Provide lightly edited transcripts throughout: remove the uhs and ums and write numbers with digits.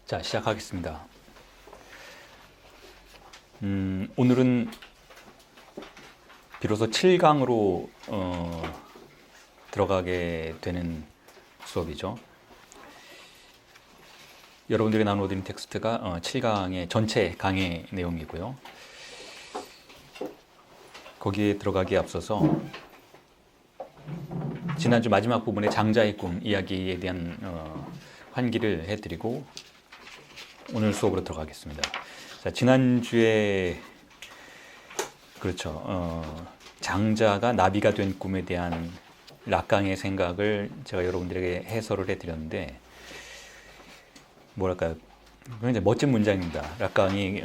자, 시작하겠습니다. 오늘은 비로소 7강으로 들어가게 되는 수업이죠. 여러분들이 나눠드린 텍스트가 7강의 전체 강의 내용이고요. 거기에 들어가기에 앞서서 지난주 마지막 부분의 장자의 꿈 이야기에 대한 환기를 해드리고 오늘 수업으로 들어가겠습니다. 자, 지난주에 장자가 나비가 된 꿈에 대한 락강의 생각을 제가 여러분들에게 해설을 해드렸는데 뭐랄까요, 굉장히 멋진 문장입니다. 락강이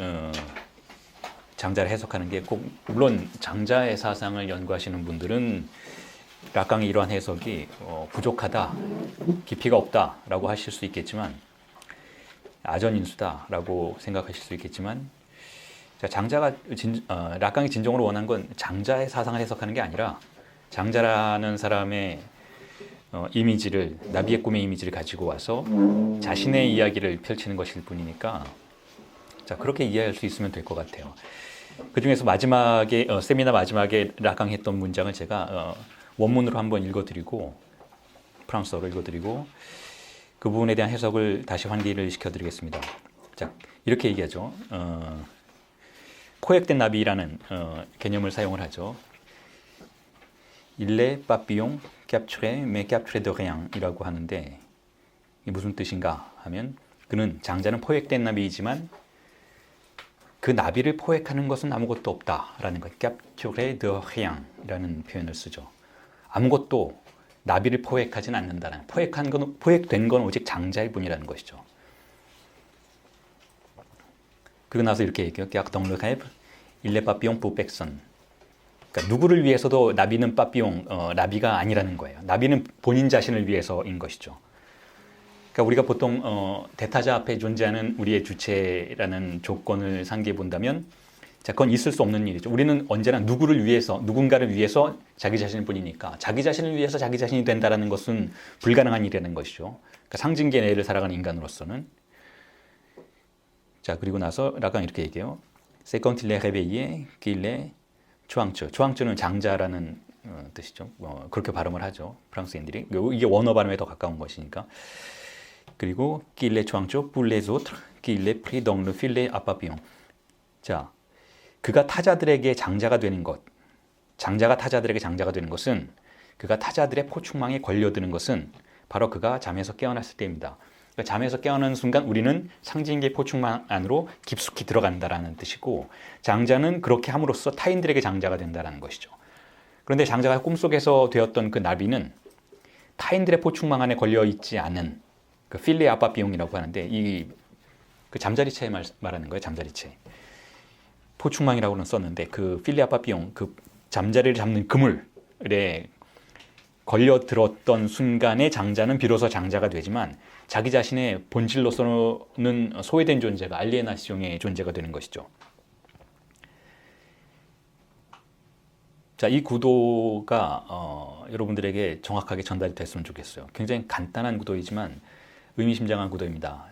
장자를 해석하는 게 꼭 물론 장자의 사상을 연구하시는 분들은 락강의 이러한 해석이 부족하다, 깊이가 없다라고 하실 수 있겠지만 아전인수다라고 생각하실 수 있겠지만 락강이 진정으로 원한 건 장자의 사상을 해석하는 게 아니라 장자라는 사람의 이미지를, 나비의 꿈의 이미지를 가지고 와서 자신의 이야기를 펼치는 것일 뿐이니까 그렇게 이해할 수 있으면 될 것 같아요. 그 중에서 마지막에 세미나 마지막에 락강이 했던 문장을 제가 원문으로 한번 읽어드리고 프랑스어로 읽어드리고 그 부분에 대한 해석을 다시 환기를 시켜드리겠습니다. 자, 이렇게 얘기하죠. 포획된 나비라는 개념을 사용을 하죠. Il est papillon capturé mais capturé de rien 이라고 하는데 이게 무슨 뜻인가 하면 그는 장자는 포획된 나비이지만 그 나비를 포획하는 것은 아무것도 없다라는 것. capturé de rien 이라는 표현을 쓰죠. 아무것도 나비를 포획하진 않는다는, 포획된 건 오직 장자일 뿐이라는 것이죠. 그리고 나서 이렇게 얘기해요. dans le rêve, il est papillon pour personne. 그러니까 누구를 위해서도 나비는 나비가 아니라는 거예요. 나비는 본인 자신을 위해서인 것이죠. 그러니까 우리가 보통 대타자 앞에 존재하는 우리의 주체라는 조건을 상기해 본다면 그건 있을 수 없는 일이죠. 우리는 언제나 누군가를 위해서 자기 자신일 뿐이니까 자기 자신을 위해서 자기 자신이 된다는 것은 불가능한 일이라는 것이죠. 그러니까 상징계 내를 살아가는 인간으로서는. 자, 그리고 나서 락강 이렇게 얘기해요. C'est quand il est réveillé qu'il est chuangzi. chuangzi는 장자라는 뜻이죠. 그렇게 발음을 하죠. 프랑스인들이. 이게 원어 발음에 더 가까운 것이니까. 그리고 qu'il est chuangzi pour les autres, qu'il est pris dans le filet à papillon. 자, 그가 타자들에게 장자가 되는 것, 장자가 타자들에게 장자가 되는 것은, 그가 타자들의 포충망에 걸려드는 것은 바로 그가 잠에서 깨어났을 때입니다. 그러니까 잠에서 깨어나는 순간 우리는 상징계 포충망 안으로 깊숙이 들어간다라는 뜻이고, 장자는 그렇게 함으로써 타인들에게 장자가 된다는 것이죠. 그런데 장자가 꿈속에서 되었던 그 나비는 타인들의 포충망 안에 걸려있지 않은 그 필레 아빠비용이라고 하는데, 그 잠자리채 말하는 거예요. 잠자리채. 포충망이라고는 썼는데 그 필레 아빠비용, 그 잠자리를 잡는 그물에 걸려들었던 순간에 장자는 비로소 장자가 되지만 자기 자신의 본질로서는 소외된 존재가, 알리에나시옹의 존재가 되는 것이죠. 자, 이 구도가 여러분들에게 정확하게 전달이 됐으면 좋겠어요. 굉장히 간단한 구도이지만 의미심장한 구도입니다.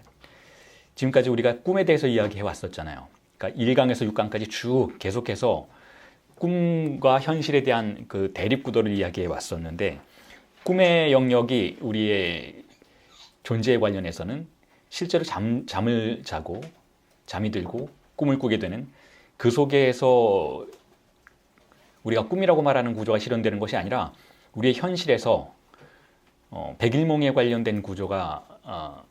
지금까지 우리가 꿈에 대해서 이야기해 왔었잖아요. 그러니까 1강에서 6강까지 쭉 계속해서 꿈과 현실에 대한 그 대립구도를 이야기해 왔었는데, 꿈의 영역이 우리의 존재에 관련해서는 실제로 잠을 자고 잠이 들고 꿈을 꾸게 되는, 그 속에서 우리가 꿈이라고 말하는 구조가 실현되는 것이 아니라 우리의 현실에서 백일몽에 관련된 구조가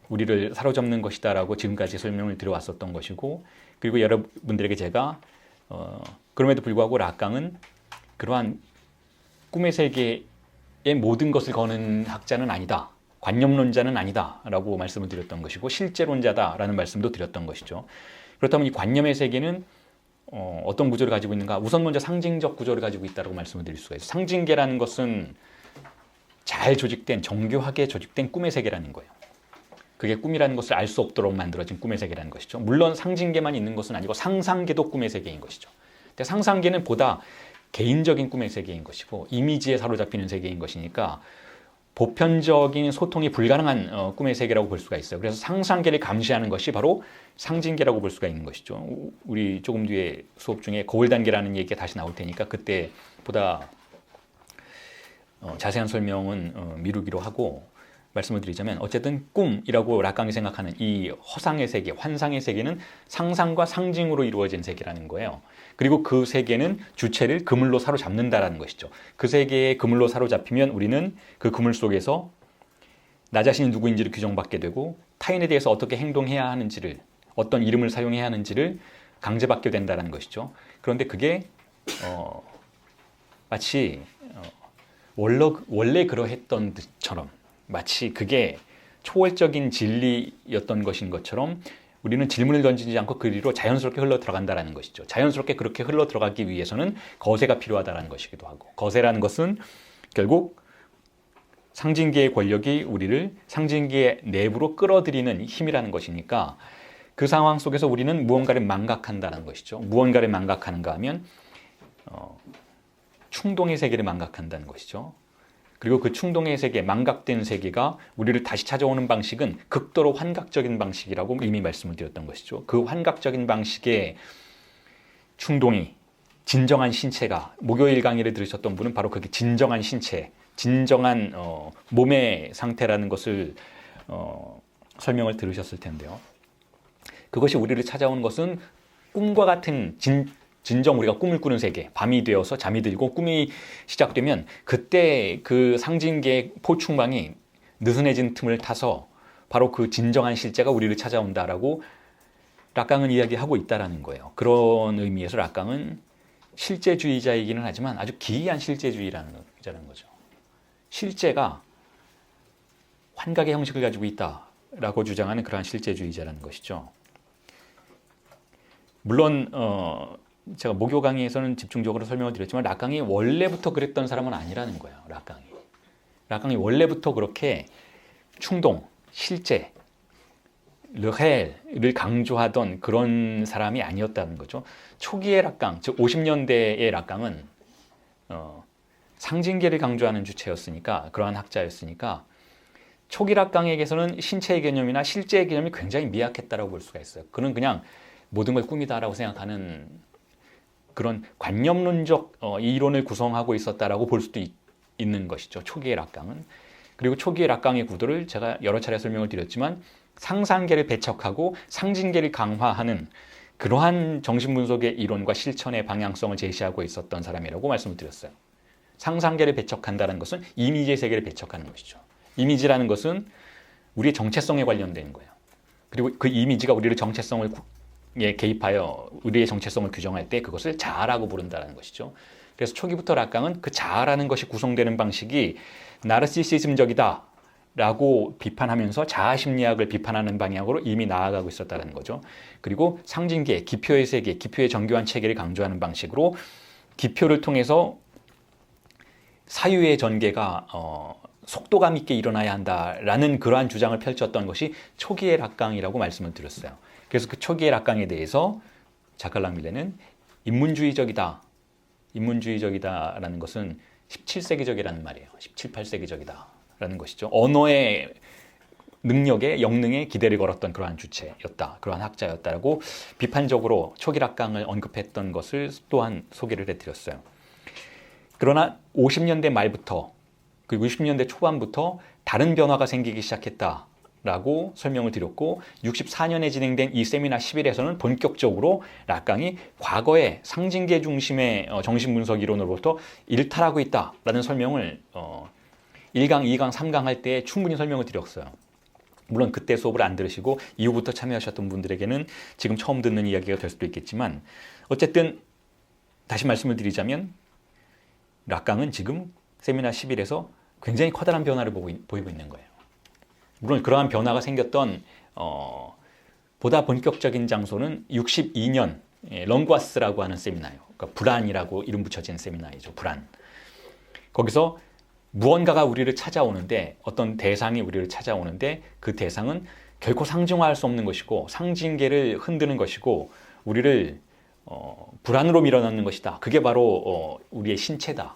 우리를 사로잡는 것이다라고 지금까지 설명을 드려왔었던 것이고, 그리고 여러분들에게 제가 그럼에도 불구하고 락강은 그러한 꿈의 세계의 모든 것을 거는 학자는 아니다, 관념론자는 아니다 라고 말씀을 드렸던 것이고, 실제론자다라는 말씀도 드렸던 것이죠. 그렇다면 이 관념의 세계는 어떤 구조를 가지고 있는가? 우선 먼저 상징적 구조를 가지고 있다고 말씀을 드릴 수가 있어요. 상징계라는 것은 잘 조직된, 정교하게 조직된 꿈의 세계라는 거예요. 그게 꿈이라는 것을 알 수 없도록 만들어진 꿈의 세계라는 것이죠. 물론 상징계만 있는 것은 아니고 상상계도 꿈의 세계인 것이죠. 근데 상상계는 보다 개인적인 꿈의 세계인 것이고 이미지에 사로잡히는 세계인 것이니까 보편적인 소통이 불가능한 꿈의 세계라고 볼 수가 있어요. 그래서 상상계를 감시하는 것이 바로 상징계라고 볼 수가 있는 것이죠. 우리 조금 뒤에 수업 중에 거울 단계라는 얘기가 다시 나올 테니까 그때 보다 자세한 설명은 미루기로 하고 말씀을 드리자면 어쨌든 꿈이라고 락강이 생각하는 이 허상의 세계, 환상의 세계는 상상과 상징으로 이루어진 세계라는 거예요. 그리고 그 세계는 주체를 그물로 사로잡는다라는 것이죠. 그 세계에 그물로 사로잡히면 우리는 그 그물 속에서 나 자신이 누구인지를 규정받게 되고 타인에 대해서 어떻게 행동해야 하는지를, 어떤 이름을 사용해야 하는지를 강제받게 된다는 것이죠. 그런데 그게 마치 원래 그러했던 듯처럼, 마치 그게 초월적인 진리였던 것인 것처럼 우리는 질문을 던지지 않고 그리로 자연스럽게 흘러 들어간다는 것이죠. 자연스럽게 그렇게 흘러 들어가기 위해서는 거세가 필요하다는 것이기도 하고, 거세라는 것은 결국 상징계의 권력이 우리를 상징계의 내부로 끌어들이는 힘이라는 것이니까 그 상황 속에서 우리는 무언가를 망각한다는 것이죠. 무언가를 망각하는가 하면 충동의 세계를 망각한다는 것이죠. 그리고 그 충동의 세계, 망각된 세계가 우리를 다시 찾아오는 방식은 극도로 환각적인 방식이라고 이미 말씀을 드렸던 것이죠. 그 환각적인 방식의 충동이 진정한 신체가, 목요일 강의를 들으셨던 분은 바로 그게 진정한 신체, 진정한 몸의 상태라는 것을 설명을 들으셨을 텐데요. 그것이 우리를 찾아오는 것은 꿈과 같은 진정 우리가 꿈을 꾸는 세계, 밤이 되어서 잠이 들고 꿈이 시작되면 그때 그 상징계의 포충망이 느슨해진 틈을 타서 바로 그 진정한 실제가 우리를 찾아온다라고 락강은 이야기하고 있다라는 거예요. 그런 의미에서 락강은 실제주의자이기는 하지만 아주 기이한 실제주의라는 거죠. 실제가 환각의 형식을 가지고 있다라고 주장하는 그러한 실제주의자라는 것이죠. 물론 제가 목요 강의에서는 집중적으로 설명을 드렸지만 락강이 원래부터 그랬던 사람은 아니라는 거예요. 락강이 원래부터 그렇게 충동, 실제, 르헬을 강조하던 그런 사람이 아니었다는 거죠. 초기의 락강, 즉 50년대의 락강은 상징계를 강조하는 주체였으니까, 그러한 학자였으니까 초기 락강에게서는 신체의 개념이나 실제의 개념이 굉장히 미약했다고 볼 수가 있어요. 그는 그냥 모든 걸 꿈이다라고 생각하는 그런 관념론적 이론을 구성하고 있었다라고 볼 수도 있는 것이죠. 초기의 락강은. 그리고 초기의 락강의 구도를 제가 여러 차례 설명을 드렸지만 상상계를 배척하고 상징계를 강화하는 그러한 정신분석의 이론과 실천의 방향성을 제시하고 있었던 사람이라고 말씀을 드렸어요. 상상계를 배척한다는 것은 이미지의 세계를 배척하는 것이죠. 이미지라는 것은 우리의 정체성에 관련된 거예요. 그리고 그 이미지가 우리를 정체성을 개입하여 우리의 정체성을 규정할 때 그것을 자아라고 부른다는 것이죠. 그래서 초기부터 락강은 그 자아라는 것이 구성되는 방식이 나르시시즘적이다 라고 비판하면서 자아심리학을 비판하는 방향으로 이미 나아가고 있었다는 거죠. 그리고 상징계, 기표의 세계, 기표의 정교한 체계를 강조하는 방식으로 기표를 통해서 사유의 전개가 속도감 있게 일어나야 한다라는 그러한 주장을 펼쳤던 것이 초기의 락강이라고 말씀을 드렸어요. 그래서 그 초기의 락강에 대해서 자칼 밀레는 인문주의적이다라는 것은 17세기적이라는 말이에요. 17, 18세기적이다라는 것이죠. 언어의 능력에, 영능에 기대를 걸었던 그러한 주체였다, 그러한 학자였다라고 비판적으로 초기 락강을 언급했던 것을 또한 소개를 해드렸어요. 그러나 50년대 말부터 그리고 60년대 초반부터 다른 변화가 생기기 시작했다라고 설명을 드렸고 64년에 진행된 이 세미나 10일에서는 본격적으로 락강이 과거의 상징계 중심의 정신분석 이론으로부터 일탈하고 있다라는 설명을 1강, 2강, 3강 할 때 충분히 설명을 드렸어요. 물론 그때 수업을 안 들으시고 이후부터 참여하셨던 분들에게는 지금 처음 듣는 이야기가 될 수도 있겠지만 어쨌든 다시 말씀을 드리자면 락강은 지금 세미나 10일에서 굉장히 커다란 변화를 보이고 있는 거예요. 물론 그러한 변화가 생겼던 보다 본격적인 장소는 62년 렁과스라고 하는 세미나예요. 그러니까 불안이라고 이름 붙여진 세미나이죠. 불안. 거기서 무언가가 우리를 찾아오는데 어떤 대상이 우리를 찾아오는데 그 대상은 결코 상징화할 수 없는 것이고 상징계를 흔드는 것이고 우리를 불안으로 밀어넣는 것이다. 그게 바로 우리의 신체다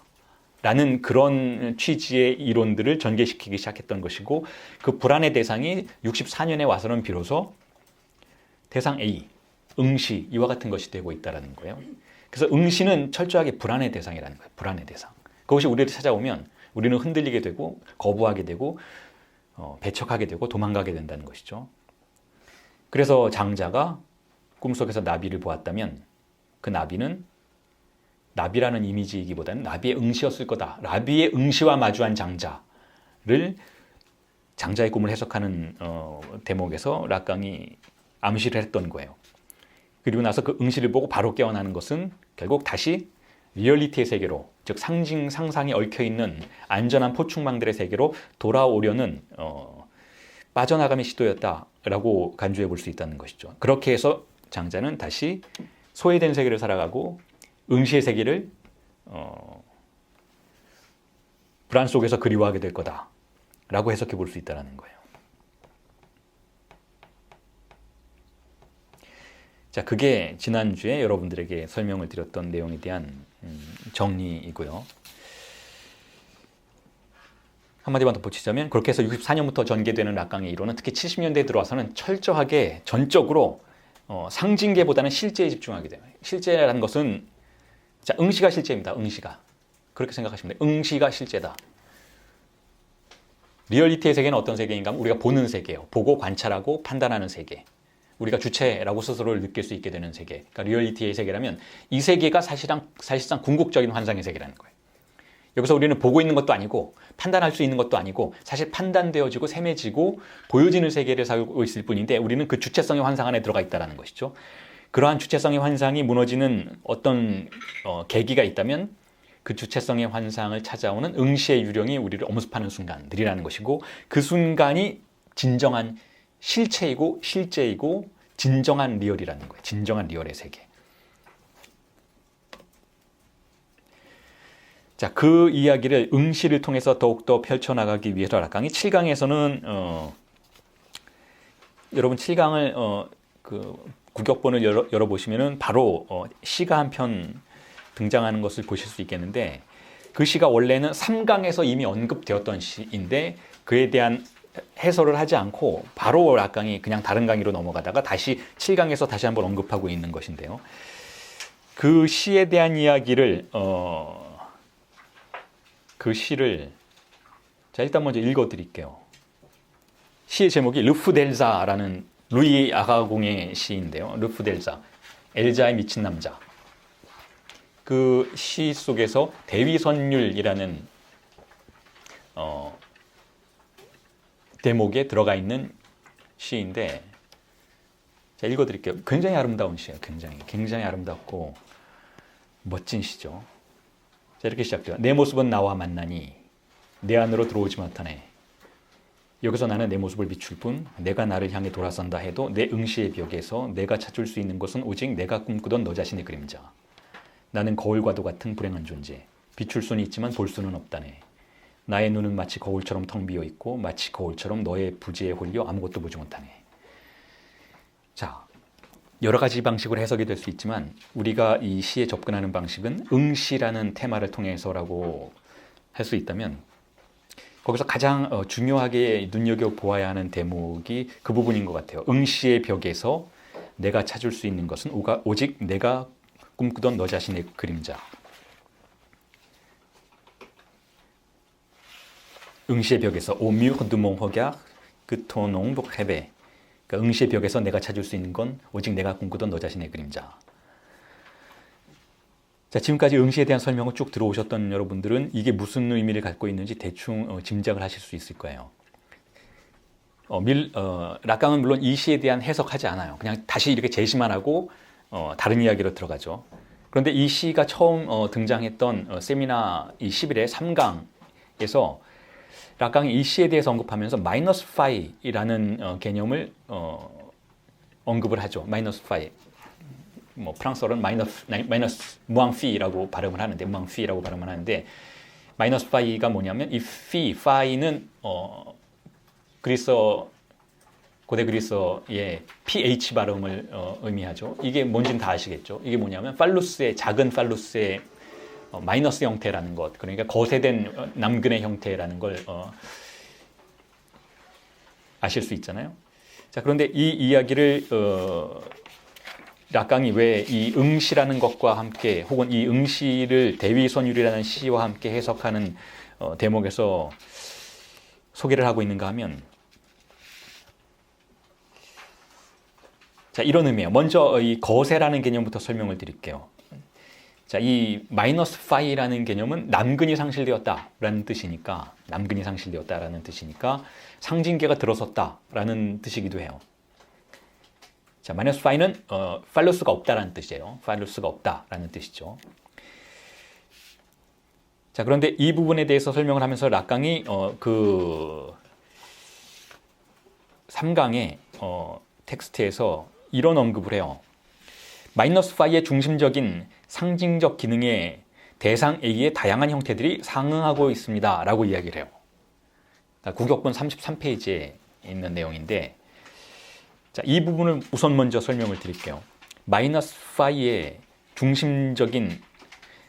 라는 그런 취지의 이론들을 전개시키기 시작했던 것이고, 그 불안의 대상이 64년에 와서는 비로소 대상 A, 응시, 이와 같은 것이 되고 있다는 거예요. 그래서 응시는 철저하게 불안의 대상이라는 거예요. 불안의 대상. 그것이 우리를 찾아오면 우리는 흔들리게 되고 거부하게 되고 배척하게 되고 도망가게 된다는 것이죠. 그래서 장자가 꿈속에서 나비를 보았다면 그 나비는 나비라는 이미지이기보다는 나비의 응시였을 거다. 나비의 응시와 마주한 장자를 장자의 꿈을 해석하는 대목에서 락강이 암시를 했던 거예요. 그리고 나서 그 응시를 보고 바로 깨어나는 것은 결국 다시 리얼리티의 세계로, 즉 상상이 얽혀있는 안전한 포충망들의 세계로 돌아오려는 빠져나감의 시도였다라고 간주해 볼 수 있다는 것이죠. 그렇게 해서 장자는 다시 소외된 세계를 살아가고 응시의 세계를 불안 속에서 그리워하게 될 거다라고 해석해 볼 수 있다는 거예요. 자, 그게 지난주에 여러분들에게 설명을 드렸던 내용에 대한 정리이고요. 한마디만 덧붙이자면 그렇게 해서 64년부터 전개되는 락강의 이론은 특히 70년대에 들어와서는 철저하게 전적으로 상징계보다는 실제에 집중하게 돼요. 실제라는 것은 자, 응시가 실제입니다. 응시가. 그렇게 생각하시면 돼요. 응시가 실제다. 리얼리티의 세계는 어떤 세계인가 하면 우리가 보는 세계예요. 보고 관찰하고 판단하는 세계. 우리가 주체라고 스스로를 느낄 수 있게 되는 세계. 그러니까 리얼리티의 세계라면 이 세계가 사실상 궁극적인 환상의 세계라는 거예요. 여기서 우리는 보고 있는 것도 아니고 판단할 수 있는 것도 아니고 사실 판단되어지고 셈해지고 보여지는 세계를 살고 있을 뿐인데 우리는 그 주체성의 환상 안에 들어가 있다는 것이죠. 그러한 주체성의 환상이 무너지는 어떤 계기가 있다면 그 주체성의 환상을 찾아오는 응시의 유령이 우리를 엄습하는 순간들이라는 것이고 그 순간이 진정한 실체이고 실제이고 진정한 리얼이라는 거예요. 진정한 리얼의 세계. 자, 그 이야기를 응시를 통해서 더욱더 펼쳐나가기 위해서 락강이 7강에서는 여러분 7강을 그 구격본을 열어보시면은 바로 시가 한 편 등장하는 것을 보실 수 있겠는데 그 시가 원래는 3강에서 이미 언급되었던 시인데 그에 대한 해설을 하지 않고 바로 락강이 그냥 다른 강의로 넘어가다가 다시 7강에서 다시 한번 언급하고 있는 것인데요. 그 시에 대한 이야기를 그 시를 자 일단 먼저 읽어드릴게요. 시의 제목이 르프델자라는 루이 아가공의 시인데요. 르프델자, 엘자의 미친 남자. 그 시 속에서 대위선율이라는 대목에 들어가 있는 시인데 자 읽어드릴게요. 굉장히 아름다운 시예요. 굉장히 아름답고 멋진 시죠. 자, 이렇게 시작돼요. 내 모습은 나와 만나니 내 안으로 들어오지 못하네. 여기서 나는 내 모습을 비출 뿐 내가 나를 향해 돌아선다 해도 내 응시의 벽에서 내가 찾을 수 있는 것은 오직 내가 꿈꾸던 너 자신의 그림자. 나는 거울과도 같은 불행한 존재. 비출 수는 있지만 볼 수는 없다네. 나의 눈은 마치 거울처럼 텅 비어 있고 마치 거울처럼 너의 부지에 홀려 아무것도 보지 못하네. 자, 여러 가지 방식으로 해석이 될 수 있지만 우리가 이 시에 접근하는 방식은 응시라는 테마를 통해서라고 할 수 있다면 거기서 가장 중요하게 눈여겨보아야 하는 대목이 그 부분인 것 같아요. 응시의 벽에서 내가 찾을 수 있는 것은 오직 내가 꿈꾸던 너 자신의 그림자. 응시의 벽에서 au mur de mon regard que ton ombre rêvait. 그러니까 응시의 벽에서 내가 찾을 수 있는 건 오직 내가 꿈꾸던 너 자신의 그림자. 자, 지금까지 응시에 대한 설명을 쭉 들어오셨던 여러분들은 이게 무슨 의미를 갖고 있는지 대충 짐작을 하실 수 있을 거예요. 락강은 물론 이 시에 대한 해석하지 않아요. 그냥 다시 이렇게 제시만 하고 다른 이야기로 들어가죠. 그런데 이 시가 처음 등장했던 세미나 이 11회 3강에서 락강이 이 시에 대해서 언급하면서 마이너스 파이라는 개념을 언급을 하죠. 마이너스 파이. 뭐 프랑스어로는 마이너스 무앙피라고 발음을 하는데 무앙피라고 발음을 하는데 마이너스 파이가 뭐냐면 이 파이는 고대 그리스어의 ph 발음을 의미하죠. 이게 뭔지는 다 아시겠죠. 이게 뭐냐면 작은 팔루스의 마이너스 형태라는 것, 그러니까 거세된 남근의 형태라는 걸 아실 수 있잖아요. 자, 그런데 이 이야기를 락강이 왜 이 응시라는 것과 함께 혹은 이 응시를 대위선율이라는 시와 함께 해석하는 대목에서 소개를 하고 있는가 하면, 자, 이런 의미예요. 먼저 이 거세라는 개념부터 설명을 드릴게요. 자, 이 마이너스 파이라는 개념은 남근이 상실되었다라는 뜻이니까, 남근이 상실되었다라는 뜻이니까 상징계가 들어섰다라는 뜻이기도 해요. 자, 마이너스 파이는 팔루스가 없다라는 뜻이에요. 팔루스가 없다라는 뜻이죠. 자, 그런데 이 부분에 대해서 설명을 하면서 락강이 그 3강의 텍스트에서 이런 언급을 해요. 마이너스 파이의 중심적인 상징적 기능에 대상 A의 다양한 형태들이 상응하고 있습니다 라고 이야기를 해요. 구격본 33페이지에 있는 내용인데, 자, 이 부분을 우선 먼저 설명을 드릴게요. 마이너스 파이의 중심적인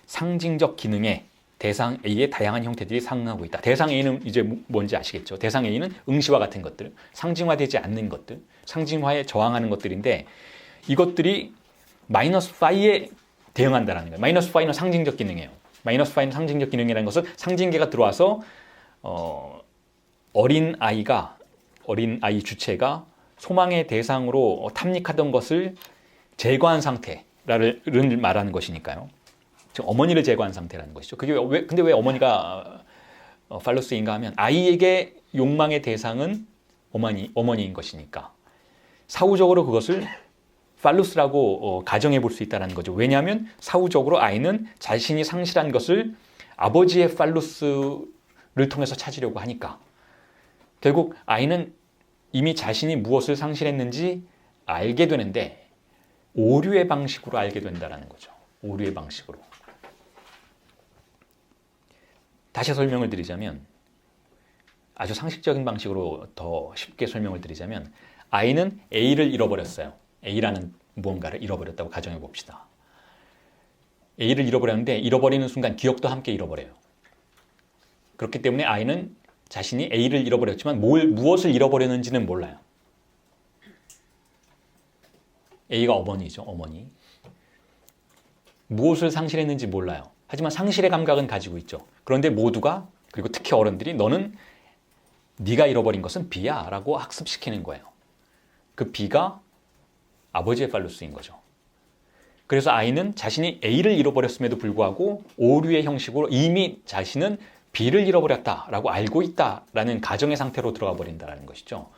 상징적 기능에 대상 A의 다양한 형태들이 상응하고 있다. 대상 A는 이제 뭔지 아시겠죠? 대상 A는 응시와 같은 것들, 상징화되지 않는 것들, 상징화에 저항하는 것들인데, 이것들이 마이너스 파이에 대응한다는 거예요. 마이너스 파이는 상징적 기능이에요. 마이너스 파이는 상징적 기능이라는 것은 상징계가 들어와서 어린 아이 주체가 소망의 대상으로 탐닉하던 것을 제거한 상태를 말하는 것이니까요. 즉 어머니를 제거한 상태라는 것이죠. 근데 왜 어머니가 팔로스인가 하면 아이에게 욕망의 대상은 어머니인 것이니까 사후적으로 그것을 팔루스라고 가정해 볼 수 있다는 거죠. 왜냐하면 사후적으로 아이는 자신이 상실한 것을 아버지의 팔루스를 통해서 찾으려고 하니까. 결국 아이는 이미 자신이 무엇을 상실했는지 알게 되는데 오류의 방식으로 알게 된다는 거죠. 오류의 방식으로. 다시 설명을 드리자면, 아주 상식적인 방식으로 더 쉽게 설명을 드리자면, 아이는 A를 잃어버렸어요. A라는 무언가를 잃어버렸다고 가정해 봅시다. A를 잃어버렸는데 잃어버리는 순간 기억도 함께 잃어버려요. 그렇기 때문에 아이는 자신이 A를 잃어버렸지만 무엇을 잃어버렸는지는 몰라요. A가 어머니죠, 어머니. 무엇을 상실했는지 몰라요. 하지만 상실의 감각은 가지고 있죠. 그런데 모두가, 그리고 특히 어른들이 너는 네가 잃어버린 것은 B야 라고 학습시키는 거예요. 그 B가 아버지의 팔루스인 거죠. 그래서 아이는 자신이 A를 잃어버렸음에도 불구하고 오류의 형식으로 이미 자신은 B를 잃어버렸다라고 알고 있다라는 가정의 상태로 들어가 버린다는 것이죠.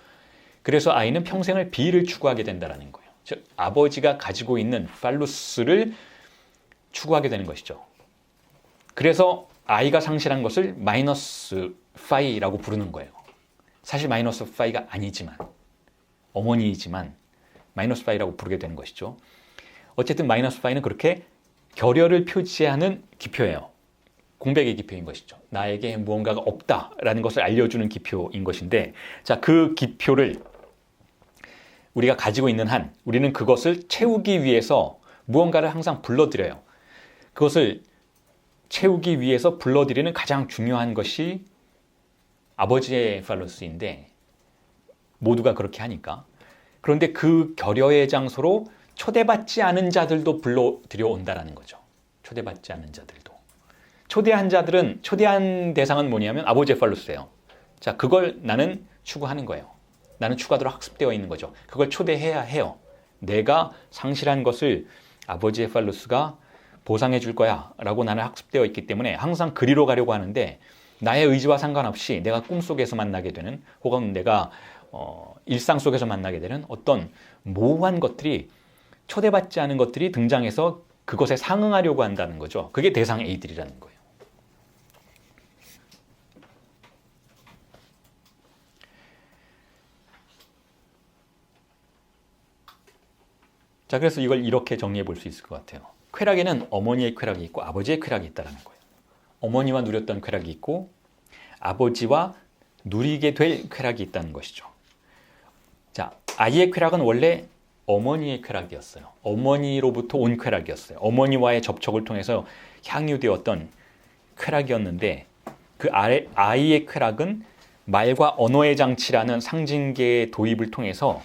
그래서 아이는 평생을 B를 추구하게 된다는 거예요. 즉 아버지가 가지고 있는 팔루스를 추구하게 되는 것이죠. 그래서 아이가 상실한 것을 마이너스 파이라고 부르는 거예요. 사실 마이너스 파이가 아니지만, 어머니이지만 마이너스 파이라고 부르게 되는 것이죠. 어쨌든 마이너스 파이는 그렇게 결여를 표시하는 기표예요. 공백의 기표인 것이죠. 나에게 무언가가 없다라는 것을 알려주는 기표인 것인데, 자, 그 기표를 우리가 가지고 있는 한 우리는 그것을 채우기 위해서 무언가를 항상 불러들여요. 그것을 채우기 위해서 불러들이는 가장 중요한 것이 아버지의 팔로스인데, 모두가 그렇게 하니까. 그런데 그 결여의 장소로 초대받지 않은 자들도 불러들여온다는 거죠. 초대받지 않은 자들도. 초대한 대상은 뭐냐면 아버지의 팔로스예요. 자, 그걸 나는 추구하는 거예요. 나는 추구하도록 학습되어 있는 거죠. 그걸 초대해야 해요. 내가 상실한 것을 아버지의 팔로스가 보상해 줄 거야 라고 나는 학습되어 있기 때문에 항상 그리로 가려고 하는데, 나의 의지와 상관없이 내가 꿈속에서 만나게 되는, 혹은 내가 일상 속에서 만나게 되는 어떤 모호한 것들이, 초대받지 않은 것들이 등장해서 그것에 상응하려고 한다는 거죠. 그게 대상 A들이라는 거예요. 자, 그래서 이걸 이렇게 정리해 볼 수 있을 것 같아요. 쾌락에는 어머니의 쾌락이 있고 아버지의 쾌락이 있다는 거예요. 어머니와 누렸던 쾌락이 있고 아버지와 누리게 될 쾌락이 있다는 것이죠. 자, 아이의 쾌락은 원래 어머니의 쾌락이었어요. 어머니로부터 온 쾌락이었어요. 어머니와의 접촉을 통해서 향유되었던 쾌락이었는데 그 아이의 쾌락은 말과 언어의 장치라는 상징계의 도입을 통해서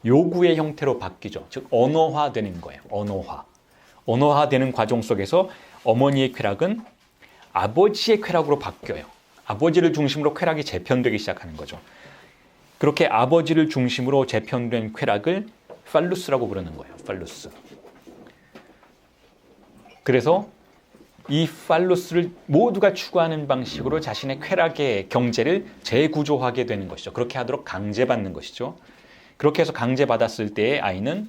요구의 형태로 바뀌죠. 즉 언어화되는 거예요. 언어화되는 과정 속에서 어머니의 쾌락은 아버지의 쾌락으로 바뀌어요. 아버지를 중심으로 쾌락이 재편되기 시작하는 거죠. 그렇게 아버지를 중심으로 재편된 쾌락을 팔루스라고 부르는 거예요. 팔루스. 그래서 이 팔루스를 모두가 추구하는 방식으로 자신의 쾌락의 경제를 재구조하게 되는 것이죠. 그렇게 하도록 강제받는 것이죠. 그렇게 해서 강제받았을 때의 아이는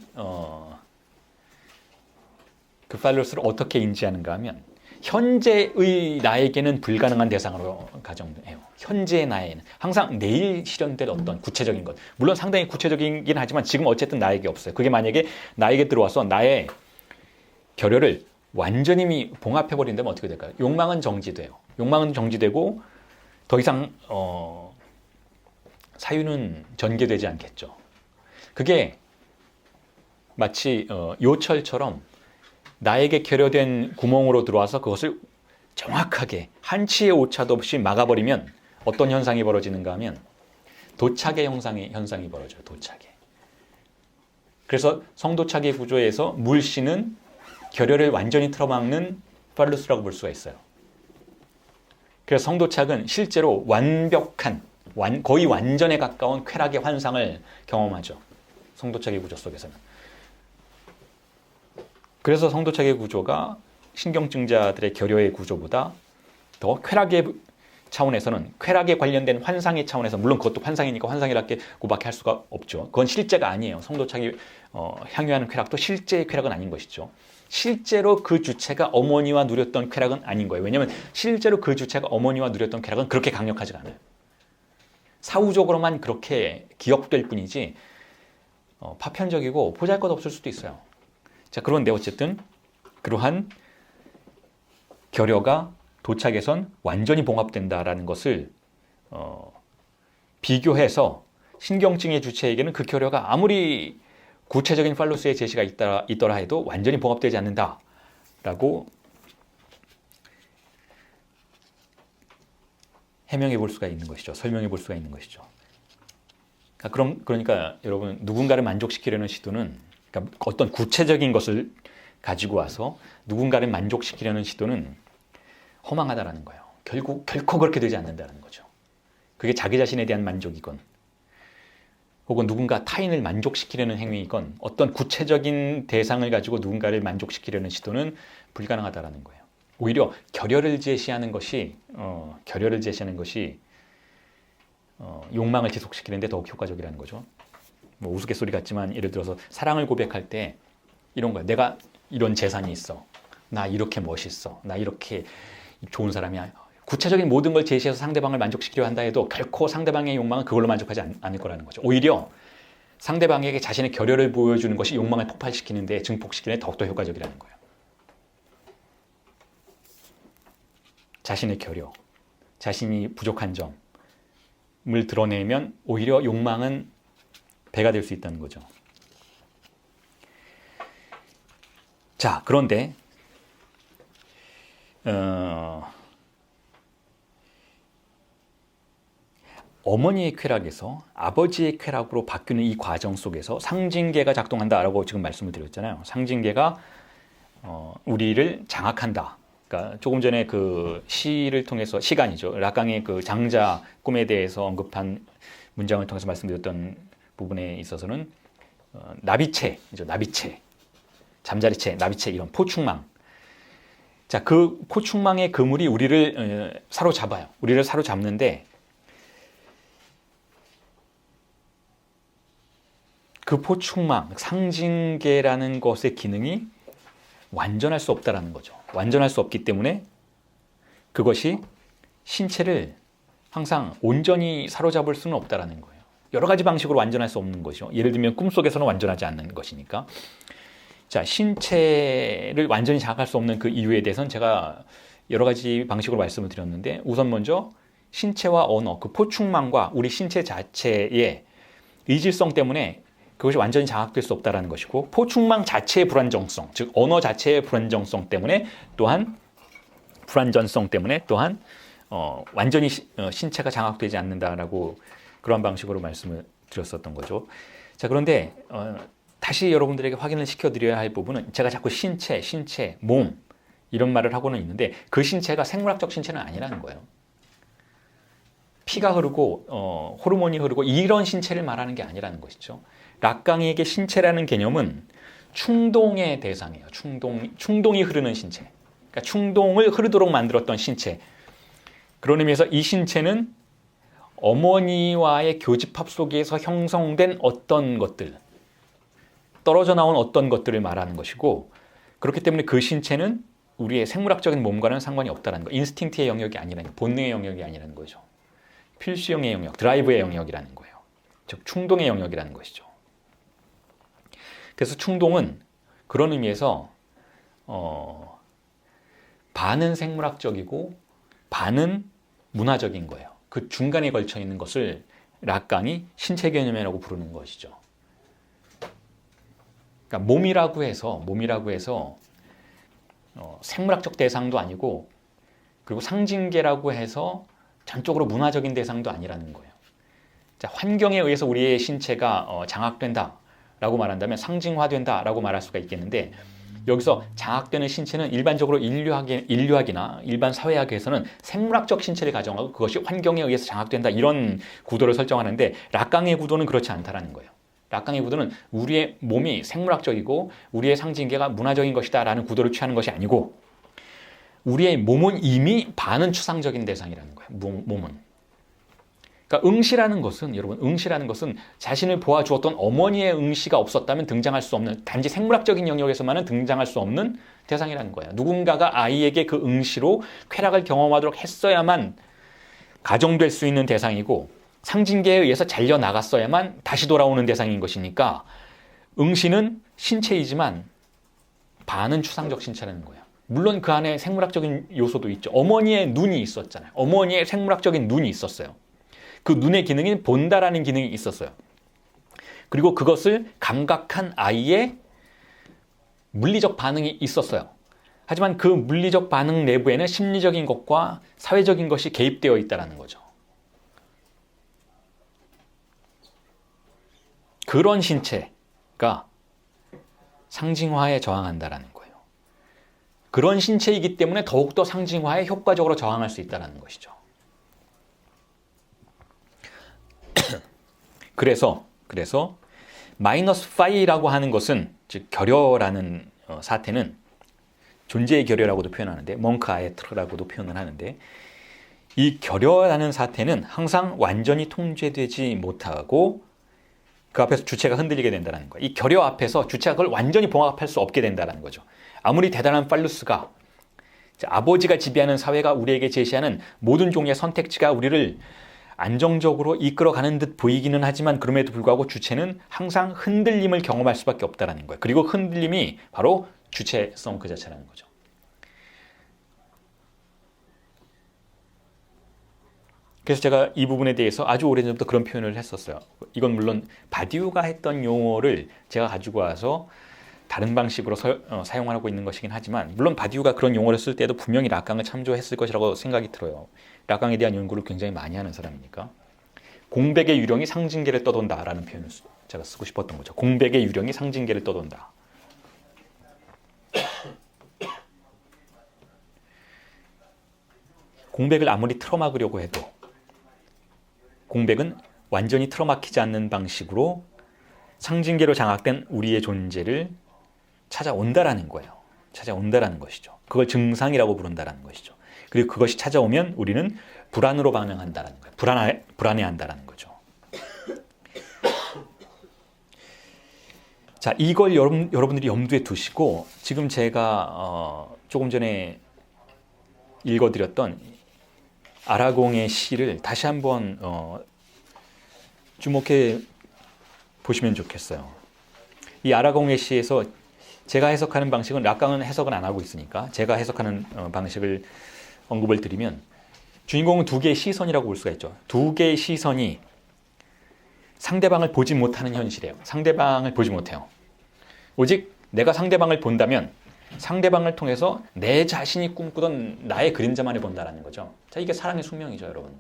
그 팔루스를 어떻게 인지하는가 하면 현재의 나에게는 불가능한 대상으로 가정해요. 현재의 나에는 항상 내일 실현될 어떤 구체적인 것. 물론 상당히 구체적이긴 하지만 지금 어쨌든 나에게 없어요. 그게 만약에 나에게 들어와서 나의 결여를 완전히 봉합해버린다면 어떻게 될까요? 욕망은 정지돼요. 욕망은 정지되고 더 이상 사유는 전개되지 않겠죠. 그게 마치 요철처럼 나에게 결여된 구멍으로 들어와서 그것을 정확하게 한치의 오차도 없이 막아버리면 어떤 현상이 벌어지는가 하면 도착의 현상이 벌어져요. 도착의. 그래서 성도착의 구조에서 물씨는 결여를 완전히 틀어막는 팔루스라고 볼 수가 있어요. 그래서 성도착은 실제로 완벽한, 거의 완전에 가까운 쾌락의 환상을 경험하죠. 성도착의 구조 속에서는. 그래서 성도착의 구조가 신경증자들의 결여의 구조보다 더 쾌락의 차원에서는 쾌락에 관련된 환상의 차원에서 물론 그것도 환상이니까 환상이라고 고밖에 할 수가 없죠. 그건 실제가 아니에요. 성도착이 향유하는 쾌락도 실제의 쾌락은 아닌 것이죠. 실제로 그 주체가 어머니와 누렸던 쾌락은 아닌 거예요. 왜냐하면 실제로 그 주체가 어머니와 누렸던 쾌락은 그렇게 강력하지가 않아요. 사후적으로만 그렇게 기억될 뿐이지 파편적이고 보잘것없을 수도 있어요. 자, 그런데 어쨌든 그러한 결여가 도착에선 완전히 봉합된다라는 것을 비교해서 신경증의 주체에게는 그 결여가 아무리 구체적인 팔루스의 제시가 있더라 해도 완전히 봉합되지 않는다라고 해명해 볼 수가 있는 것이죠. 설명해 볼 수가 있는 것이죠. 그러니까 여러분 누군가를 만족시키려는 시도는 그러니까 어떤 구체적인 것을 가지고 와서 누군가를 만족시키려는 시도는 허망하다라는 거예요. 결코 그렇게 되지 않는다는 거죠. 그게 자기 자신에 대한 만족이건 혹은 누군가 타인을 만족시키려는 행위이건 어떤 구체적인 대상을 가지고 누군가를 만족시키려는 시도는 불가능하다라는 거예요. 오히려 결여를 제시하는 것이 욕망을 지속시키는데 더욱 효과적이라는 거죠. 뭐 우스갯소리 같지만 예를 들어서 사랑을 고백할 때 이런 거야. 내가 이런 재산이 있어. 나 이렇게 멋있어. 나 이렇게 좋은 사람이야. 구체적인 모든 걸 제시해서 상대방을 만족시키려 한다 해도 결코 상대방의 욕망은 그걸로 만족하지 않을 거라는 거죠. 오히려 상대방에게 자신의 결여를 보여주는 것이 욕망을 폭발시키는데 증폭시키는 데 더욱더 효과적이라는 거예요. 자신의 결여, 자신이 부족한 점을 드러내면 오히려 욕망은 배가 될 수 있다는 거죠. 자, 그런데 어머니의 쾌락에서 아버지의 쾌락으로 바뀌는 이 과정 속에서 상징계가 작동한다라고 지금 말씀을 드렸잖아요. 상징계가 우리를 장악한다. 그러니까 조금 전에 그 시를 통해서 시간이죠. 락강의 그 장자 꿈에 대해서 언급한 문장을 통해서 말씀드렸던 부분에 있어서는 나비채이죠. 나비채, 잠자리채, 나비채 이런 포충망. 자, 그 포충망의 그물이 우리를 사로잡아요. 우리를 사로잡는데 그 포충망, 상징계라는 것의 기능이 완전할 수 없다라는 거죠. 완전할 수 없기 때문에 그것이 신체를 항상 온전히 사로잡을 수는 없다라는 거예요. 여러 가지 방식으로 완전할 수 없는 것이죠. 예를 들면 꿈속에서는 완전하지 않는 것이니까. 자, 신체를 완전히 장악할 수 없는 그 이유에 대해서는 제가 여러 가지 방식으로 말씀을 드렸는데 우선 먼저 신체와 언어, 그 포충망과 우리 신체 자체의 이질성 때문에 그것이 완전히 장악될 수 없다라는 것이고, 포충망 자체의 불안정성, 즉 언어 자체의 불안정성 때문에 또한 완전히 신체가 장악되지 않는다라고 그런 방식으로 말씀을 드렸었던 거죠. 자, 그런데 다시 여러분들에게 확인을 시켜드려야 할 부분은, 제가 자꾸 신체, 몸 이런 말을 하고는 있는데 그 신체가 생물학적 신체는 아니라는 거예요. 피가 흐르고 호르몬이 흐르고 이런 신체를 말하는 게 아니라는 것이죠. 락강이에게 신체라는 개념은 충동의 대상이에요. 충동이 흐르는 신체. 그러니까 충동을 흐르도록 만들었던 신체. 그런 의미에서 이 신체는 어머니와의 교집합 속에서 형성된 어떤 것들, 떨어져 나온 어떤 것들을 말하는 것이고, 그렇기 때문에 그 신체는 우리의 생물학적인 몸과는 상관이 없다는 거. 인스팅트의 영역이 아니라는 거, 본능의 영역이 아니라는 거죠. 필수형의 영역, 드라이브의 영역이라는 거예요. 즉 충동의 영역이라는 것이죠. 그래서 충동은 그런 의미에서 반은 생물학적이고 반은 문화적인 거예요. 그 중간에 걸쳐 있는 것을 락강이 신체 개념이라고 부르는 것이죠. 그러니까 몸이라고 해서 생물학적 대상도 아니고, 그리고 상징계라고 해서 전적으로 문화적인 대상도 아니라는 거예요. 자, 환경에 의해서 우리의 신체가 장악된다라고 말한다면 상징화된다라고 말할 수가 있겠는데, 여기서 장악되는 신체는 일반적으로 인류학이나 일반 사회학에서는 생물학적 신체를 가정하고 그것이 환경에 의해서 장악된다, 이런 구도를 설정하는데, 락강의 구도는 그렇지 않다라는 거예요. 락강의 구도는 우리의 몸이 생물학적이고 우리의 상징계가 문화적인 것이다 라는 구도를 취하는 것이 아니고, 우리의 몸은 이미 반은 추상적인 대상이라는 거예요. 몸은. 그러니까 응시라는 것은 자신을 보아주었던 어머니의 응시가 없었다면 등장할 수 없는, 단지 생물학적인 영역에서만은 등장할 수 없는 대상이라는 거예요. 누군가가 아이에게 그 응시로 쾌락을 경험하도록 했어야만 가정될 수 있는 대상이고, 상징계에 의해서 잘려나갔어야만 다시 돌아오는 대상인 것이니까, 응시는 신체이지만 반은 추상적 신체라는 거예요. 물론 그 안에 생물학적인 요소도 있죠. 어머니의 눈이 있었잖아요. 어머니의 생물학적인 눈이 있었어요. 그 눈의 기능인 본다라는 기능이 있었어요. 그리고 그것을 감각한 아이의 물리적 반응이 있었어요. 하지만 그 물리적 반응 내부에는 심리적인 것과 사회적인 것이 개입되어 있다는 거죠. 그런 신체가 상징화에 저항한다는 거예요. 그런 신체이기 때문에 더욱더 상징화에 효과적으로 저항할 수 있다는 것이죠. 그래서 마이너스 파이라고 하는 것은, 즉 결여라는 사태는 존재의 결여라고도 표현하는데, 멍크 아에트라고도 표현을 하는데, 이 결여라는 사태는 항상 완전히 통제되지 못하고 그 앞에서 주체가 흔들리게 된다는 거예요. 이 결여 앞에서 주체가 그걸 완전히 봉합할 수 없게 된다는 거죠. 아무리 대단한 팔루스가, 아버지가 지배하는 사회가 우리에게 제시하는 모든 종류의 선택지가 우리를 안정적으로 이끌어가는 듯 보이기는 하지만, 그럼에도 불구하고 주체는 항상 흔들림을 경험할 수밖에 없다는 거예요. 그리고 흔들림이 바로 주체성 그 자체라는 거죠. 그래서 제가 이 부분에 대해서 아주 오래전부터 그런 표현을 했었어요. 이건 물론 바디우가 했던 용어를 제가 가지고 와서 다른 방식으로 사용하고 있는 것이긴 하지만, 물론 바디우가 그런 용어를 쓸 때도 분명히 락강을 참조했을 것이라고 생각이 들어요. 락강에 대한 연구를 굉장히 많이 하는 사람이니까. 공백의 유령이 상징계를 떠돈다라는 표현을 제가 쓰고 싶었던 거죠. 공백의 유령이 상징계를 떠돈다. 공백을 아무리 틀어막으려고 해도 공백은 완전히 틀어막히지 않는 방식으로 상징계로 장악된 우리의 존재를 찾아온다라는 거예요. 찾아온다라는 것이죠. 그걸 증상이라고 부른다라는 것이죠. 그리고 그것이 찾아오면 우리는 불안으로 반응한다라는 거예요. 불안해한다라는 거죠. 자, 이걸 여러분들이 염두에 두시고, 지금 제가 조금 전에 읽어드렸던 아라공의 시를 다시 한번 주목해 보시면 좋겠어요. 이 아라공의 시에서 제가 해석하는 방식은, 락강은 해석은 안 하고 있으니까 제가 해석하는 방식을 언급을 드리면, 주인공은 두 개의 시선이라고 볼 수가 있죠. 두 개의 시선이 상대방을 보지 못하는 현실이에요. 상대방을 보지 못해요. 오직 내가 상대방을 본다면 상대방을 통해서 내 자신이 꿈꾸던 나의 그림자만을 본다는 거죠. 자, 이게 사랑의 숙명이죠, 여러분.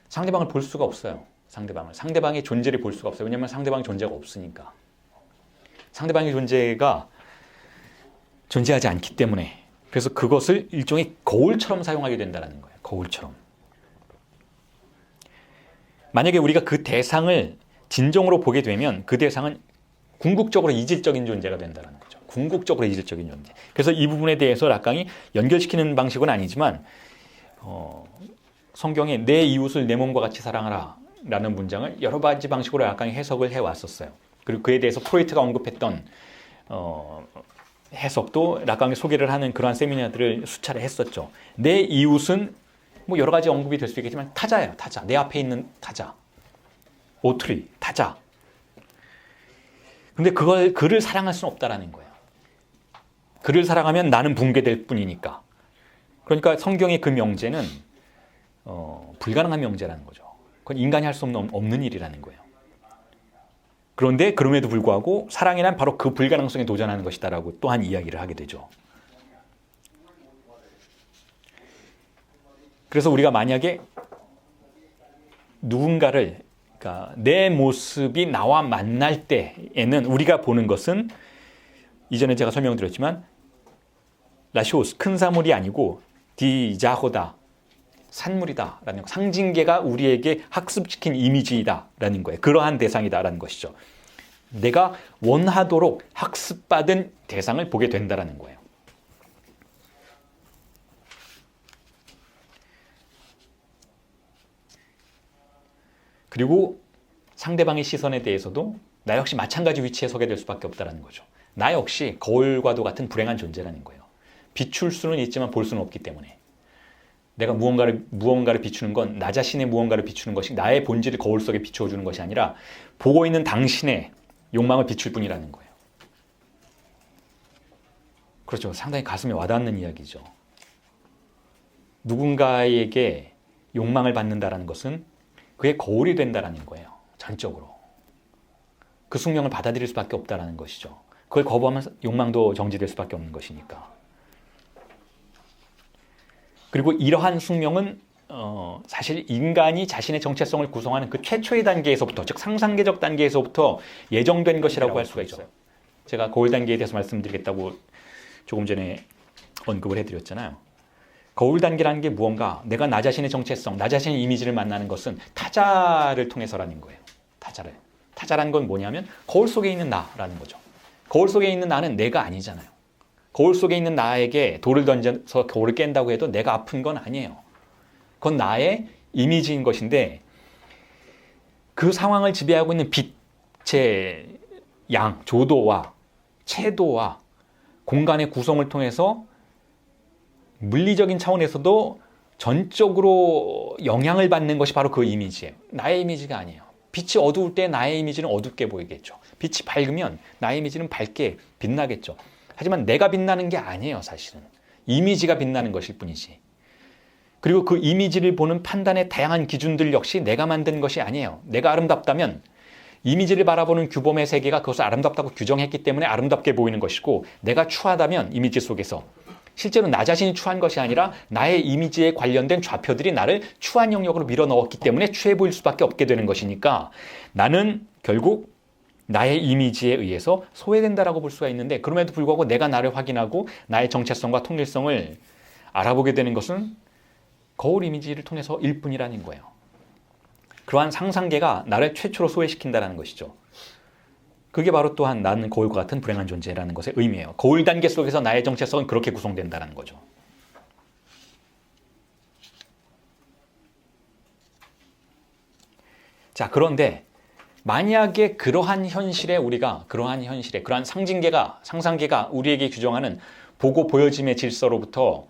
상대방을 볼 수가 없어요. 상대방의 존재를 볼 수가 없어요. 왜냐하면 상대방의 존재가 없으니까. 상대방의 존재가 존재하지 않기 때문에. 그래서 그것을 일종의 거울처럼 사용하게 된다는 거예요. 거울처럼. 만약에 우리가 그 대상을 진정으로 보게 되면 그 대상은 궁극적으로 이질적인 존재가 된다는 거죠. 궁극적으로 이질적인 존재. 그래서 이 부분에 대해서 락강이 연결시키는 방식은 아니지만 성경에 내 이웃을 내 몸과 같이 사랑하라 라는 문장을 여러 가지 방식으로 락강이 해석을 해왔었어요. 그리고 그에 대해서 프로이트가 언급했던 해석도 락강이 소개를 하는 그러한 세미나들을 수차례 했었죠. 내 이웃은 뭐 여러 가지 언급이 될 수 있겠지만 타자예요. 타자. 내 앞에 있는 타자. 오트리, 타자. 근데 그를 사랑할 수는 없다라는 거예요. 그를 사랑하면 나는 붕괴될 뿐이니까. 그러니까 성경의 그 명제는 불가능한 명제라는 거죠. 그건 인간이 할 수 없는 일이라는 거예요. 그런데 그럼에도 불구하고 사랑이란 바로 그 불가능성에 도전하는 것이다라고 또한 이야기를 하게 되죠. 그래서 우리가 만약에 누군가를, 그러니까 내 모습이 나와 만날 때에는 우리가 보는 것은 이전에 제가 설명드렸지만 라쇼스, 큰 사물이 아니고 디자호다, 산물이다라는 상징계가 우리에게 학습시킨 이미지이다라는 거예요. 그러한 대상이다라는 것이죠. 내가 원하도록 학습받은 대상을 보게 된다라는 거예요. 그리고 상대방의 시선에 대해서도 나 역시 마찬가지 위치에 서게 될 수밖에 없다는 거죠. 나 역시 거울과도 같은 불행한 존재라는 거예요. 비출 수는 있지만 볼 수는 없기 때문에. 내가 무언가를 비추는 건 나 자신의 무언가를 비추는 것이 나의 본질을 거울 속에 비추어주는 것이 아니라 보고 있는 당신의 욕망을 비출 뿐이라는 거예요. 그렇죠. 상당히 가슴에 와닿는 이야기죠. 누군가에게 욕망을 받는다는 것은 그의 거울이 된다는 거예요. 전적으로. 그 숙명을 받아들일 수밖에 없다는 것이죠. 그걸 거부하면 욕망도 정지될 수밖에 없는 것이니까. 그리고 이러한 숙명은 사실 인간이 자신의 정체성을 구성하는 그 최초의 단계에서부터, 즉 상상계적 단계에서부터 예정된 것이라고 할 수가 있어요. 제가 거울 단계에 대해서 말씀드리겠다고 조금 전에 언급을 해드렸잖아요. 거울 단계라는 게 무언가, 내가 나 자신의 정체성, 나 자신의 이미지를 만나는 것은 타자를 통해서라는 거예요. 타자라는 건 뭐냐면 거울 속에 있는 나라는 거죠. 거울 속에 있는 나는 내가 아니잖아요. 거울 속에 있는 나에게 돌을 던져서 거울을 깬다고 해도 내가 아픈 건 아니에요. 그건 나의 이미지인 것인데 그 상황을 지배하고 있는 빛의 양, 조도와 채도와 공간의 구성을 통해서 물리적인 차원에서도 전적으로 영향을 받는 것이 바로 그 이미지예요. 나의 이미지가 아니에요. 빛이 어두울 때 나의 이미지는 어둡게 보이겠죠. 빛이 밝으면 나의 이미지는 밝게 빛나겠죠. 하지만 내가 빛나는 게 아니에요, 사실은. 이미지가 빛나는 것일 뿐이지. 그리고 그 이미지를 보는 판단의 다양한 기준들 역시 내가 만든 것이 아니에요. 내가 아름답다면 이미지를 바라보는 규범의 세계가 그것을 아름답다고 규정했기 때문에 아름답게 보이는 것이고, 내가 추하다면 이미지 속에서 실제로 나 자신이 추한 것이 아니라 나의 이미지에 관련된 좌표들이 나를 추한 영역으로 밀어 넣었기 때문에 추해 보일 수밖에 없게 되는 것이니까 나는 결국 나의 이미지에 의해서 소외된다라고 볼 수가 있는데, 그럼에도 불구하고 내가 나를 확인하고 나의 정체성과 통일성을 알아보게 되는 것은 거울 이미지를 통해서일 뿐이라는 거예요. 그러한 상상계가 나를 최초로 소외시킨다는 것이죠. 그게 바로 또한 나는 거울과 같은 불행한 존재라는 것의 의미예요. 거울 단계 속에서 나의 정체성은 그렇게 구성된다는 거죠. 자, 그런데 만약에 그러한 상상계가 우리에게 규정하는 보고 보여짐의 질서로부터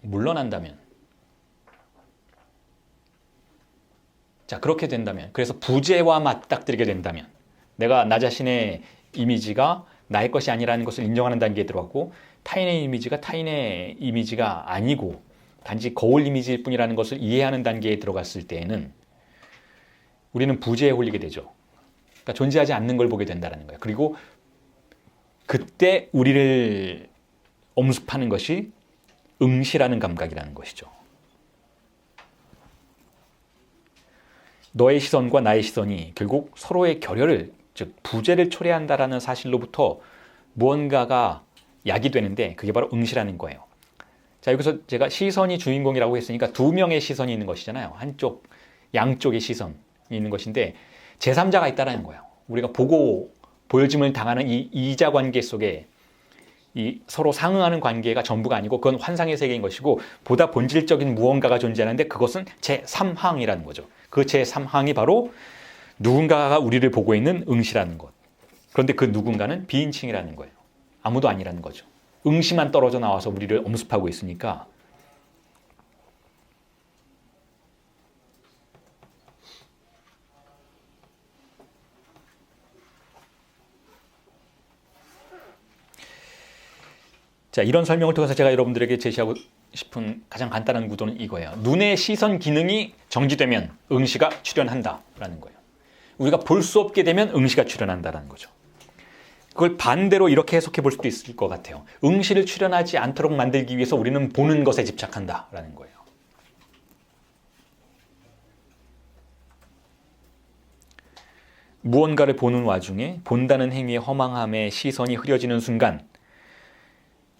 물러난다면, 자, 그렇게 된다면, 그래서 부재와 맞닥뜨리게 된다면, 내가 나 자신의 이미지가 나의 것이 아니라는 것을 인정하는 단계에 들어갔고, 타인의 이미지가 타인의 이미지가 아니고 단지 거울 이미지일 뿐이라는 것을 이해하는 단계에 들어갔을 때에는 우리는 부재에 홀리게 되죠. 그러니까 존재하지 않는 걸 보게 된다는 거예요. 그리고 그때 우리를 엄습하는 것이 응시라는 감각이라는 것이죠. 너의 시선과 나의 시선이 결국 서로의 결여를, 즉 부재를 초래한다라는 사실로부터 무언가가 야기되는데 그게 바로 응시라는 거예요. 자, 여기서 제가 시선이 주인공이라고 했으니까 두 명의 시선이 있는 것이잖아요. 한쪽, 양쪽의 시선이 있는 것인데 제3자가 있다는 거예요. 우리가 보고 보여짐을 당하는 이 이자 관계 속에 이 서로 상응하는 관계가 전부가 아니고 그건 환상의 세계인 것이고 보다 본질적인 무언가가 존재하는데 그것은 제3항이라는 거죠. 그 제3항이 바로 누군가가 우리를 보고 있는 응시라는 것. 그런데 그 누군가는 비인칭이라는 거예요. 아무도 아니라는 거죠. 응시만 떨어져 나와서 우리를 엄습하고 있으니까. 자, 이런 설명을 통해서 제가 여러분들에게 제시하고 싶은 가장 간단한 구도는 이거예요. 눈의 시선 기능이 정지되면 응시가 출현한다라는 거예요. 우리가 볼 수 없게 되면 응시가 출현한다라는 거죠. 그걸 반대로 이렇게 해석해 볼 수도 있을 것 같아요. 응시를 출현하지 않도록 만들기 위해서 우리는 보는 것에 집착한다라는 거예요. 무언가를 보는 와중에 본다는 행위의 허망함에 시선이 흐려지는 순간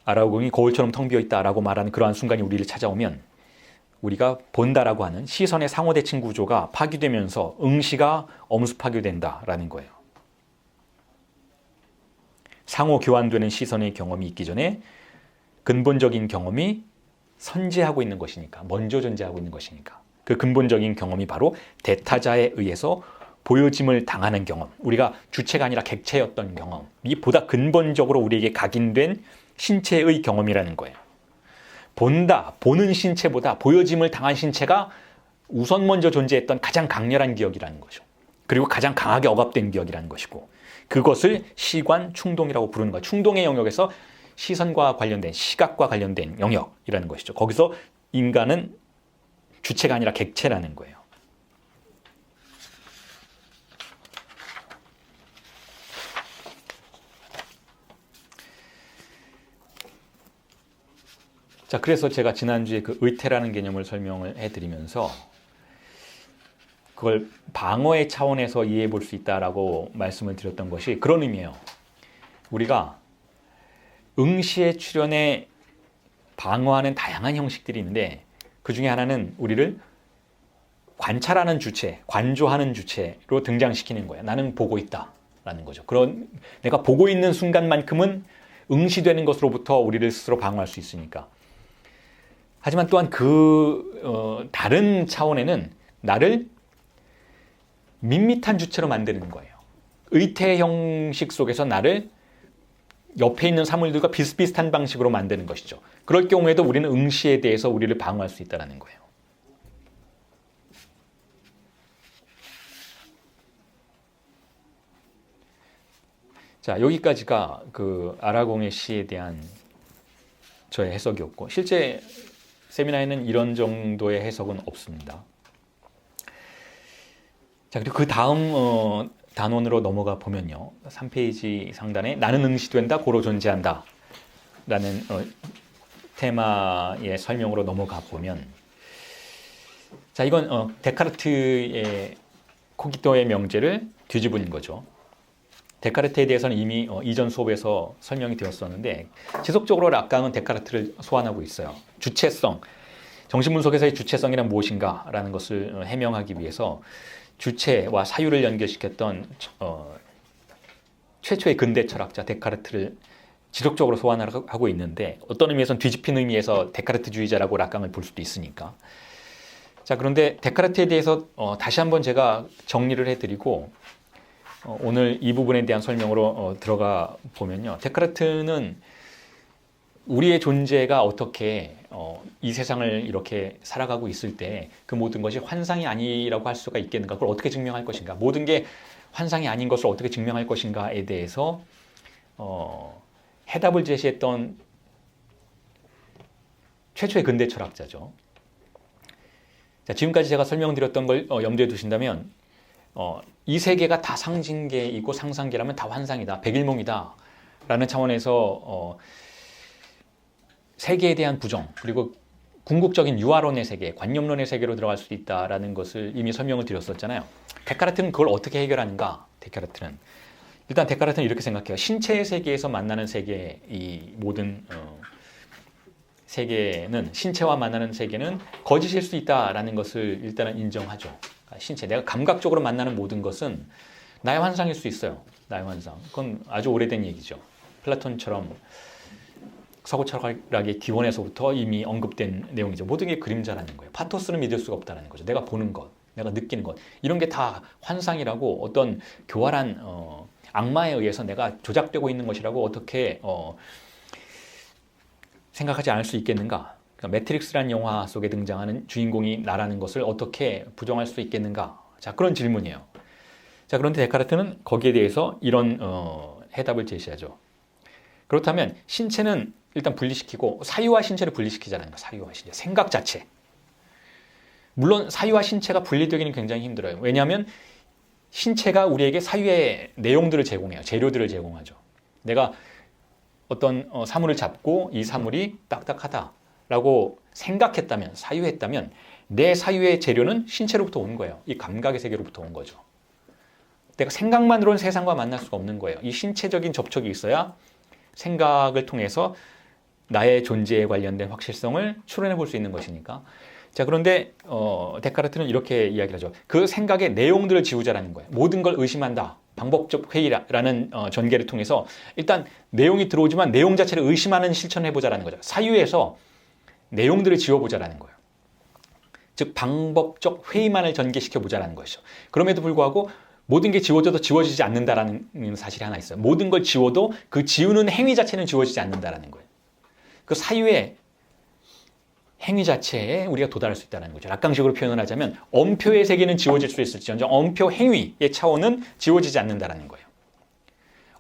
아라우공이 거울처럼 텅 비어있다라고 말하는 그러한 순간이 우리를 찾아오면 우리가 본다라고 하는 시선의 상호대칭 구조가 파괴되면서 응시가 엄습하게 된다라는 거예요. 상호 교환되는 시선의 경험이 있기 전에 근본적인 경험이 선재하고 있는 것이니까, 먼저 존재하고 있는 것이니까 그 근본적인 경험이 바로 대타자에 의해서 보여짐을 당하는 경험, 우리가 주체가 아니라 객체였던 경험이 보다 근본적으로 우리에게 각인된 신체의 경험이라는 거예요. 본다, 보는 신체보다 보여짐을 당한 신체가 우선 먼저 존재했던 가장 강렬한 기억이라는 거죠. 그리고 가장 강하게 억압된 기억이라는 것이고 그것을 시관 충동이라고 부르는 거예요. 충동의 영역에서 시선과 관련된, 시각과 관련된 영역이라는 것이죠. 거기서 인간은 주체가 아니라 객체라는 거예요. 자, 그래서 제가 지난주에 그 의태라는 개념을 설명을 해드리면서 그걸 방어의 차원에서 이해해 볼 수 있다라고 말씀을 드렸던 것이 그런 의미예요. 우리가 응시의 출현에 방어하는 다양한 형식들이 있는데 그 중에 하나는 우리를 관찰하는 주체, 관조하는 주체로 등장시키는 거예요. 나는 보고 있다라는 거죠. 그런 내가 보고 있는 순간만큼은 응시되는 것으로부터 우리를 스스로 방어할 수 있으니까. 하지만 또한 다른 차원에는 나를 밋밋한 주체로 만드는 거예요. 의태 형식 속에서 나를 옆에 있는 사물들과 비슷비슷한 방식으로 만드는 것이죠. 그럴 경우에도 우리는 응시에 대해서 우리를 방어할 수 있다는 거예요. 자, 여기까지가 그 아라공의 시에 대한 저의 해석이었고 실제 세미나에는 이런 정도의 해석은 없습니다. 자, 그리고 그 다음 단원으로 넘어가 보면요. 3페이지 상단에 나는 응시된다, 고로 존재한다 라는 테마의 설명으로 넘어가 보면 자, 이건 데카르트의 코기토의 명제를 뒤집은 거죠. 데카르트에 대해서는 이미 이전 수업에서 설명이 되었었는데 지속적으로 락강은 데카르트를 소환하고 있어요. 주체성, 정신분석에서의 주체성이란 무엇인가 라는 것을 해명하기 위해서 주체와 사유를 연결시켰던 최초의 근대 철학자 데카르트를 지속적으로 소환하고 있는데 어떤 의미에서는 뒤집힌 의미에서 데카르트주의자라고 락강을 볼 수도 있으니까. 자, 그런데 데카르트에 대해서 다시 한번 제가 정리를 해드리고 오늘 이 부분에 대한 설명으로 들어가 보면요. 데카르트는 우리의 존재가 어떻게 이 세상을 이렇게 살아가고 있을 때 그 모든 것이 환상이 아니라고 할 수가 있겠는가, 그걸 어떻게 증명할 것인가, 모든 게 환상이 아닌 것을 어떻게 증명할 것인가에 대해서 해답을 제시했던 최초의 근대 철학자죠. 자, 지금까지 제가 설명드렸던 걸 염두에 두신다면 이 세계가 다 상징계이고 상상계라면 다 환상이다, 백일몽이다 라는 차원에서 세계에 대한 부정, 그리고 궁극적인 유아론의 세계, 관념론의 세계로 들어갈 수도 있다라는 것을 이미 설명을 드렸었잖아요. 데카르트는 그걸 어떻게 해결하는가? 일단 데카르트는 이렇게 생각해요. 신체의 세계에서 만나는 세계, 이 모든 세계는, 신체와 만나는 세계는 거짓일 수 있다라는 것을 일단은 인정하죠. 신체, 내가 감각적으로 만나는 모든 것은 나의 환상일 수 있어요. 나의 환상. 그건 아주 오래된 얘기죠. 플라톤처럼 서구 철학의 기원에서부터 이미 언급된 내용이죠. 모든 게 그림자라는 거예요. 파토스는 믿을 수가 없다는 거죠. 내가 보는 것, 내가 느끼는 것, 이런 게 다 환상이라고, 어떤 교활한 악마에 의해서 내가 조작되고 있는 것이라고 어떻게 생각하지 않을 수 있겠는가? 그러니까 매트릭스라는 영화 속에 등장하는 주인공이 나라는 것을 어떻게 부정할 수 있겠는가? 자, 그런 질문이에요. 자, 그런데 데카르트는 거기에 대해서 이런 해답을 제시하죠. 그렇다면 신체는 일단 분리시키고 사유와 신체를 분리시키자는 거예요. 사유와 신체, 생각 자체. 물론 사유와 신체가 분리되기는 굉장히 힘들어요. 왜냐하면 신체가 우리에게 사유의 내용들을 제공해요. 재료들을 제공하죠. 내가 어떤 사물을 잡고 이 사물이 딱딱하다라고 생각했다면, 사유했다면 내 사유의 재료는 신체로부터 온 거예요. 이 감각의 세계로부터 온 거죠. 내가 생각만으로는 세상과 만날 수가 없는 거예요. 이 신체적인 접촉이 있어야 생각을 통해서 나의 존재에 관련된 확실성을 추론해 볼 수 있는 것이니까. 자, 그런데 데카르트는 이렇게 이야기를 하죠. 그 생각의 내용들을 지우자라는 거예요. 모든 걸 의심한다. 방법적 회의라는 전개를 통해서 일단 내용이 들어오지만 내용 자체를 의심하는 실천을 해보자라는 거죠. 사유에서 내용들을 지워보자라는 거예요. 즉 방법적 회의만을 전개시켜보자라는 것이죠. 그럼에도 불구하고 모든 게 지워져도 지워지지 않는다라는 사실이 하나 있어요. 모든 걸 지워도 그 지우는 행위 자체는 지워지지 않는다라는 거예요. 그 사유의 행위 자체에 우리가 도달할 수 있다는 거죠. 락강식으로 표현을 하자면 엄표의 세계는 지워질 수 있을지언정 엄표 행위의 차원은 지워지지 않는다는 거예요.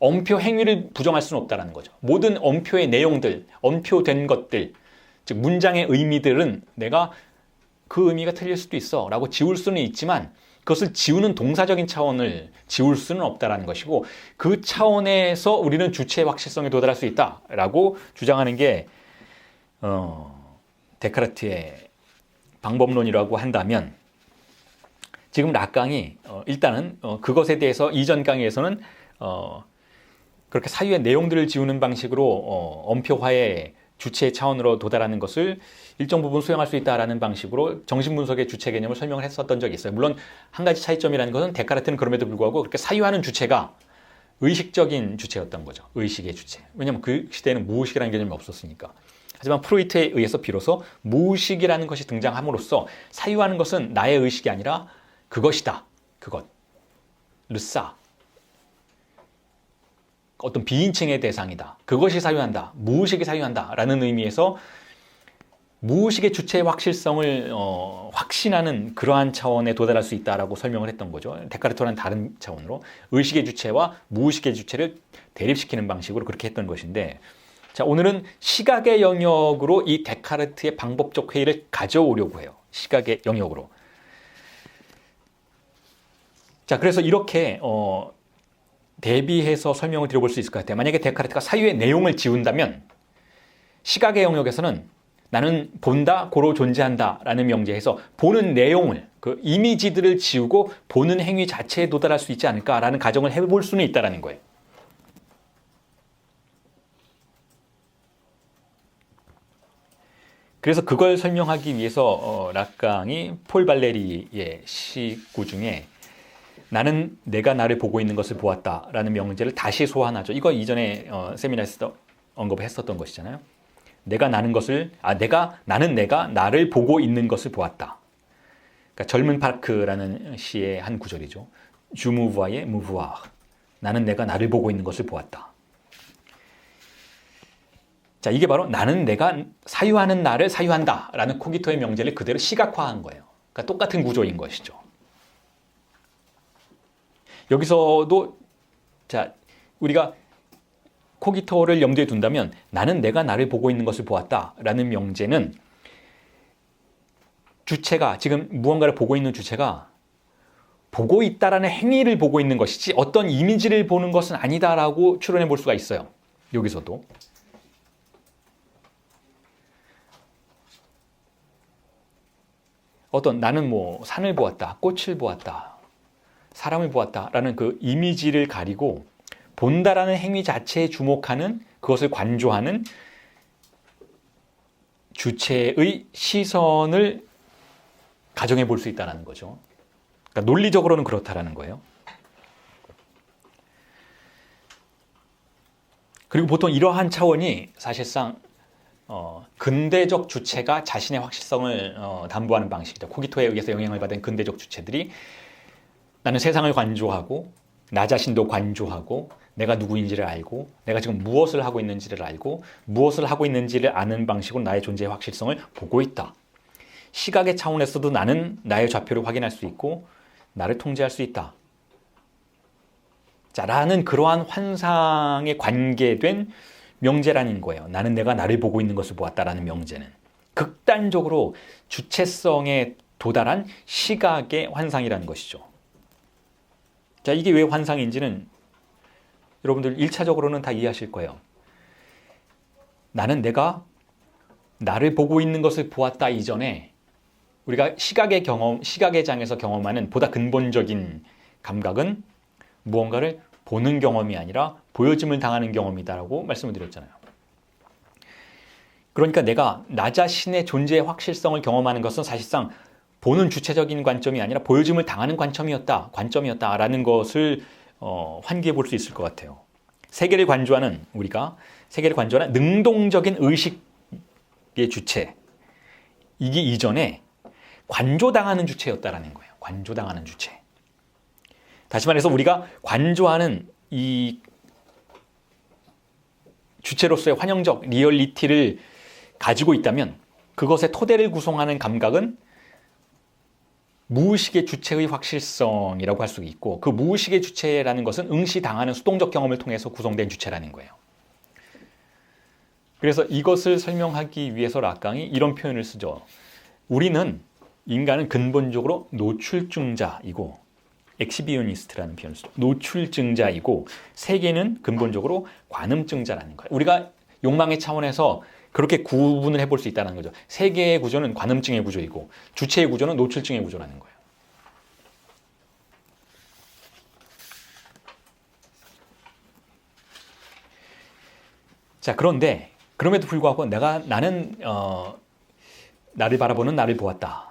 엄표 행위를 부정할 수는 없다는 거죠. 모든 엄표의 내용들, 엄표된 것들, 즉 문장의 의미들은 내가 그 의미가 틀릴 수도 있어 라고 지울 수는 있지만 그것을 지우는 동사적인 차원을 지울 수는 없다는 것이고, 그 차원에서 우리는 주체의 확실성에 도달할 수 있다라고 주장하는 게 데카르트의 방법론이라고 한다면, 지금 락강이 일단은 그것에 대해서 이전 강의에서는 그렇게 사유의 내용들을 지우는 방식으로 엄표화의 주체의 차원으로 도달하는 것을 일정 부분 수용할 수 있다라는 방식으로 정신분석의 주체 개념을 설명을 했었던 적이 있어요. 물론 한 가지 차이점이라는 것은 데카르트는 그럼에도 불구하고 그렇게 사유하는 주체가 의식적인 주체였던 거죠. 의식의 주체. 왜냐하면 그 시대에는 무의식이라는 개념이 없었으니까. 하지만 프로이트에 의해서 비로소 무의식이라는 것이 등장함으로써 사유하는 것은 나의 의식이 아니라 그것이다. 그것. 르사. 어떤 비인칭의 대상이다. 그것이 사유한다. 무의식이 사유한다. 라는 의미에서 무의식의 주체의 확실성을 확신하는 그러한 차원에 도달할 수 있다라고 설명을 했던 거죠. 데카르트와는 다른 차원으로 의식의 주체와 무의식의 주체를 대립시키는 방식으로 그렇게 했던 것인데, 자, 오늘은 시각의 영역으로 이 데카르트의 방법적 회의를 가져오려고 해요. 시각의 영역으로. 자, 그래서 이렇게 대비해서 설명을 드려볼 수 있을 것 같아요. 만약에 데카르트가 사유의 내용을 지운다면 시각의 영역에서는 나는 본다, 고로 존재한다 라는 명제에서 보는 내용을, 그 이미지들을 지우고 보는 행위 자체에 도달할 수 있지 않을까라는 가정을 해볼 수는 있다는 거예요. 그래서 그걸 설명하기 위해서 락강이 폴 발레리의 시구 중에 나는 내가 나를 보고 있는 것을 보았다라는 명제를 다시 소환하죠. 이거 이전에 세미나에서 언급했었던 것이잖아요. 나는 내가 나를 보고 있는 것을 보았다. 그러니까 젊은 파크라는 시의 한 구절이죠. Je me voyais me voir. 나는 내가 나를 보고 있는 것을 보았다. 자, 이게 바로 나는 내가 사유하는 나를 사유한다 라는 코기토의 명제를 그대로 시각화한 거예요. 그러니까 똑같은 구조인 것이죠. 여기서도 자, 우리가 코기토를 염두에 둔다면 나는 내가 나를 보고 있는 것을 보았다 라는 명제는 주체가, 지금 무언가를 보고 있는 주체가 보고 있다라는 행위를 보고 있는 것이지 어떤 이미지를 보는 것은 아니다라고 추론해 볼 수가 있어요. 여기서도. 나는 뭐 산을 보았다, 꽃을 보았다, 사람을 보았다라는 그 이미지를 가리고 본다라는 행위 자체에 주목하는, 그것을 관조하는 주체의 시선을 가정해 볼 수 있다는 거죠. 그러니까 논리적으로는 그렇다라는 거예요. 그리고 보통 이러한 차원이 사실상 근대적 주체가 자신의 확실성을 담보하는 방식이죠. 코기토에 의해서 영향을 받은 근대적 주체들이 나는 세상을 관조하고 나 자신도 관조하고 내가 누구인지를 알고 내가 지금 무엇을 하고 있는지를 알고 무엇을 하고 있는지를 아는 방식으로 나의 존재의 확실성을 보고 있다. 시각의 차원에서도 나는 나의 좌표를 확인할 수 있고 나를 통제할 수 있다. 자, 라는 그러한 환상에 관계된 명제라는 거예요. 나는 내가 나를 보고 있는 것을 보았다라는 명제는. 극단적으로 주체성에 도달한 시각의 환상이라는 것이죠. 자, 이게 왜 환상인지는 여러분들 1차적으로는 다 이해하실 거예요. 나는 내가 나를 보고 있는 것을 보았다 이전에 우리가 시각의 장에서 경험하는 보다 근본적인 감각은 무언가를 보는 경험이 아니라 보여짐을 당하는 경험이다라고 말씀을 드렸잖아요. 그러니까 내가 나 자신의 존재의 확실성을 경험하는 것은 사실상 보는 주체적인 관점이 아니라 보여짐을 당하는 관점이었다라는 것을 환기해 볼 수 있을 것 같아요. 세계를 관조하는 능동적인 의식의 주체, 이게 이전에 관조당하는 주체였다라는 거예요. 관조당하는 주체. 다시 말해서 우리가 관조하는 이 주체로서의 환영적 리얼리티를 가지고 있다면 그것의 토대를 구성하는 감각은 무의식의 주체의 확실성이라고 할 수 있고, 그 무의식의 주체라는 것은 응시당하는 수동적 경험을 통해서 구성된 주체라는 거예요. 그래서 이것을 설명하기 위해서 락강이 이런 표현을 쓰죠. 인간은 근본적으로 노출증자이고, 엑시비오니스트라는 표현을 쓰죠. 노출증자이고 세계는 근본적으로 관음증자라는 거예요. 우리가 욕망의 차원에서 그렇게 구분을 해볼 수 있다는 거죠. 세계의 구조는 관음증의 구조이고 주체의 구조는 노출증의 구조라는 거예요. 자, 그런데 그럼에도 불구하고 나는 나를 바라보는 나를 보았다.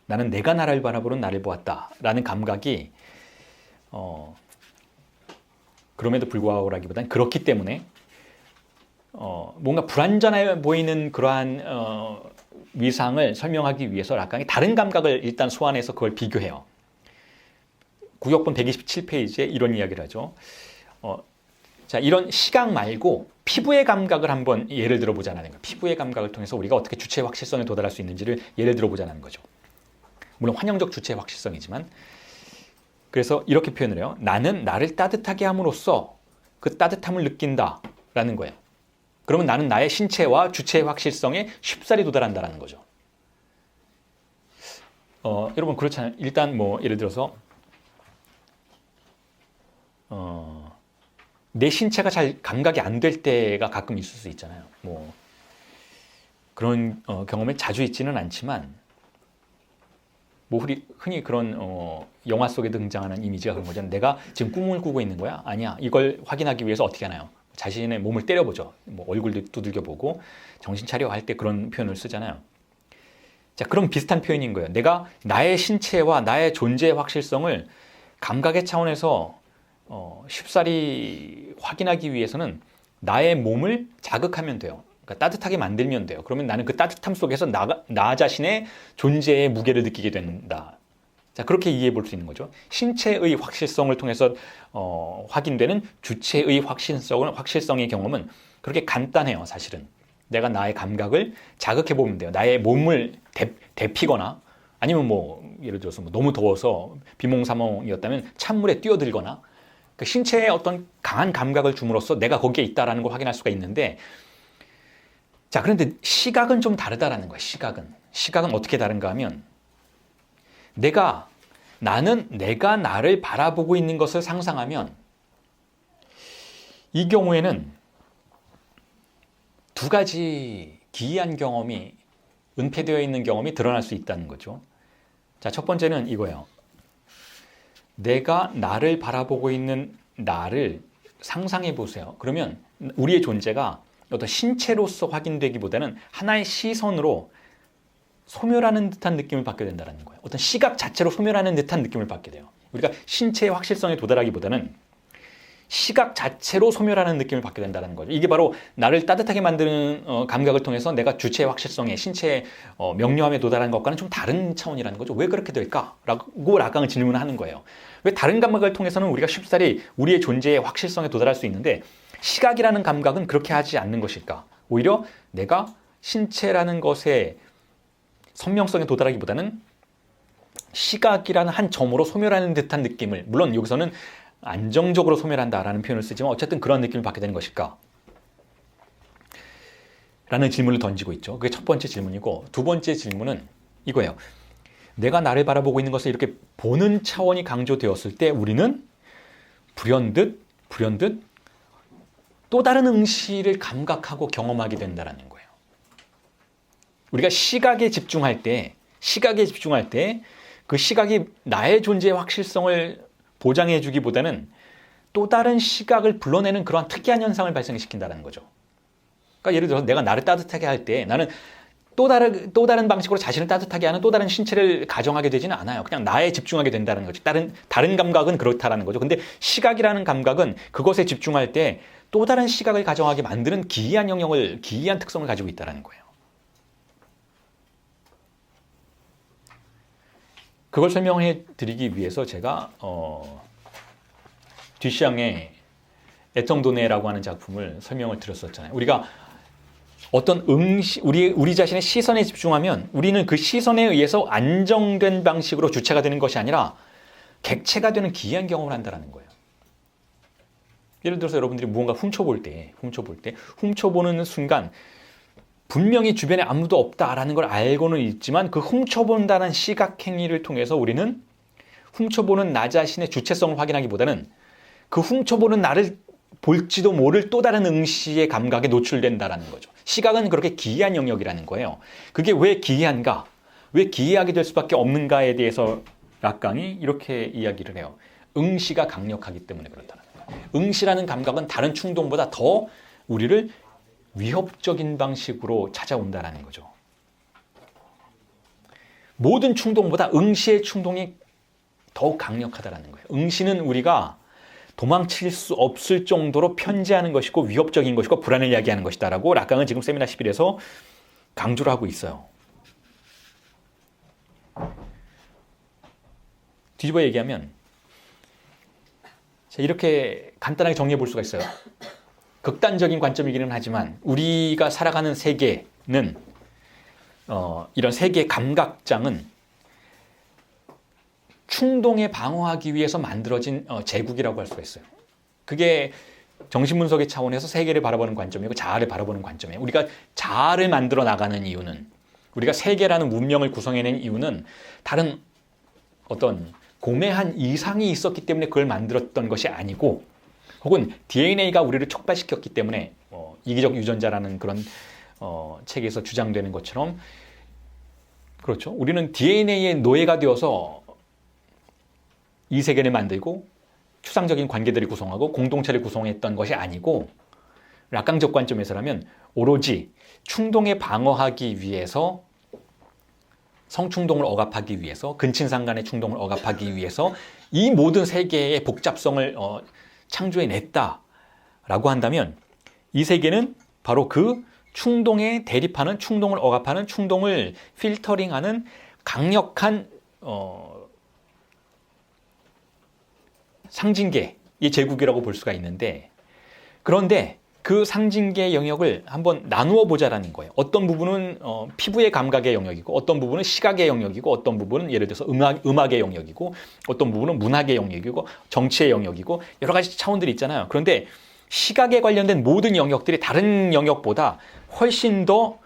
나는 내가 나를 바라보는 나를 보았다라는 감각이 그럼에도 불구하고라기보다는 그렇기 때문에 뭔가 불완전해 보이는 그러한 위상을 설명하기 위해서 락강이 다른 감각을 일단 소환해서 그걸 비교해요. 구역본 127페이지에 이런 이야기를 하죠. 자, 이런 시각 말고 피부의 감각을 한번 예를 들어보자는 거예요. 피부의 감각을 통해서 우리가 어떻게 주체의 확실성에 도달할 수 있는지를 예를 들어보자는 거죠. 물론 환영적 주체의 확실성이지만, 그래서 이렇게 표현을 해요. 나는 나를 따뜻하게 함으로써 그 따뜻함을 느낀다라는 거예요. 그러면 나는 나의 신체와 주체의 확실성에 쉽사리 도달한다라는 거죠. 여러분 그렇잖아요. 일단 뭐 예를 들어서 내 신체가 잘 감각이 안 될 때가 가끔 있을 수 있잖아요. 뭐 그런 경험이 자주 있지는 않지만, 뭐 흔히 그런 영화 속에 등장하는 이미지가 그런 거잖아요. 내가 지금 꿈을 꾸고 있는 거야? 아니야. 이걸 확인하기 위해서 어떻게 하나요? 자신의 몸을 때려보죠. 뭐 얼굴도 두들겨보고 정신 차려 할 때 그런 표현을 쓰잖아요. 자, 그럼 비슷한 표현인 거예요. 내가 나의 신체와 나의 존재의 확실성을 감각의 차원에서 쉽사리 확인하기 위해서는 나의 몸을 자극하면 돼요. 그러니까 따뜻하게 만들면 돼요. 그러면 나는 그 따뜻함 속에서 나 자신의 존재의 무게를 느끼게 된다. 자, 그렇게 이해해 볼 수 있는 거죠. 신체의 확실성을 통해서 확인되는 주체의 확실성의 경험은 그렇게 간단해요, 사실은. 내가 나의 감각을 자극해 보면 돼요. 나의 몸을 데피거나, 아니면 뭐 예를 들어서 뭐 너무 더워서 비몽사몽이었다면 찬물에 뛰어들거나, 그 신체에 어떤 강한 감각을 줌으로써 내가 거기에 있다라는 걸 확인할 수가 있는데, 자, 그런데 시각은 좀 다르다라는 거예요. 시각은 어떻게 다른가 하면, 내가 나는 내가 나를 바라보고 있는 것을 상상하면 이 경우에는 두 가지 기이한 경험이 은폐되어 있는 경험이 드러날 수 있다는 거죠. 자, 첫 번째는 이거예요. 내가 나를 바라보고 있는 나를 상상해 보세요. 그러면 우리의 존재가 어떤 신체로서 확인되기보다는 하나의 시선으로 소멸하는 듯한 느낌을 받게 된다는 거예요. 어떤 시각 자체로 소멸하는 듯한 느낌을 받게 돼요. 우리가 신체의 확실성에 도달하기보다는 시각 자체로 소멸하는 느낌을 받게 된다는 거죠. 이게 바로 나를 따뜻하게 만드는 감각을 통해서 내가 주체의 확실성에, 신체의 명료함에 도달한 것과는 좀 다른 차원이라는 거죠. 왜 그렇게 될까? 라고 락강은 질문을 하는 거예요. 왜 다른 감각을 통해서는 우리가 쉽사리 우리의 존재의 확실성에 도달할 수 있는데 시각이라는 감각은 그렇게 하지 않는 것일까? 오히려 내가 신체라는 것의 선명성에 도달하기보다는 시각이라는 한 점으로 소멸하는 듯한 느낌을, 물론 여기서는 안정적으로 소멸한다라는 표현을 쓰지만 어쨌든 그런 느낌을 받게 되는 것일까? 라는 질문을 던지고 있죠. 그게 첫 번째 질문이고, 두 번째 질문은 이거예요. 내가 나를 바라보고 있는 것을 이렇게 보는 차원이 강조되었을 때 우리는 불현듯 또 다른 응시를 감각하고 경험하게 된다는 거예요. 우리가 시각에 집중할 때 그 시각이 나의 존재의 확실성을 보장해 주기보다는 또 다른 시각을 불러내는 그러한 특이한 현상을 발생시킨다는 거죠. 그러니까 예를 들어서 내가 나를 따뜻하게 할 때 나는 또 다른 방식으로 자신을 따뜻하게 하는 또 다른 신체를 가정하게 되지는 않아요. 그냥 나에 집중하게 된다는 거죠. 다른 감각은 그렇다라는 거죠. 근데 시각이라는 감각은 그것에 집중할 때 또 다른 시각을 가정하게 만드는 기이한 특성을 가지고 있다는 거예요. 그걸 설명해 드리기 위해서 제가 듀샹의 에텅도네라고 하는 작품을 설명을 드렸었잖아요. 우리가 어떤 우리 자신의 시선에 집중하면 우리는 그 시선에 의해서 안정된 방식으로 주체가 되는 것이 아니라 객체가 되는 기이한 경험을 한다는 거예요. 예를 들어서 여러분들이 무언가 훔쳐보는 순간 분명히 주변에 아무도 없다라는 걸 알고는 있지만 그 훔쳐본다는 시각행위를 통해서 우리는 훔쳐보는 나 자신의 주체성을 확인하기보다는 그 훔쳐보는 나를 볼지도 모를 또 다른 응시의 감각에 노출된다는 거죠. 시각은 그렇게 기이한 영역이라는 거예요. 그게 왜 기이한가? 왜 기이하게 될 수밖에 없는가에 대해서 락강이 이렇게 이야기를 해요. 응시가 강력하기 때문에 그렇다는 거예요. 응시라는 감각은 다른 충동보다 더 우리를 위협적인 방식으로 찾아온다는 거죠. 모든 충동보다 응시의 충동이 더욱 강력하다는 거예요. 응시는 우리가 도망칠 수 없을 정도로 편지하는 것이고 위협적인 것이고 불안을 야기하는 것이다라고 락강은 지금 세미나 11에서 강조를 하고 있어요. 뒤집어 얘기하면 이렇게 간단하게 정리해 볼 수가 있어요. 극단적인 관점이기는 하지만 우리가 살아가는 세계는 이런 세계의 감각장은 충동에 방어하기 위해서 만들어진 제국이라고 할 수가 있어요. 그게 정신분석의 차원에서 세계를 바라보는 관점이고 자아를 바라보는 관점이에요. 우리가 자아를 만들어 나가는 이유는, 우리가 세계라는 문명을 구성해낸 이유는 다른 어떤 고매한 이상이 있었기 때문에 그걸 만들었던 것이 아니고, 혹은 DNA가 우리를 촉발시켰기 때문에 이기적 유전자라는 그런 책에서 주장되는 것처럼, 그렇죠. 우리는 DNA의 노예가 되어서 이 세계를 만들고 추상적인 관계들을 구성하고 공동체를 구성했던 것이 아니고, 락강적 관점에서라면 오로지 충동에 방어하기 위해서, 성충동을 억압하기 위해서, 근친상 간의 충동을 억압하기 위해서 이 모든 세계의 복잡성을 창조해냈다라고 한다면, 이 세계는 바로 그 충동에 대립하는, 충동을 억압하는, 충동을 필터링하는 강력한 상징계의 제국이라고 볼 수가 있는데, 그런데 그 상징계의 영역을 한번 나누어 보자라는 거예요. 어떤 부분은 피부의 감각의 영역이고, 어떤 부분은 시각의 영역이고, 어떤 부분은 예를 들어서 음악의 영역이고, 어떤 부분은 문학의 영역이고, 정치의 영역이고, 여러 가지 차원들이 있잖아요. 그런데 시각에 관련된 모든 영역들이 다른 영역보다 훨씬 더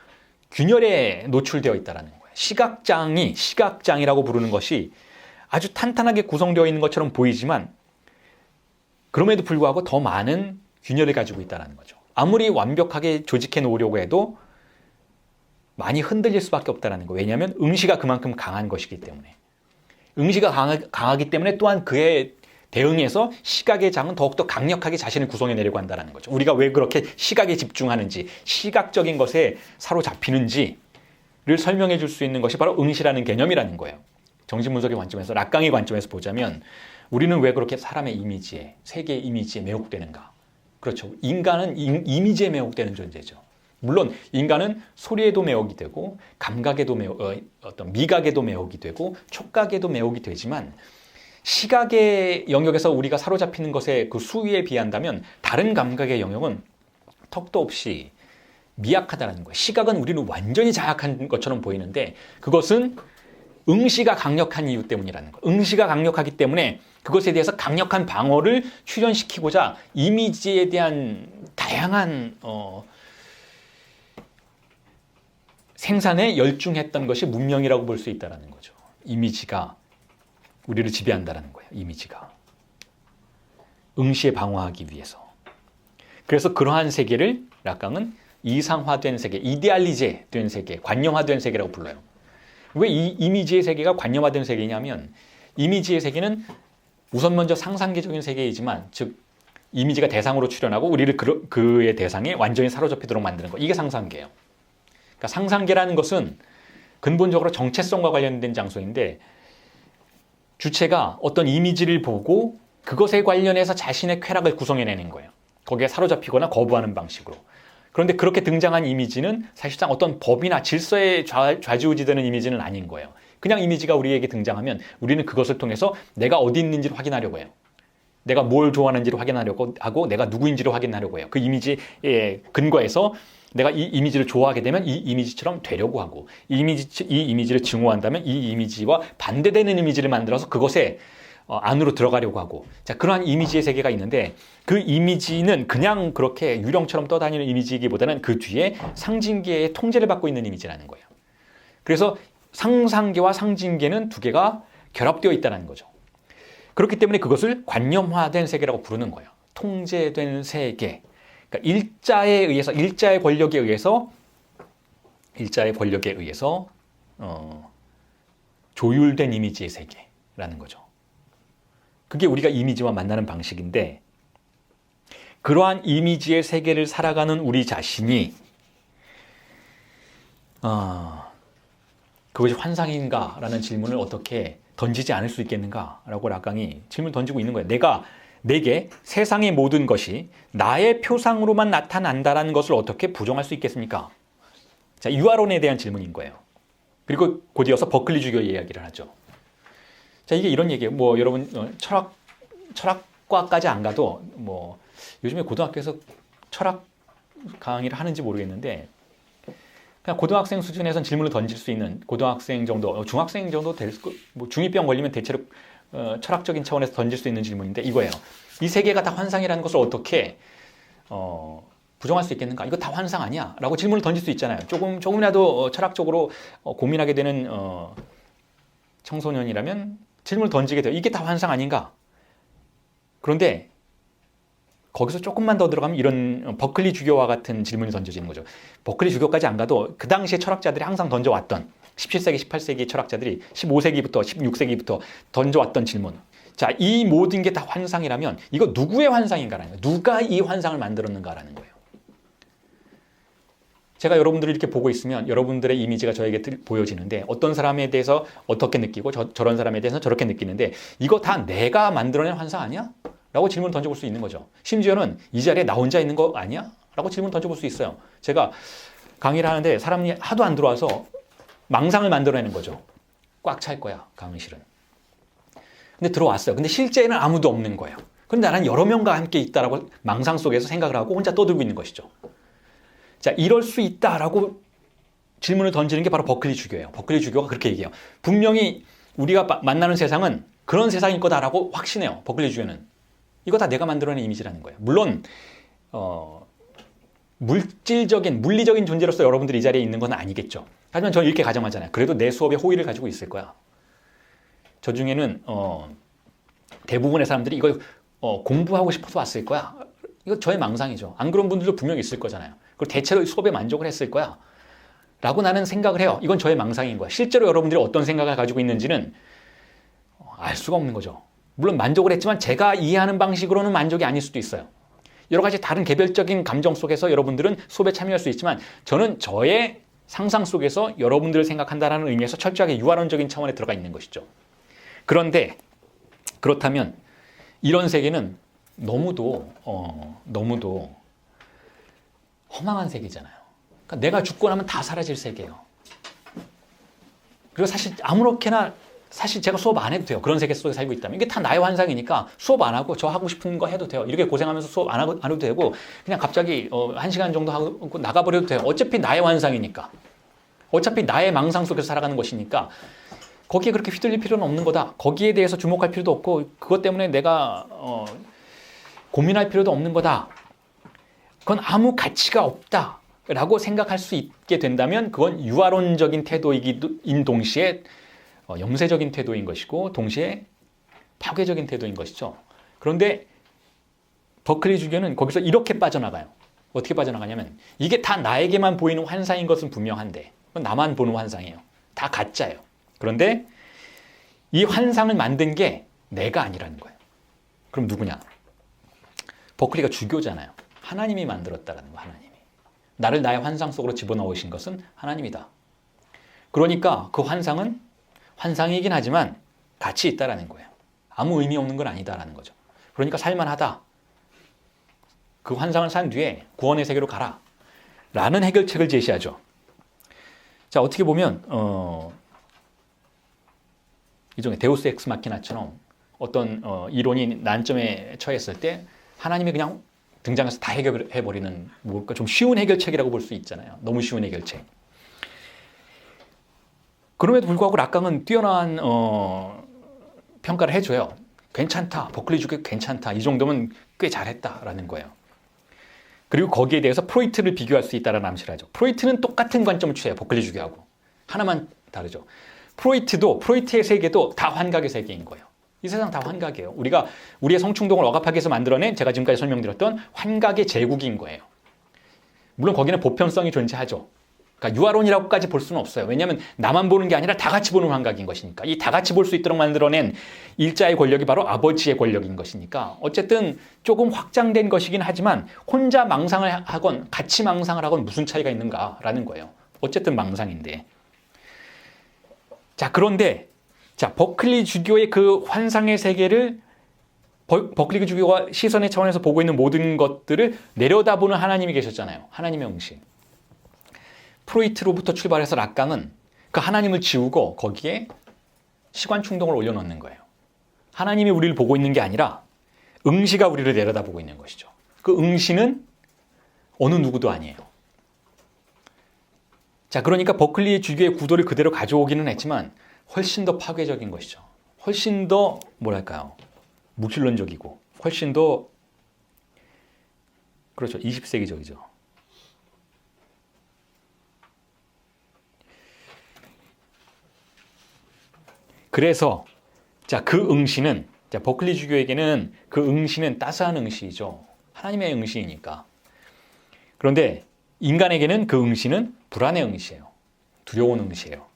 균열에 노출되어 있다는 거예요. 시각장이라고 부르는 것이 아주 탄탄하게 구성되어 있는 것처럼 보이지만 그럼에도 불구하고 더 많은 균열을 가지고 있다는 거죠. 아무리 완벽하게 조직해 놓으려고 해도 많이 흔들릴 수밖에 없다는 거예요. 왜냐하면 응시가 그만큼 강한 것이기 때문에. 응시가 강하기 때문에 또한 그에 대응해서 시각의 장은 더욱더 강력하게 자신을 구성해내려고 한다는 거죠. 우리가 왜 그렇게 시각에 집중하는지, 시각적인 것에 사로잡히는지를 설명해 줄 수 있는 것이 바로 응시라는 개념이라는 거예요. 정신분석의 관점에서, 락강의 관점에서 보자면 우리는 왜 그렇게 사람의 이미지에, 세계의 이미지에 매혹되는가? 그렇죠. 인간은 이미지에 매혹되는 존재죠. 물론 인간은 소리에도 매혹이 되고 감각에도 어떤 미각에도 매혹이 되고 촉각에도 매혹이 되지만 시각의 영역에서 우리가 사로잡히는 것의 그 수위에 비한다면 다른 감각의 영역은 턱도 없이 미약하다는 거예요. 시각은 우리는 완전히 장악한 것처럼 보이는데 그것은 응시가 강력한 이유 때문이라는 거예요. 응시가 강력하기 때문에 그것에 대해서 강력한 방어를 출현시키고자 이미지에 대한 다양한 생산에 열중했던 것이 문명이라고 볼 수 있다는 거죠. 이미지가 우리를 지배한다는 거예요. 이미지가. 응시에 방어하기 위해서. 그래서 그러한 세계를 락강은 이상화된 세계, 이데알리제 된 세계, 관념화된 세계라고 불러요. 왜 이 이미지의 세계가 관념화된 세계냐면 이미지의 세계는 우선 먼저 상상계적인 세계이지만 즉 이미지가 대상으로 출현하고 우리를 그의 대상에 완전히 사로잡히도록 만드는 거. 이게 상상계예요. 그러니까 상상계라는 것은 근본적으로 정체성과 관련된 장소인데 주체가 어떤 이미지를 보고 그것에 관련해서 자신의 쾌락을 구성해내는 거예요. 거기에 사로잡히거나 거부하는 방식으로. 그런데 그렇게 등장한 이미지는 사실상 어떤 법이나 질서에 좌지우지되는 이미지는 아닌 거예요. 그냥 이미지가 우리에게 등장하면 우리는 그것을 통해서 내가 어디 있는지를 확인하려고 해요. 내가 뭘 좋아하는지를 확인하려고 하고 내가 누구인지를 확인하려고 해요. 그 이미지에 근거해서 내가 이 이미지를 좋아하게 되면 이 이미지처럼 되려고 하고 이 이미지를 증오한다면 이 이미지와 반대되는 이미지를 만들어서 그것에 안으로 들어가려고 하고 자 그러한 이미지의 세계가 있는데 그 이미지는 그냥 그렇게 유령처럼 떠다니는 이미지이기보다는 그 뒤에 상징계의 통제를 받고 있는 이미지라는 거예요. 그래서 상상계와 상징계는 두 개가 결합되어 있다는 거죠. 그렇기 때문에 그것을 관념화된 세계라고 부르는 거예요. 통제된 세계. 그러니까 일자의 권력에 의해서 조율된 이미지의 세계라는 거죠. 그게 우리가 이미지와 만나는 방식인데 그러한 이미지의 세계를 살아가는 우리 자신이 그것이 환상인가라는 질문을 어떻게 던지지 않을 수 있겠는가라고 락강이 질문을 던지고 있는 거예요. 내게 세상의 모든 것이 나의 표상으로만 나타난다라는 것을 어떻게 부정할 수 있겠습니까? 자, 유아론에 대한 질문인 거예요. 그리고 곧이어서 버클리주교 이야기를 하죠. 자, 이게 이런 얘기예요. 뭐 여러분 철학과까지 안 가도 뭐 요즘에 고등학교에서 철학 강의를 하는지 모르겠는데 그냥 고등학생 수준에선 질문을 던질 수 있는 고등학생 정도, 중학생 정도 뭐 중2병 걸리면 대체로 철학적인 차원에서 던질 수 있는 질문인데 이거예요. 이 세계가 다 환상이라는 것을 어떻게 부정할 수 있겠는가? 이거 다 환상 아니야? 라고 질문을 던질 수 있잖아요. 조금이라도 철학적으로 고민하게 되는 청소년이라면 질문을 던지게 돼요. 이게 다 환상 아닌가? 그런데 거기서 조금만 더 들어가면 이런 버클리 주교와 같은 질문이 던져지는 거죠. 버클리 주교까지 안 가도 그 당시에 철학자들이 항상 던져왔던 17세기, 18세기 철학자들이 15세기부터 16세기부터 던져왔던 질문. 자, 이 모든 게 다 환상이라면 이거 누구의 환상인가라는 거예요. 누가 이 환상을 만들었는가라는 거예요. 제가 여러분들을 이렇게 보고 있으면 여러분들의 이미지가 저에게 보여지는데 어떤 사람에 대해서 어떻게 느끼고 저런 사람에 대해서 저렇게 느끼는데 이거 다 내가 만들어낸 환상 아니야? 라고 질문을 던져볼 수 있는 거죠. 심지어는 이 자리에 나 혼자 있는 거 아니야? 라고 질문을 던져볼 수 있어요. 제가 강의를 하는데 사람이 하도 안 들어와서 망상을 만들어내는 거죠. 꽉 찰 거야, 강의실은. 근데 들어왔어요. 근데 실제는 아무도 없는 거예요. 그런데 나는 여러 명과 함께 있다라고 망상 속에서 생각을 하고 혼자 떠들고 있는 것이죠. 자, 이럴 수 있다라고 질문을 던지는 게 바로 버클리 주교예요. 버클리 주교가 그렇게 얘기해요. 분명히 우리가 만나는 세상은 그런 세상일 거다라고 확신해요. 버클리 주교는. 이거 다 내가 만들어낸 이미지라는 거예요. 물론 물리적인 존재로서 여러분들이 이 자리에 있는 건 아니겠죠. 하지만 저는 이렇게 가정하잖아요. 그래도 내 수업에 호의를 가지고 있을 거야. 저 중에는 대부분의 사람들이 이거 공부하고 싶어서 왔을 거야. 이거 저의 망상이죠. 안 그런 분들도 분명히 있을 거잖아요. 그리고 대체로 수업에 만족을 했을 거야. 라고 나는 생각을 해요. 이건 저의 망상인 거야. 실제로 여러분들이 어떤 생각을 가지고 있는지는 알 수가 없는 거죠. 물론 만족을 했지만 제가 이해하는 방식으로는 만족이 아닐 수도 있어요. 여러 가지 다른 개별적인 감정 속에서 여러분들은 수업에 참여할 수 있지만 저는 저의 상상 속에서 여러분들을 생각한다는 의미에서 철저하게 유아론적인 차원에 들어가 있는 것이죠. 그런데 그렇다면 이런 세계는 너무도 허망한 세계잖아요. 그러니까 내가 죽고 나면 다 사라질 세계예요. 그리고 사실 아무렇게나 사실 제가 수업 안 해도 돼요. 그런 세계 속에 살고 있다면. 이게 다 나의 환상이니까 수업 안 하고 저 하고 싶은 거 해도 돼요. 이렇게 고생하면서 수업 안 해도 되고 그냥 갑자기 1시간 정도 하고 나가버려도 돼요. 어차피 나의 환상이니까. 어차피 나의 망상 속에서 살아가는 것이니까 거기에 그렇게 휘둘릴 필요는 없는 거다. 거기에 대해서 주목할 필요도 없고 그것 때문에 내가 고민할 필요도 없는 거다. 그건 아무 가치가 없다. 라고 생각할 수 있게 된다면 그건 유아론적인 태도인 동시에 염세적인 태도인 것이고 동시에 파괴적인 태도인 것이죠. 그런데 버클리 주교는 거기서 이렇게 빠져나가요. 어떻게 빠져나가냐면 이게 다 나에게만 보이는 환상인 것은 분명한데 그건 나만 보는 환상이에요. 다 가짜예요. 그런데 이 환상을 만든 게 내가 아니라는 거예요. 그럼 누구냐? 버클리가 주교잖아요. 하나님이 만들었다라는 거, 하나님이. 나를 나의 환상 속으로 집어넣으신 것은 하나님이다. 그러니까 그 환상은 환상이긴 하지만 가치 있다라는 거예요. 아무 의미 없는 건 아니다라는 거죠. 그러니까 살만하다. 그 환상을 산 뒤에 구원의 세계로 가라. 라는 해결책을 제시하죠. 자, 어떻게 보면 일종의 데우스 엑스 마키나처럼 어떤 이론이 난점에 처했을 때 하나님이 그냥 등장해서 다 해결해버리는 뭘까 좀 쉬운 해결책이라고 볼 수 있잖아요. 너무 쉬운 해결책. 그럼에도 불구하고 락강은 뛰어난 평가를 해줘요. 괜찮다. 버클리 주교 괜찮다. 이 정도면 꽤 잘했다라는 거예요. 그리고 거기에 대해서 프로이트를 비교할 수 있다는 암시를 하죠. 프로이트는 똑같은 관점을 취해요. 버클리 주교하고. 하나만 다르죠. 프로이트의 세계도 다 환각의 세계인 거예요. 이 세상 다 환각이에요. 우리가 우리의 성충동을 억압하기 위해서 만들어낸 제가 지금까지 설명드렸던 환각의 제국인 거예요. 물론 거기는 보편성이 존재하죠. 그러니까 유아론이라고까지 볼 수는 없어요. 왜냐하면 나만 보는 게 아니라 다 같이 보는 환각인 것이니까. 이 다 같이 볼 수 있도록 만들어낸 일자의 권력이 바로 아버지의 권력인 것이니까 어쨌든 조금 확장된 것이긴 하지만 혼자 망상을 하건 같이 망상을 하건 무슨 차이가 있는가라는 거예요. 어쨌든 망상인데. 자, 그런데 자, 버클리 주교의 그 환상의 세계를 버클리 주교가 시선의 차원에서 보고 있는 모든 것들을 내려다보는 하나님이 계셨잖아요. 하나님의 응시. 프로이트로부터 출발해서 락강은 그 하나님을 지우고 거기에 시관 충동을 올려놓는 거예요. 하나님이 우리를 보고 있는 게 아니라 응시가 우리를 내려다보고 있는 것이죠. 그 응시는 어느 누구도 아니에요. 자, 그러니까 버클리 주교의 구도를 그대로 가져오기는 했지만 훨씬 더 파괴적인 것이죠. 훨씬 더 뭐랄까요? 무신론적이고 훨씬 더 그렇죠. 20세기적이죠. 그래서 자, 그 응시는 버클리 주교에게는 그 응시는 따스한 응시이죠. 하나님의 응시이니까. 그런데 인간에게는 그 응시는 불안의 응시예요. 두려운 응시예요.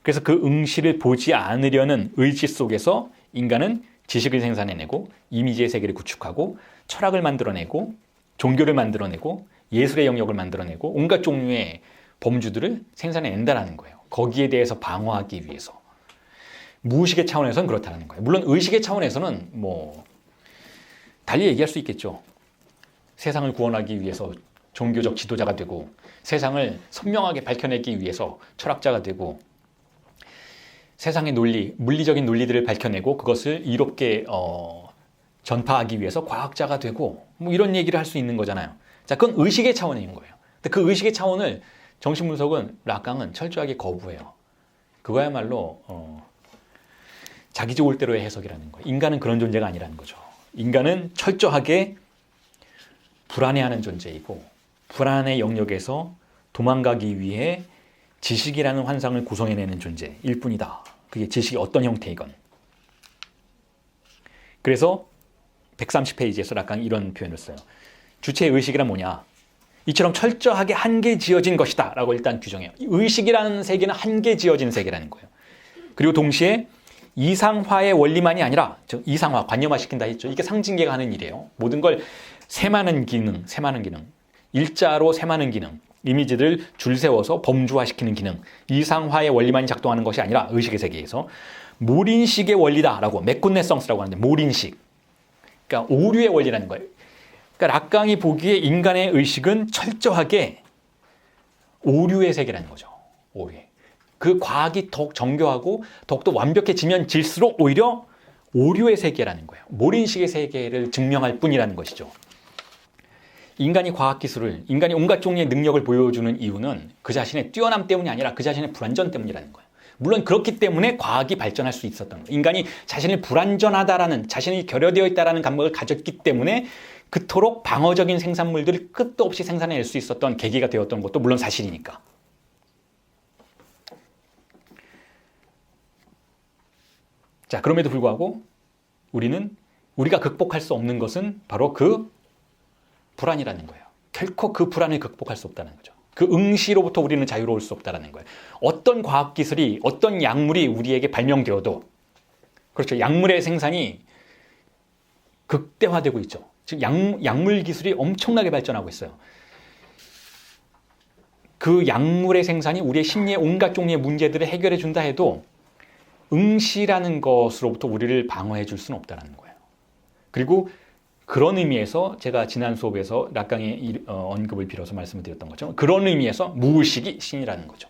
그래서 그 응시를 보지 않으려는 의지 속에서 인간은 지식을 생산해내고 이미지의 세계를 구축하고 철학을 만들어내고 종교를 만들어내고 예술의 영역을 만들어내고 온갖 종류의 범주들을 생산해낸다는 거예요. 거기에 대해서 방어하기 위해서. 무의식의 차원에서는 그렇다는 거예요. 물론 의식의 차원에서는 뭐 달리 얘기할 수 있겠죠. 세상을 구원하기 위해서 종교적 지도자가 되고 세상을 선명하게 밝혀내기 위해서 철학자가 되고 세상의 논리, 물리적인 논리들을 밝혀내고 그것을 이롭게 전파하기 위해서 과학자가 되고 뭐 이런 얘기를 할 수 있는 거잖아요. 자, 그건 의식의 차원인 거예요. 근데 그 의식의 차원을 정신분석은 락강은 철저하게 거부해요. 그거야말로 자기 좋을 대로의 해석이라는 거예요. 인간은 그런 존재가 아니라는 거죠. 인간은 철저하게 불안해하는 존재이고 불안의 영역에서 도망가기 위해 지식이라는 환상을 구성해내는 존재일 뿐이다. 그게 지식이 어떤 형태이건. 그래서 130페이지에서 락강이 이런 표현을 써요. 주체의 의식이란 뭐냐? 이처럼 철저하게 한계 지어진 것이다 라고 일단 규정해요. 의식이라는 세계는 한계 지어진 세계라는 거예요. 그리고 동시에 이상화의 원리만이 아니라, 즉 이상화, 관념화시킨다 했죠. 이게 상징계가 하는 일이에요. 모든 걸 세많은 기능, 일자로 세많은 기능, 이미지들을 줄 세워서 범주화시키는 기능, 이상화의 원리만이 작동하는 것이 아니라 의식의 세계에서 몰인식의 원리다라고, 맥군네성스라고 하는데, 몰인식. 그러니까 오류의 원리라는 거예요. 그러니까 락강이 보기에 인간의 의식은 철저하게 오류의 세계라는 거죠. 오류의. 그 과학이 더욱 정교하고 더욱더 완벽해지면 질수록 오히려 오류의 세계라는 거예요. 몰인식의 세계를 증명할 뿐이라는 것이죠. 인간이 과학기술을, 인간이 온갖 종류의 능력을 보여주는 이유는 그 자신의 뛰어남 때문이 아니라 그 자신의 불완전 때문이라는 거예요. 물론 그렇기 때문에 과학이 발전할 수 있었던 거예요. 인간이 자신이 불완전하다라는, 자신이 결여되어 있다라는 감각을 가졌기 때문에 그토록 방어적인 생산물들을 끝도 없이 생산해낼 수 있었던 계기가 되었던 것도 물론 사실이니까. 자, 그럼에도 불구하고 우리가 극복할 수 없는 것은 바로 그 불안이라는 거예요. 결코 그 불안을 극복할 수 없다는 거죠. 그 응시로부터 우리는 자유로울 수 없다는 거예요. 어떤 과학기술이, 어떤 약물이 우리에게 발명되어도, 그렇죠. 약물의 생산이 극대화되고 있죠. 즉 약물 기술이 엄청나게 발전하고 있어요. 그 약물의 생산이 우리의 심리의 온갖 종류의 문제들을 해결해 준다 해도 응시라는 것으로부터 우리를 방어해 줄 수는 없다는 거예요. 그리고 그런 의미에서 제가 지난 수업에서 락강의 언급을 빌어서 말씀을 드렸던 것처럼 그런 의미에서 무의식이 신이라는 거죠.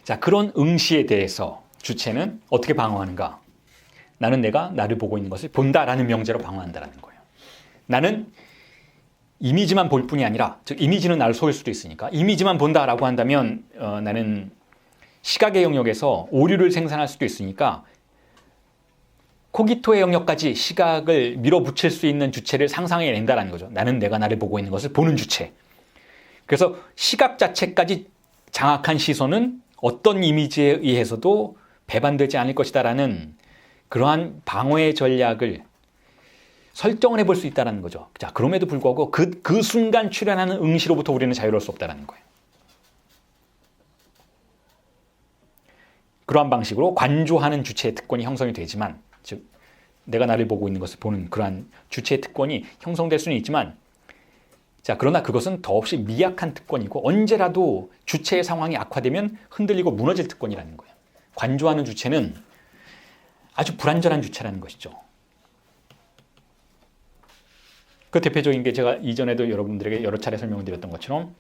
자, 그런 응시에 대해서 주체는 어떻게 방어하는가? 나는 내가 나를 보고 있는 것을 본다라는 명제로 방어한다는 거예요. 나는 이미지만 볼 뿐이 아니라, 즉 이미지는 나를 속일 수도 있으니까 이미지만 본다라고 한다면 나는 시각의 영역에서 오류를 생산할 수도 있으니까 코기토의 영역까지 시각을 밀어붙일 수 있는 주체를 상상해낸다는 거죠. 나는 내가 나를 보고 있는 것을 보는 주체. 그래서 시각 자체까지 장악한 시선은 어떤 이미지에 의해서도 배반되지 않을 것이다라는 그러한 방어의 전략을 설정을 해볼 수 있다는 거죠. 자, 그럼에도 불구하고 그 순간 출현하는 응시로부터 우리는 자유로울 수 없다는 거예요. 그러한 방식으로 관조하는 주체의 특권이 형성이 되지만, 즉 내가 나를 보고 있는 것을 보는 그러한 주체의 특권이 형성될 수는 있지만, 자, 그러나 그것은 더없이 미약한 특권이고 언제라도 주체의 상황이 악화되면 흔들리고 무너질 특권이라는 거예요. 관조하는 주체는 아주 불완전한 주체라는 것이죠. 그 대표적인 게 제가 이전에도 여러분들에게 여러 차례 설명을 드렸던 것처럼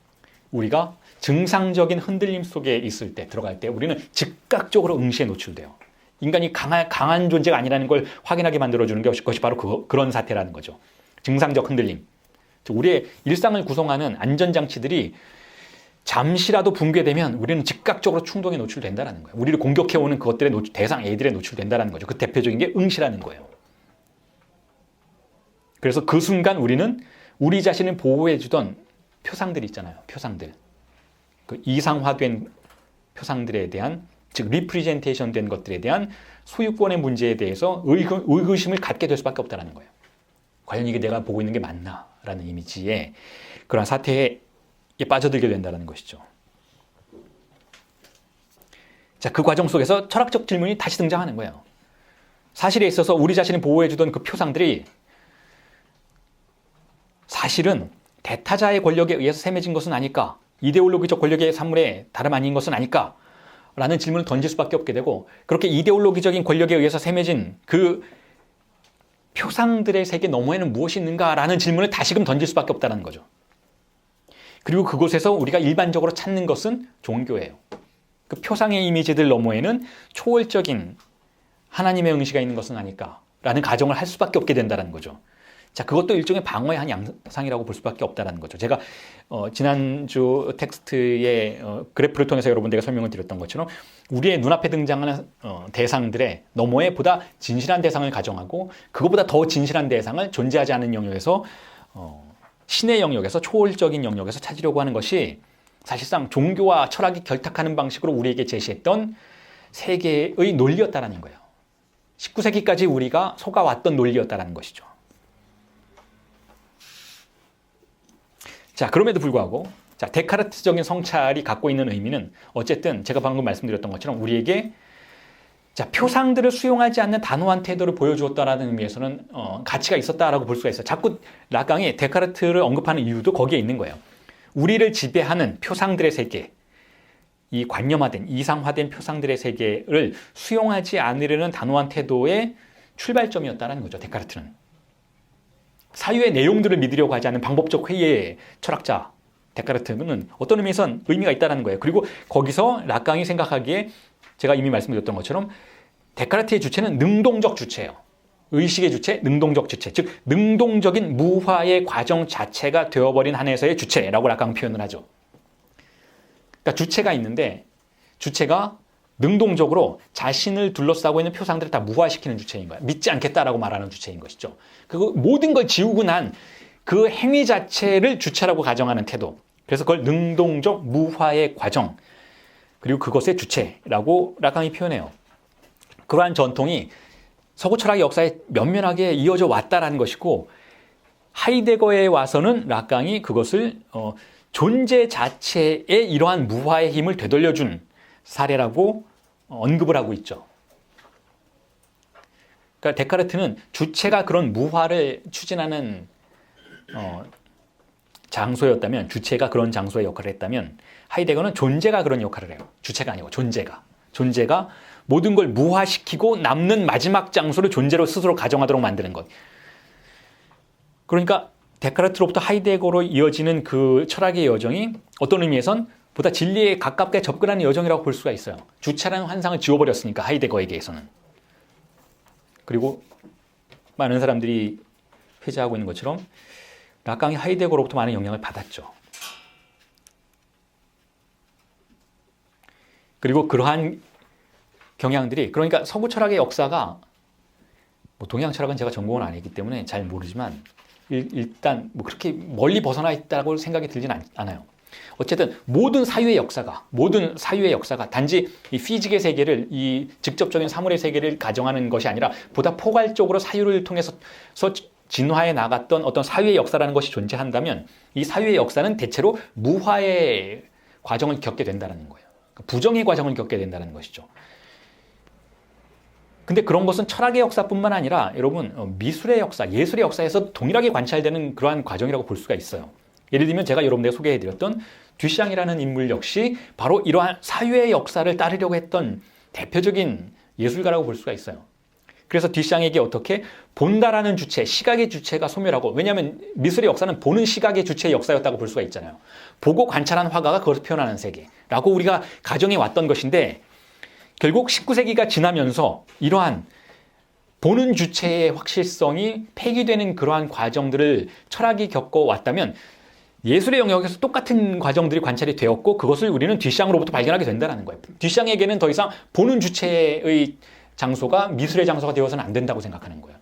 우리가 증상적인 흔들림 속에 있을 때, 들어갈 때 우리는 즉각적으로 응시에 노출돼요. 인간이 강한 존재가 아니라는 걸 확인하게 만들어주는 것이 바로 그런 사태라는 거죠. 증상적 흔들림. 우리의 일상을 구성하는 안전장치들이 잠시라도 붕괴되면 우리는 즉각적으로 충동에 노출된다는 거예요. 우리를 공격해오는 그것들의 대상 A들에 노출된다는 거죠. 그 대표적인 게 응시라는 거예요. 그래서 그 순간 우리는 우리 자신을 보호해주던 표상들 있잖아요. 표상들. 그 이상화된 표상들에 대한, 즉 리프리젠테이션 된 것들에 대한 소유권의 문제에 대해서 의구심을 갖게 될 수밖에 없다는 거예요. 과연 이게 내가 보고 있는 게 맞나? 라는 이미지에 그런 사태에 빠져들게 된다는 것이죠. 자, 그 과정 속에서 철학적 질문이 다시 등장하는 거예요. 사실에 있어서 우리 자신을 보호해주던 그 표상들이 사실은 대타자의 권력에 의해서 셈해진 것은 아닐까? 이데올로기적 권력의 산물에 다름 아닌 것은 아닐까? 라는 질문을 던질 수밖에 없게 되고, 그렇게 이데올로기적인 권력에 의해서 셈해진 그 표상들의 세계 너머에는 무엇이 있는가라는 질문을 다시금 던질 수밖에 없다는 거죠. 그리고 그곳에서 우리가 일반적으로 찾는 것은 종교예요. 그 표상의 이미지들 너머에는 초월적인 하나님의 응시가 있는 것은 아닐까라는 가정을 할 수밖에 없게 된다는 거죠. 자, 그것도 일종의 방어의 한 양상이라고 볼 수밖에 없다는 거죠. 제가 지난주 텍스트의 그래프를 통해서 여러분들에게 설명을 드렸던 것처럼 우리의 눈앞에 등장하는 대상들의 너머에 보다 진실한 대상을 가정하고 그것보다 더 진실한 대상을 존재하지 않는 영역에서 신의 영역에서, 초월적인 영역에서 찾으려고 하는 것이 사실상 종교와 철학이 결탁하는 방식으로 우리에게 제시했던 세계의 논리였다라는 거예요. 19세기까지 우리가 속아왔던 논리였다라는 것이죠. 자, 그럼에도 불구하고 데카르트적인 성찰이 갖고 있는 의미는 어쨌든 제가 방금 말씀드렸던 것처럼 우리에게 표상들을 수용하지 않는 단호한 태도를 보여주었다라는 의미에서는 가치가 있었다라고 볼 수가 있어요. 자꾸 라강이 데카르트를 언급하는 이유도 거기에 있는 거예요. 우리를 지배하는 표상들의 세계, 이 관념화된, 이상화된 표상들의 세계를 수용하지 않으려는 단호한 태도의 출발점이었다는 거죠. 데카르트는. 사유의 내용들을 믿으려고 하지 않는 방법적 회의의 철학자 데카르트는 어떤 의미에선 의미가 있다는 거예요. 그리고 거기서 라강이 생각하기에 제가 이미 말씀드렸던 것처럼 데카르트의 주체는 능동적 주체예요. 의식의 주체, 능동적 주체. 즉 능동적인 무화의 과정 자체가 되어버린 한에서의 주체라고 라강 표현을 하죠. 그러니까 주체가 있는데 주체가 능동적으로 자신을 둘러싸고 있는 표상들을 다 무화시키는 주체인 거예요. 믿지 않겠다라고 말하는 주체인 것이죠. 그리고 모든 걸 지우고 난 그 행위 자체를 주체라고 가정하는 태도. 그래서 그걸 능동적 무화의 과정, 그리고 그것의 주체라고 라강이 표현해요. 그러한 전통이 서구 철학의 역사에 면면하게 이어져 왔다라는 것이고, 하이데거에 와서는 라강이 그것을 존재 자체의 이러한 무화의 힘을 되돌려준 사례라고 언급을 하고 있죠. 그러니까 데카르트는 주체가 그런 무화를 추진하는 장소였다면, 주체가 그런 장소의 역할을 했다면, 하이데거는 존재가 그런 역할을 해요. 주체가 아니고 존재가 모든 걸 무화시키고 남는 마지막 장소를 존재로 스스로 가정하도록 만드는 것. 그러니까 데카르트로부터 하이데거로 이어지는 그 철학의 여정이 어떤 의미에선 보다 진리에 가깝게 접근하는 여정이라고 볼 수가 있어요. 주체라는 환상을 지워버렸으니까, 하이데거에게서는. 그리고 많은 사람들이 회자하고 있는 것처럼 라강이 하이데거로부터 많은 영향을 받았죠. 그리고 그러한 경향들이, 그러니까 서구 철학의 역사가, 동양 철학은 제가 전공은 아니기 때문에 잘 모르지만 일단 그렇게 멀리 벗어나 있다고 생각이 들진 않아요. 어쨌든 모든 사유의 역사가 단지 이 피직의 세계를, 이 직접적인 사물의 세계를 가정하는 것이 아니라 보다 포괄적으로 사유를 통해서 진화해 나갔던 어떤 사유의 역사라는 것이 존재한다면, 이 사유의 역사는 대체로 무화의 과정을 겪게 된다는 거예요. 부정의 과정을 겪게 된다는 것이죠. 근데 그런 것은 철학의 역사뿐만 아니라 여러분, 미술의 역사, 예술의 역사에서 동일하게 관찰되는 그러한 과정이라고 볼 수가 있어요. 예를 들면 제가 여러분들에게 소개해드렸던 듀샹이라는 인물 역시 바로 이러한 사유의 역사를 따르려고 했던 대표적인 예술가라고 볼 수가 있어요. 그래서 듀샹에게 어떻게 본다라는 주체, 시각의 주체가 소멸하고, 왜냐하면 미술의 역사는 보는 시각의 주체의 역사였다고 볼 수가 있잖아요. 보고 관찰한 화가가 그것을 표현하는 세계라고 우리가 가정해 왔던 것인데, 결국 19세기가 지나면서 이러한 보는 주체의 확실성이 폐기되는 그러한 과정들을 철학이 겪어왔다면, 예술의 영역에서 똑같은 과정들이 관찰이 되었고, 그것을 우리는 듀샹으로부터 발견하게 된다는 거예요. 듀샹에게는 더 이상 보는 주체의 장소가 미술의 장소가 되어서는 안 된다고 생각하는 거예요.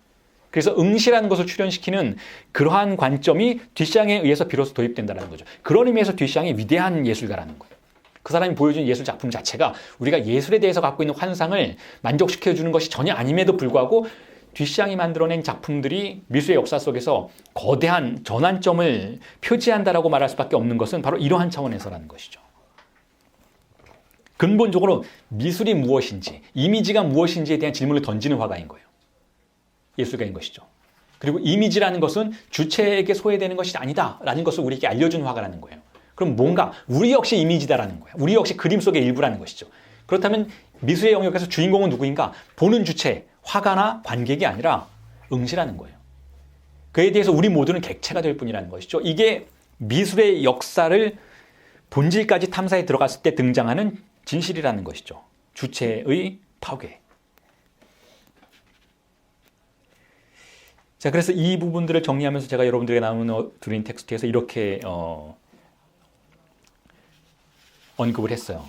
그래서 응시라는 것을 출현시키는 그러한 관점이 듀샹에 의해서 비로소 도입된다는 거죠. 그런 의미에서 듀샹이 위대한 예술가라는 거예요. 그 사람이 보여준 예술 작품 자체가 우리가 예술에 대해서 갖고 있는 환상을 만족시켜주는 것이 전혀 아님에도 불구하고, 듀샹이 만들어낸 작품들이 미술의 역사 속에서 거대한 전환점을 표지한다라고 말할 수밖에 없는 것은 바로 이러한 차원에서라는 것이죠. 근본적으로 미술이 무엇인지, 이미지가 무엇인지에 대한 질문을 던지는 화가인 거예요. 예술가인 것이죠. 그리고 이미지라는 것은 주체에게 소외되는 것이 아니다라는 것을 우리에게 알려준 화가라는 거예요. 그럼 뭔가 우리 역시 이미지다라는 거예요. 우리 역시 그림 속의 일부라는 것이죠. 그렇다면 미술의 영역에서 주인공은 누구인가? 보는 주체, 화가나 관객이 아니라 응시라는 거예요. 그에 대해서 우리 모두는 객체가 될 뿐이라는 것이죠. 이게 미술의 역사를 본질까지 탐사에 들어갔을 때 등장하는 진실이라는 것이죠. 주체의 파괴. 자, 그래서 이 부분들을 정리하면서 제가 여러분들에게 나눠드린 텍스트에서 이렇게 언급을 했어요.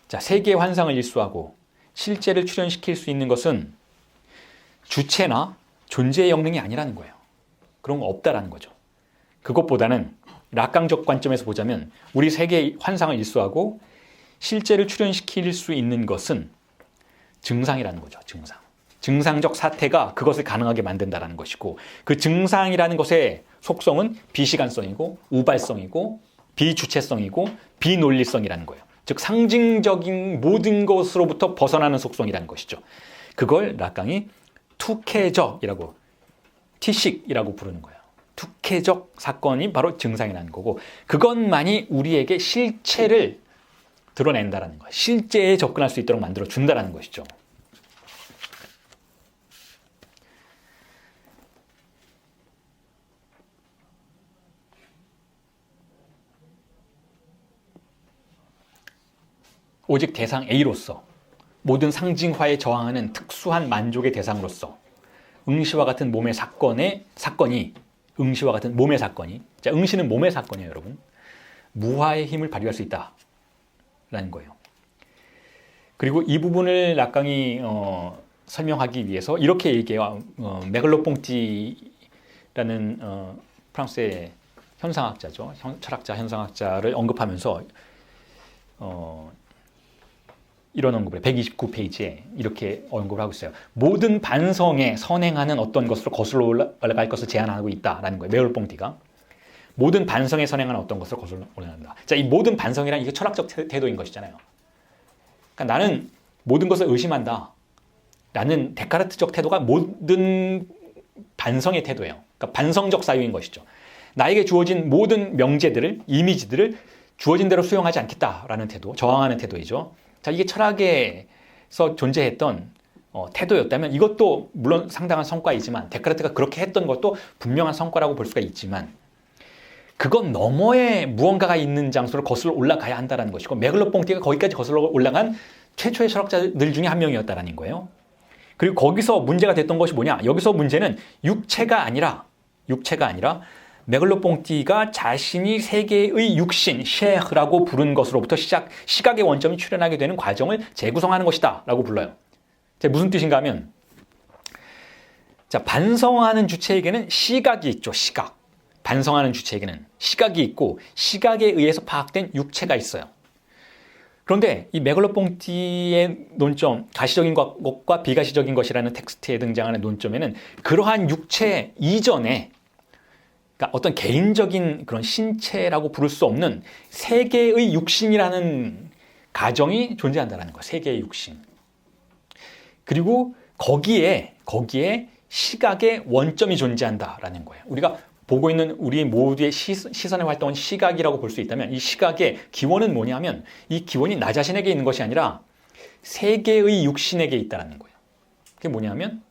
자, 세계의 환상을 일수하고 실제를 출현시킬 수 있는 것은 주체나 존재의 역량이 아니라는 거예요. 그런 거 없다라는 거죠. 그것보다는 락강적 관점에서 보자면 우리 세계의 환상을 일수하고 실제를 출현시킬 수 있는 것은 증상이라는 거죠. 증상. 증상적 사태가 그것을 가능하게 만든다는 것이고, 그 증상이라는 것의 속성은 비시간성이고 우발성이고 비주체성이고 비논리성이라는 거예요. 즉 상징적인 모든 것으로부터 벗어나는 속성이라는 것이죠. 그걸 락강이 투쾌적이라고, 티식이라고 부르는 거예요. 투쾌적 사건이 바로 증상이라는 거고, 그것만이 우리에게 실체를 드러낸다라는 거예요. 실제에 접근할 수 있도록 만들어 준다라는 것이죠. 오직 대상 A로서 모든 상징화에 저항하는 특수한 만족의 대상으로서 응시와 같은 몸의 사건이 응시와 같은 몸의 사건이, 자, 응시는 몸의 사건이에요, 여러분. 무화의 힘을 발휘할 수 있다라는 거예요. 그리고 이 부분을 락강이 설명하기 위해서 이렇게 얘기해요. 메갈로퐁티라는 프랑스의 현상학자죠. 철학자, 현상학자를 언급하면서 이런 언급을 129페이지에 이렇게 언급을 하고 있어요. 모든 반성에 선행하는 어떤 것으로 거슬러 올라갈 것을 제안하고 있다라는 거예요. 메갈로퐁티가. 모든 반성에 선행하는 어떤 것으로 거슬러 올라간다. 자, 이 모든 반성이란 이게 철학적 태도인 것이잖아요. 그러니까 나는 모든 것을 의심한다. 라는 데카르트적 태도가 모든 반성의 태도예요. 그러니까 반성적 사유인 것이죠. 나에게 주어진 모든 명제들을, 이미지들을 주어진 대로 수용하지 않겠다라는 태도, 저항하는 태도이죠. 자, 이게 철학에서 존재했던 태도였다면 이것도 물론 상당한 성과이지만, 데카르트가 그렇게 했던 것도 분명한 성과라고 볼 수가 있지만, 그건 너머에 무언가가 있는 장소로 거슬러 올라가야 한다는 것이고, 메갈로퐁티가 거기까지 거슬러 올라간 최초의 철학자들 중에 한 명이었다는 거예요. 그리고 거기서 문제가 됐던 것이 뭐냐? 여기서 문제는 육체가 아니라 메갈로퐁티가 자신이 세계의 육신, 셰흐라고 부른 것으로부터 시각의 원점이 출현하게 되는 과정을 재구성하는 것이다 라고 불러요. 무슨 뜻인가 하면, 자, 반성하는 주체에게는 시각이 있죠. 시각. 반성하는 주체에게는 시각이 있고, 시각에 의해서 파악된 육체가 있어요. 그런데 이 메갈로퐁티의 논점, 가시적인 것과 비가시적인 것이라는 텍스트에 등장하는 논점에는 그러한 육체 이전에, 그러니까 어떤 개인적인 그런 신체라고 부를 수 없는 세계의 육신이라는 가정이 존재한다는 거예요. 세계의 육신. 그리고 거기에 시각의 원점이 존재한다라는 거예요. 우리가 보고 있는 우리 모두의 시선의 활동은 시각이라고 볼 수 있다면, 이 시각의 기원은 뭐냐면, 이 기원이 나 자신에게 있는 것이 아니라 세계의 육신에게 있다는 거예요. 그게 뭐냐면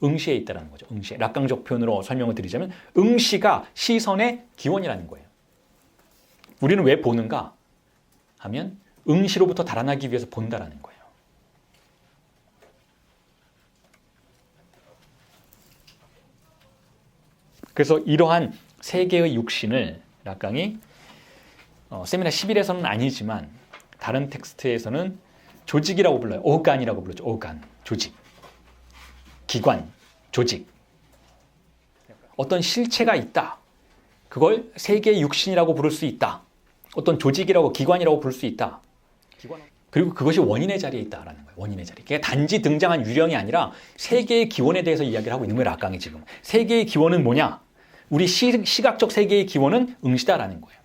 응시에 있다는 거죠. 응시. 락강적 표현으로 설명을 드리자면 응시가 시선의 기원이라는 거예요. 우리는 왜 보는가 하면 응시로부터 달아나기 위해서 본다라는 거예요. 그래서 이러한 세계의 육신을 락강이 세미나 11에서는 아니지만 다른 텍스트에서는 조직이라고 불러요. 오간이라고 부르죠. 오간, 조직. 기관, 조직. 어떤 실체가 있다. 그걸 세계의 육신이라고 부를 수 있다. 어떤 조직이라고, 기관이라고 부를 수 있다. 그리고 그것이 원인의 자리에 있다라는 거예요. 원인의 자리. 그러니까 단지 등장한 유령이 아니라 세계의 기원에 대해서 이야기를 하고 있는 거예요. 락강이 지금. 세계의 기원은 뭐냐? 우리 시각적 세계의 기원은 응시다라는 거예요.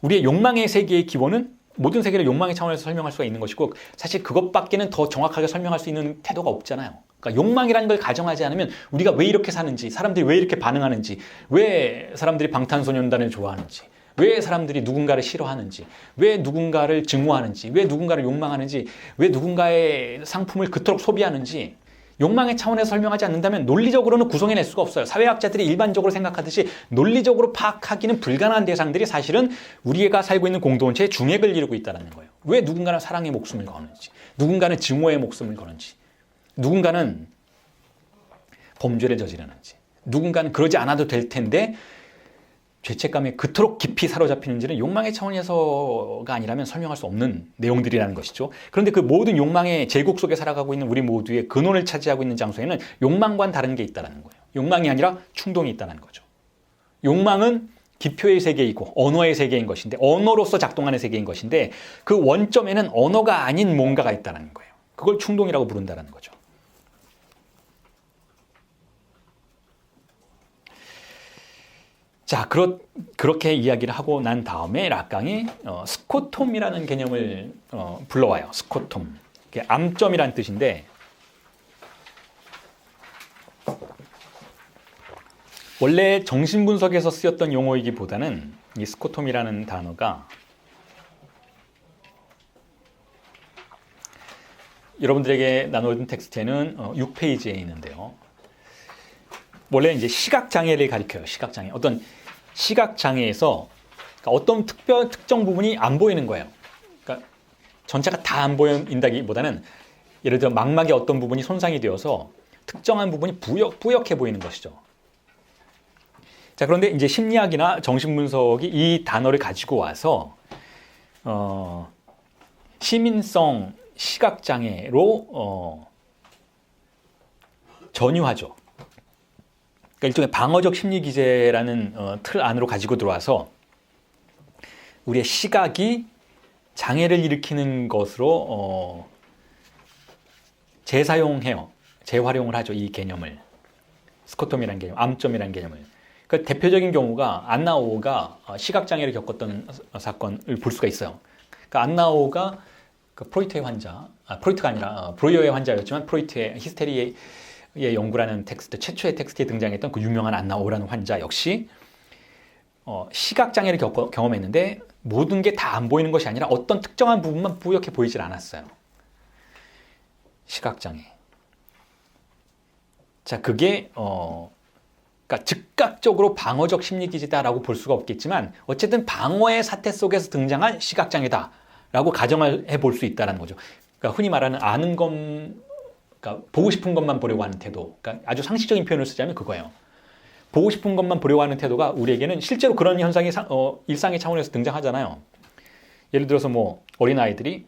우리의 욕망의 세계의 기원은 모든 세계를 욕망의 차원에서 설명할 수가 있는 것이고, 사실 그것밖에는 더 정확하게 설명할 수 있는 태도가 없잖아요. 그러니까 욕망이라는 걸 가정하지 않으면 우리가 왜 이렇게 사는지, 사람들이 왜 이렇게 반응하는지, 왜 사람들이 방탄소년단을 좋아하는지, 왜 사람들이 누군가를 싫어하는지, 왜 누군가를 증오하는지, 왜 누군가를 욕망하는지, 왜 누군가의 상품을 그토록 소비하는지, 욕망의 차원에서 설명하지 않는다면 논리적으로는 구성해낼 수가 없어요. 사회학자들이 일반적으로 생각하듯이 논리적으로 파악하기는 불가능한 대상들이 사실은 우리가 살고 있는 공동체의 중핵을 이루고 있다는 거예요. 왜 누군가는 사랑의 목숨을 거는지, 누군가는 증오의 목숨을 거는지, 누군가는 범죄를 저지르는지, 누군가는 그러지 않아도 될 텐데 죄책감에 그토록 깊이 사로잡히는지는 욕망의 차원에서가 아니라면 설명할 수 없는 내용들이라는 것이죠. 그런데 그 모든 욕망의 제국 속에 살아가고 있는 우리 모두의 근원을 차지하고 있는 장소에는 욕망과는 다른 게 있다는 거예요. 욕망이 아니라 충동이 있다는 거죠. 욕망은 기표의 세계이고 언어의 세계인 것인데 언어로서 작동하는 세계인 것인데 그 원점에는 언어가 아닌 뭔가가 있다는 거예요. 그걸 충동이라고 부른다는 거죠. 자, 그렇게 이야기를 하고 난 다음에 락강이 스코톰이라는 개념을 불러와요. 스코톰. 이게 암점이란 뜻인데 원래 정신분석에서 쓰였던 용어이기보다는 이 스코톰이라는 단어가 여러분들에게 나눠준 텍스트에는 6페이지에 있는데요. 원래 이제 시각장애를 가리켜요. 시각장애. 어떤 시각장애에서 어떤 특정 부분이 안 보이는 거예요. 그러니까 전체가 다 안 보인다기보다는 예를 들어 망막의 어떤 부분이 손상이 되어서 특정한 부분이 뿌옇게 보이는 것이죠. 자, 그런데 이제 심리학이나 정신분석이 이 단어를 가지고 와서 시민성 시각장애로 전유하죠. 그러니까 일종의 방어적 심리기제라는 틀 안으로 가지고 들어와서 우리의 시각이 장애를 일으키는 것으로 재사용해요. 재활용을 하죠. 이 개념을. 스코톰이라는 개념, 암점이라는 개념을. 그 대표적인 경우가 안나오가 시각장애를 겪었던 사건을 볼 수가 있어요. 그러니까 안나오가 그 프로이트의 환자, 프로이트가 아니라 브로이어의 환자였지만 프로이트의 히스테리의 연구라는 텍스트, 최초의 텍스트에 등장했던 그 유명한 안나오라는 환자 역시 시각장애를 경험했는데 모든 게 다 안 보이는 것이 아니라 어떤 특정한 부분만 뿌옇게 보이질 않았어요. 시각장애. 자, 그게 그러니까 즉각적으로 방어적 심리기제다라고 볼 수가 없겠지만 어쨌든 방어의 사태 속에서 등장한 시각장애다라고 가정을 해볼 수 있다는 거죠. 그러니까 흔히 말하는 아는 것, 그러니까 보고 싶은 것만 보려고 하는 태도. 그러니까 아주 상식적인 표현을 쓰자면 그거예요. 보고 싶은 것만 보려고 하는 태도가 우리에게는 실제로 그런 현상이 일상의 차원에서 등장하잖아요. 예를 들어서 뭐 어린아이들이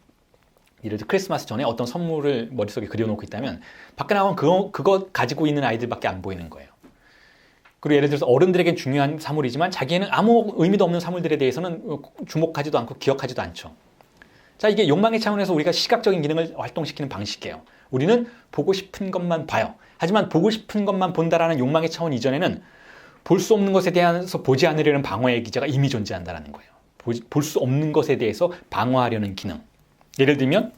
예를 들어 크리스마스 전에 어떤 선물을 머릿속에 그려놓고 있다면 밖에 나가면 그거 가지고 있는 아이들밖에 안 보이는 거예요. 그리고 예를 들어서 어른들에겐 중요한 사물이지만 자기에는 아무 의미도 없는 사물들에 대해서는 주목하지도 않고 기억하지도 않죠. 자, 이게 욕망의 차원에서 우리가 시각적인 기능을 활동시키는 방식이에요. 우리는 보고 싶은 것만 봐요. 하지만 보고 싶은 것만 본다라는 욕망의 차원 이전에는 볼 수 없는 것에 대해서 보지 않으려는 방어의 기제가 이미 존재한다는 거예요. 볼 수 없는 것에 대해서 방어하려는 기능. 예를 들면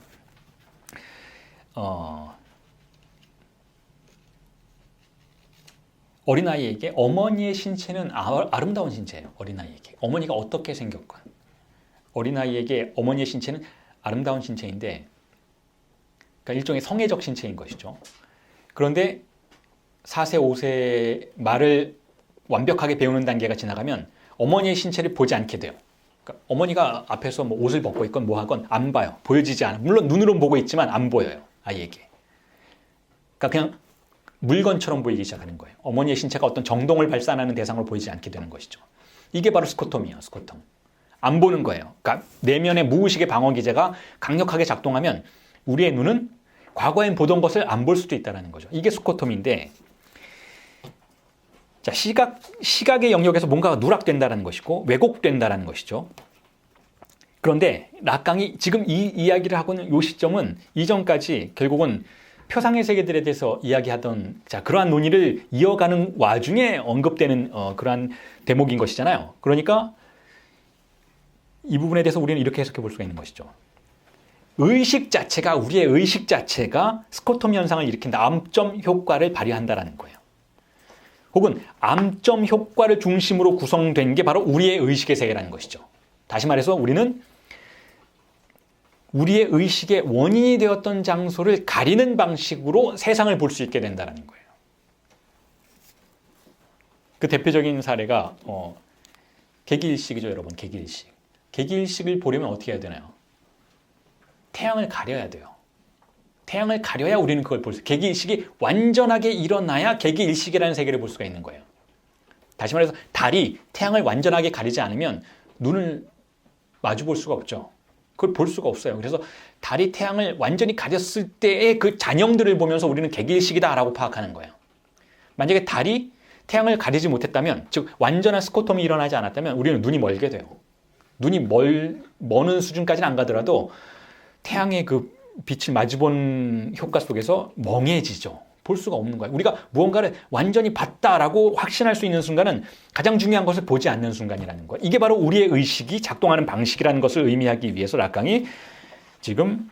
어린아이에게 어머니의 신체는 아름다운 신체예요. 어린아이에게. 어머니가 어떻게 생겼건. 어린아이에게 어머니의 신체는 아름다운 신체인데 그러니까 일종의 성애적 신체인 것이죠. 그런데 4세, 5세 말을 완벽하게 배우는 단계가 지나가면 어머니의 신체를 보지 않게 돼요. 그러니까 어머니가 앞에서 뭐 옷을 벗고 있건 뭐 하건 안 봐요. 보여지지 않아요. 물론 눈으로는 보고 있지만 안 보여요. 아이에게. 그러니까 그냥 물건처럼 보이기 시작하는 거예요. 어머니의 신체가 어떤 정동을 발산하는 대상으로 보이지 않게 되는 것이죠. 이게 바로 스코톰이에요. 스코톰. 안 보는 거예요. 그러니까 내면의 무의식의 방어 기제가 강력하게 작동하면 우리의 눈은 과거엔 보던 것을 안 볼 수도 있다는 거죠. 이게 스코톰인데 자, 시각의 영역에서 뭔가가 누락된다는 것이고 왜곡된다는 것이죠. 그런데 락강이 지금 이 이야기를 하고 있는 이 시점은 이전까지 결국은 표상의 세계들에 대해서 이야기하던 그러한 논의를 이어가는 와중에 언급되는 그러한 대목인 것이잖아요. 그러니까 이 부분에 대해서 우리는 이렇게 해석해 볼 수가 있는 것이죠. 우리의 의식 자체가 스코톰 현상을 일으킨다. 암점 효과를 발휘한다는 거예요. 혹은 암점 효과를 중심으로 구성된 게 바로 우리의 의식의 세계라는 것이죠. 다시 말해서 우리는 우리의 의식의 원인이 되었던 장소를 가리는 방식으로 세상을 볼 수 있게 된다는 거예요. 그 대표적인 사례가 개기일식이죠, 여러분. 개기일식. 개기일식을 보려면 어떻게 해야 되나요? 태양을 가려야 돼요. 태양을 가려야 우리는 그걸 볼 수 있어요. 개기일식이 완전하게 일어나야 개기일식이라는 세계를 볼 수가 있는 거예요. 다시 말해서 달이 태양을 완전하게 가리지 않으면 눈을 마주 볼 수가 없죠. 그걸 볼 수가 없어요. 그래서 달이 태양을 완전히 가렸을 때의 그 잔영들을 보면서 우리는 개기일식이다라고 파악하는 거예요. 만약에 달이 태양을 가리지 못했다면, 즉 완전한 스코톰이 일어나지 않았다면 우리는 눈이 멀게 돼요. 눈이 머는 수준까지는 안 가더라도 태양의 그 빛을 마주본 효과 속에서 멍해지죠. 볼 수가 없는 거예요. 우리가 무언가를 완전히 봤다라고 확신할 수 있는 순간은 가장 중요한 것을 보지 않는 순간이라는 거예요. 이게 바로 우리의 의식이 작동하는 방식이라는 것을 의미하기 위해서 락강이 지금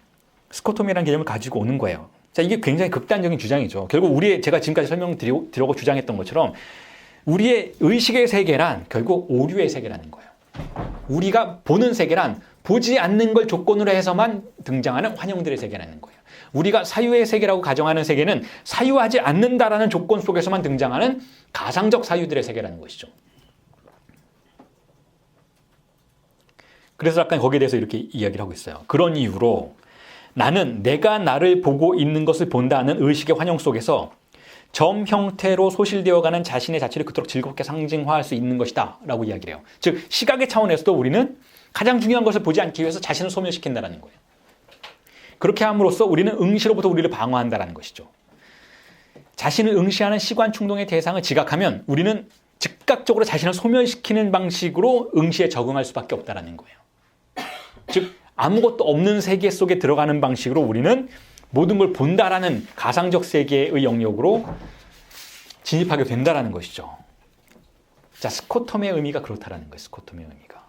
스코톰이라는 개념을 가지고 오는 거예요. 자, 이게 굉장히 극단적인 주장이죠. 결국 제가 지금까지 설명드리려고 주장했던 것처럼 우리의 의식의 세계란 결국 오류의 세계라는 거예요. 우리가 보는 세계란 보지 않는 걸 조건으로 해서만 등장하는 환영들의 세계라는 거예요. 우리가 사유의 세계라고 가정하는 세계는 사유하지 않는다라는 조건 속에서만 등장하는 가상적 사유들의 세계라는 것이죠. 그래서 약간 거기에 대해서 이렇게 이야기를 하고 있어요. 그런 이유로 나는 내가 나를 보고 있는 것을 본다는 의식의 환영 속에서 점 형태로 소실되어가는 자신의 자체를 그토록 즐겁게 상징화할 수 있는 것이다 라고 이야기를 해요. 즉 시각의 차원에서도 우리는 가장 중요한 것을 보지 않기 위해서 자신을 소멸시킨다는 거예요. 그렇게 함으로써 우리는 응시로부터 우리를 방어한다는 것이죠. 자신을 응시하는 시관 충동의 대상을 지각하면 우리는 즉각적으로 자신을 소멸시키는 방식으로 응시에 적응할 수밖에 없다는 거예요. 즉 아무것도 없는 세계 속에 들어가는 방식으로 우리는 모든 걸 본다라는 가상적 세계의 영역으로 진입하게 된다는 것이죠. 자, 스코톰의 의미가 그렇다라는 거예요. 스코톰의 의미가.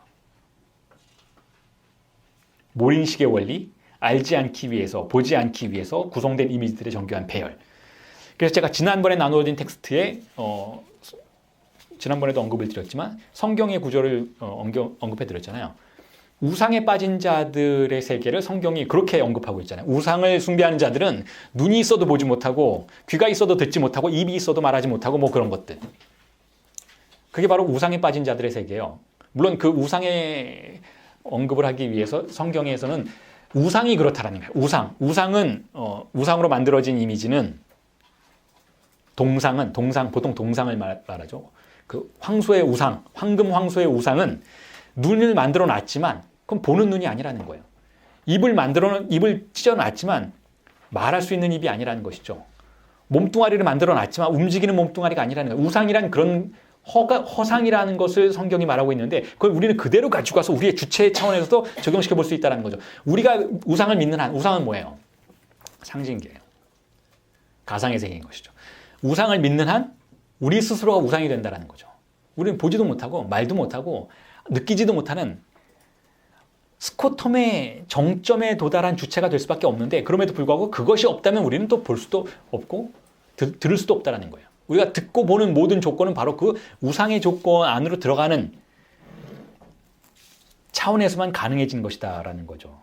몰인식의 원리, 알지 않기 위해서, 보지 않기 위해서 구성된 이미지들의 정교한 배열. 그래서 제가 지난번에 나누어진 텍스트에 지난번에도 언급을 드렸지만 성경의 구조를 언급해 드렸잖아요. 우상에 빠진 자들의 세계를 성경이 그렇게 언급하고 있잖아요. 우상을 숭배하는 자들은 눈이 있어도 보지 못하고 귀가 있어도 듣지 못하고 입이 있어도 말하지 못하고 뭐 그런 것들. 그게 바로 우상에 빠진 자들의 세계예요. 물론 그 우상의 언급을 하기 위해서 성경에서는 우상이 그렇다라는 거예요. 우상은 우상으로 만들어진 이미지는 보통 동상을 말하죠. 그 황소의 우상, 황금 황소의 우상은 눈을 만들어 놨지만 그건 보는 눈이 아니라는 거예요. 입을 찢어 놨지만 말할 수 있는 입이 아니라는 것이죠. 몸뚱아리를 만들어 놨지만 움직이는 몸뚱아리가 아니라는 거예요. 우상이란 그런 허상이라는 것을 성경이 말하고 있는데 그걸 우리는 그대로 가지고 가서 우리의 주체 차원에서도 적용시켜 볼 수 있다는 거죠. 우리가 우상을 믿는 한 우상은 뭐예요? 상징계예요. 가상의 세계인 것이죠. 우상을 믿는 한 우리 스스로가 우상이 된다는 거죠. 우리는 보지도 못하고 말도 못하고 느끼지도 못하는 스코톰의 정점에 도달한 주체가 될 수밖에 없는데 그럼에도 불구하고 그것이 없다면 우리는 또 볼 수도 없고 들을 수도 없다는 거예요. 우리가 듣고 보는 모든 조건은 바로 그 우상의 조건 안으로 들어가는 차원에서만 가능해진 것이다라는 거죠.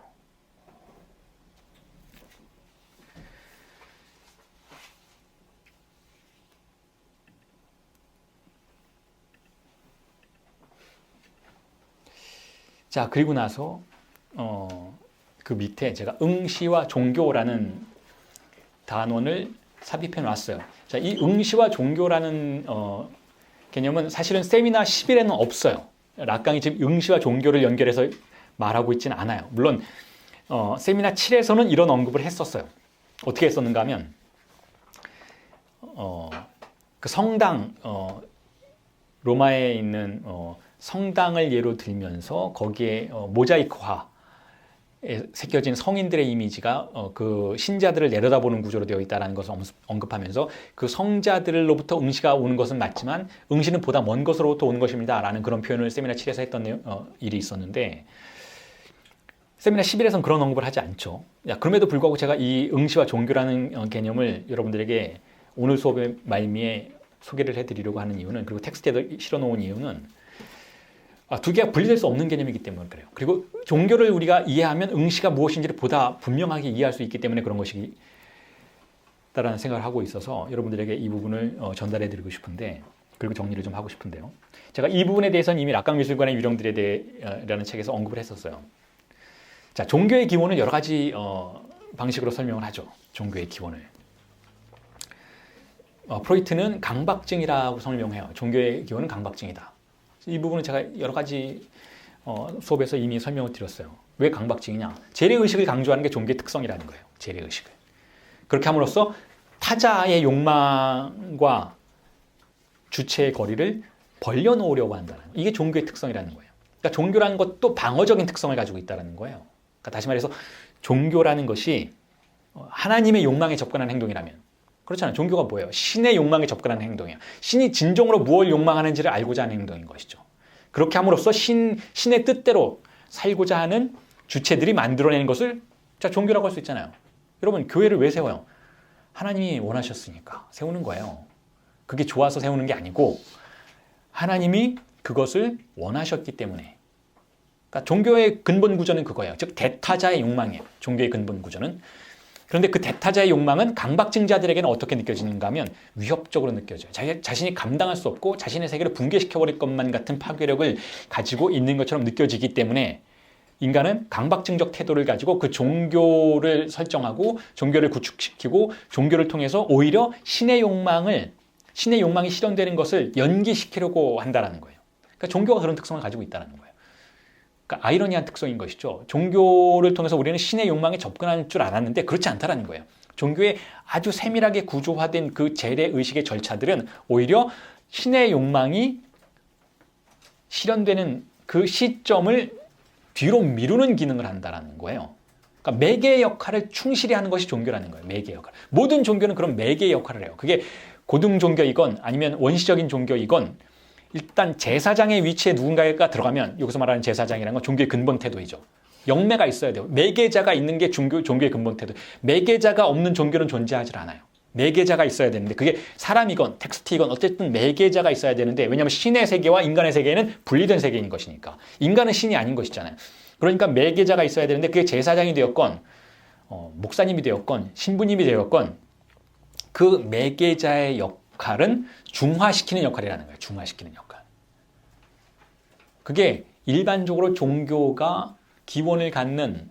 자, 그리고 나서 그 밑에 제가 응시와 종교라는 단원을 삽입해 놨어요. 자, 이 응시와 종교라는 개념은 사실은 세미나 10일에는 없어요. 락강이 지금 응시와 종교를 연결해서 말하고 있지는 않아요. 물론 세미나 7에서는 이런 언급을 했었어요. 어떻게 했었는가 하면 그 성당 로마에 있는 성당을 예로 들면서 거기에 모자이크화에 새겨진 성인들의 이미지가 그 신자들을 내려다보는 구조로 되어 있다는 것을 언급하면서 그 성자들로부터 응시가 오는 것은 맞지만 응시는 보다 먼 것으로부터 오는 것입니다 라는 그런 표현을 세미나 7에서 했던 일이 있었는데 세미나 11에서는 그런 언급을 하지 않죠. 그럼에도 불구하고 제가 이 응시와 종교라는 개념을 여러분들에게 오늘 수업의 말미에 소개를 해드리려고 하는 이유는 그리고 텍스트에도 실어놓은 이유는 두 개가 분리될 수 없는 개념이기 때문에 그래요. 그리고 종교를 우리가 이해하면 응시가 무엇인지를 보다 분명하게 이해할 수 있기 때문에 그런 것이다라는 생각을 하고 있어서 여러분들에게 이 부분을 전달해드리고 싶은데 그리고 정리를 좀 하고 싶은데요. 제가 이 부분에 대해서는 이미 락강미술관의 유령들에 대해라는 책에서 언급을 했었어요. 자, 종교의 기원은 여러 가지 방식으로 설명을 하죠. 종교의 기원을. 프로이트는 강박증이라고 설명해요. 종교의 기원은 강박증이다. 이 부분은 제가 여러 가지 수업에서 이미 설명을 드렸어요. 왜 강박증이냐? 재래의식을 강조하는 게 종교의 특성이라는 거예요. 재래의식을. 그렇게 함으로써 타자의 욕망과 주체의 거리를 벌려놓으려고 한다는 거예요. 이게 종교의 특성이라는 거예요. 그러니까 종교라는 것도 방어적인 특성을 가지고 있다는 거예요. 그러니까 다시 말해서 종교라는 것이 하나님의 욕망에 접근하는 행동이라면, 그렇잖아요. 종교가 뭐예요? 신의 욕망에 접근하는 행동이에요. 신이 진정으로 무엇을 욕망하는지를 알고자 하는 행동인 것이죠. 그렇게 함으로써 신의 뜻대로 살고자 하는 주체들이 만들어내는 것을 종교라고 할 수 있잖아요. 여러분, 교회를 왜 세워요? 하나님이 원하셨으니까 세우는 거예요. 그게 좋아서 세우는 게 아니고 하나님이 그것을 원하셨기 때문에. 그러니까 종교의 근본 구조는 그거예요. 즉 대타자의 욕망이에요. 종교의 근본 구조는. 그런데 그 대타자의 욕망은 강박증자들에게는 어떻게 느껴지는가 하면 위협적으로 느껴져요. 자신이 감당할 수 없고 자신의 세계를 붕괴시켜버릴 것만 같은 파괴력을 가지고 있는 것처럼 느껴지기 때문에 인간은 강박증적 태도를 가지고 그 종교를 설정하고 종교를 구축시키고 종교를 통해서 오히려 신의 욕망이 실현되는 것을 연기시키려고 한다는 거예요. 그러니까 종교가 그런 특성을 가지고 있다는 거예요. 그러니까 아이러니한 특성인 것이죠. 종교를 통해서 우리는 신의 욕망에 접근할 줄 알았는데 그렇지 않다는 거예요. 종교의 아주 세밀하게 구조화된 그 재래의식의 절차들은 오히려 신의 욕망이 실현되는 그 시점을 뒤로 미루는 기능을 한다는 거예요. 그러니까 매개의 역할을 충실히 하는 것이 종교라는 거예요. 매개의 역할. 모든 종교는 그런 매개의 역할을 해요. 그게 고등 종교이건 아니면 원시적인 종교이건 일단 제사장의 위치에 누군가가 들어가면, 여기서 말하는 제사장이라는 건 종교의 근본 태도이죠. 영매가 있어야 돼요. 매개자가 있는 게 종교의 근본 태도. 매개자가 없는 종교는 존재하지 않아요. 매개자가 있어야 되는데 그게 사람이건 텍스트이건 어쨌든 매개자가 있어야 되는데, 왜냐하면 신의 세계와 인간의 세계는 분리된 세계인 것이니까. 인간은 신이 아닌 것이잖아요. 그러니까 매개자가 있어야 되는데 그게 제사장이 되었건 목사님이 되었건 신부님이 되었건 그 매개자의 역할은 중화시키는 역할이라는 거예요. 중화시키는 역할. 그게 일반적으로 종교가 기원을 갖는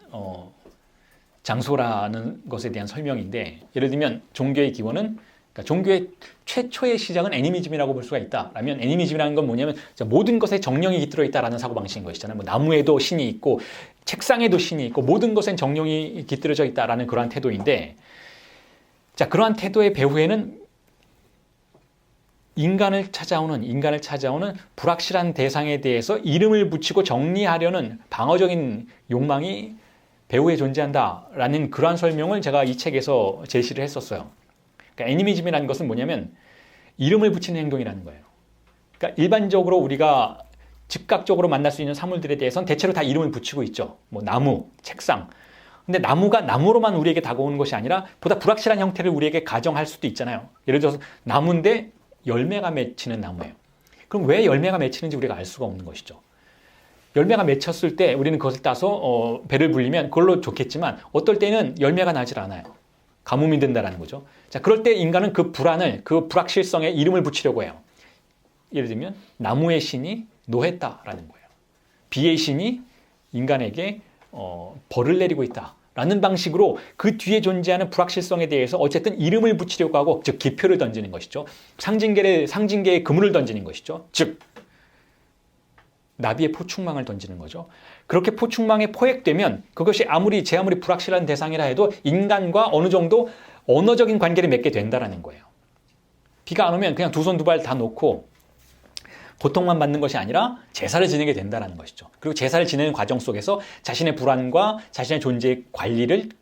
장소라는 것에 대한 설명인데, 예를 들면 종교의 기원은, 그러니까 종교의 최초의 시작은 애니미즘이라고 볼 수가 있다. 라면 애니미즘이라는 건 뭐냐면 모든 것에 정령이 깃들어 있다라는 사고방식인 것이잖아요. 뭐 나무에도 신이 있고 책상에도 신이 있고 모든 것엔 정령이 깃들어져 있다라는 그러한 태도인데, 그러한 태도의 배후에는 인간을 찾아오는 불확실한 대상에 대해서 이름을 붙이고 정리하려는 방어적인 욕망이 배후에 존재한다라는 그러한 설명을 제가 이 책에서 제시를 했었어요. 그러니까 애니미즘이라는 것은 뭐냐면 이름을 붙이는 행동이라는 거예요. 그러니까 일반적으로 우리가 즉각적으로 만날 수 있는 사물들에 대해서는 대체로 다 이름을 붙이고 있죠. 뭐 나무, 책상. 근데 나무가 나무로만 우리에게 다가오는 것이 아니라 보다 불확실한 형태를 우리에게 가정할 수도 있잖아요. 예를 들어서 나무인데 열매가 맺히는 나무예요. 그럼 왜 열매가 맺히는지 우리가 알 수가 없는 것이죠. 열매가 맺혔을 때 우리는 그것을 따서 배를 불리면 그걸로 좋겠지만 어떨 때는 열매가 나질 않아요. 가뭄이 된다는 거죠. 그럴 때 인간은 그 불안을, 그 불확실성에 이름을 붙이려고 해요. 예를 들면 나무의 신이 노했다라는 거예요. 비의 신이 인간에게 벌을 내리고 있다라는 방식으로 그 뒤에 존재하는 불확실성에 대해서 어쨌든 이름을 붙이려고 하고, 즉 기표를 던지는 것이죠. 상징계의 그물을 던지는 것이죠. 즉 나비의 포충망을 던지는 거죠. 그렇게 포충망에 포획되면 그것이 제 아무리 불확실한 대상이라 해도 인간과 어느 정도 언어적인 관계를 맺게 된다는 거예요. 비가 안 오면 그냥 두 손 두 발 다 놓고 고통만 받는 것이 아니라 제사를 지내게 된다는 것이죠. 그리고 제사를 지내는 과정 속에서 자신의 불안과 자신의 존재의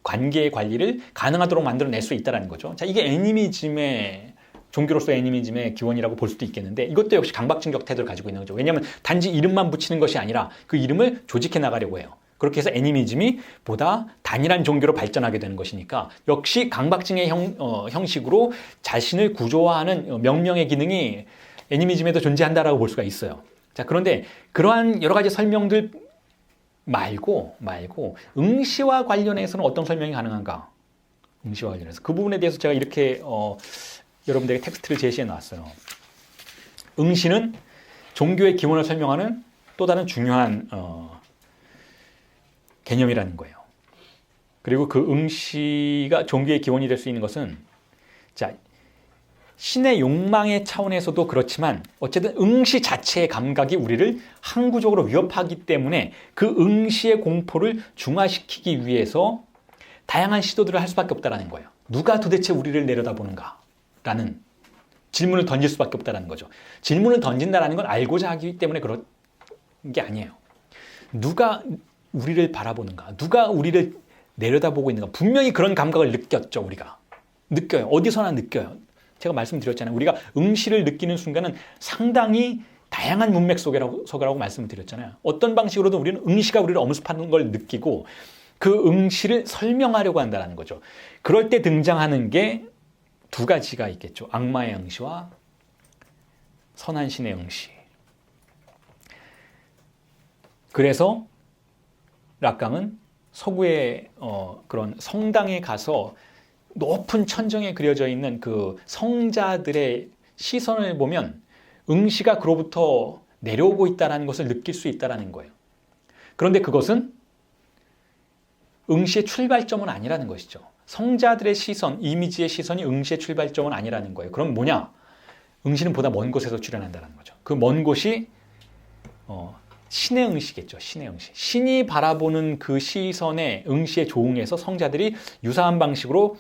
관계의 관리를 가능하도록 만들어낼 수 있다는 거죠. 이게 종교로서의 애니미즘의 기원이라고 볼 수도 있겠는데, 이것도 역시 강박증적 태도를 가지고 있는 거죠. 왜냐하면 단지 이름만 붙이는 것이 아니라 그 이름을 조직해 나가려고 해요. 그렇게 해서 애니미즘이 보다 단일한 종교로 발전하게 되는 것이니까 역시 강박증의 형식으로 자신을 구조화하는 명명의 기능이 애니미즘에도 존재한다라고 볼 수가 있어요. 그런데 그러한 여러 가지 설명들 말고 응시와 관련해서는 어떤 설명이 가능한가? 응시와 관련해서 그 부분에 대해서 제가 이렇게 여러분들에게 텍스트를 제시해 놨어요. 응시는 종교의 기원을 설명하는 또 다른 중요한 개념이라는 거예요. 그리고 그 응시가 종교의 기원이 될 수 있는 것은, 신의 욕망의 차원에서도 그렇지만 어쨌든 응시 자체의 감각이 우리를 항구적으로 위협하기 때문에 그 응시의 공포를 중화시키기 위해서 다양한 시도들을 할 수밖에 없다는 거예요. 누가 도대체 우리를 내려다보는가? 라는 질문을 던질 수밖에 없다는 거죠. 질문을 던진다는 건 알고자 하기 때문에 그런 게 아니에요. 누가 우리를 바라보는가? 누가 우리를 내려다보고 있는가? 분명히 그런 감각을 느꼈죠, 우리가. 느껴요. 어디서나 느껴요. 제가 말씀드렸잖아요. 우리가 응시를 느끼는 순간은 상당히 다양한 문맥 속이라고 말씀을 드렸잖아요. 어떤 방식으로든 우리는 응시가 우리를 엄습하는 걸 느끼고 그 응시를 설명하려고 한다는 거죠. 그럴 때 등장하는 게 두 가지가 있겠죠. 악마의 응시와 선한 신의 응시. 그래서 락강은 서구의 그런 성당에 가서 높은 천정에 그려져 있는 그 성자들의 시선을 보면 응시가 그로부터 내려오고 있다는 것을 느낄 수 있다는 거예요. 그런데 그것은 응시의 출발점은 아니라는 것이죠. 성자들의 시선, 이미지의 시선이 응시의 출발점은 아니라는 거예요. 그럼 뭐냐? 응시는 보다 먼 곳에서 출현한다는 거죠. 그 먼 곳이 신의 응시겠죠. 신의 응시. 신이 바라보는 그 시선에 응시에 조응해서 성자들이 유사한 방식으로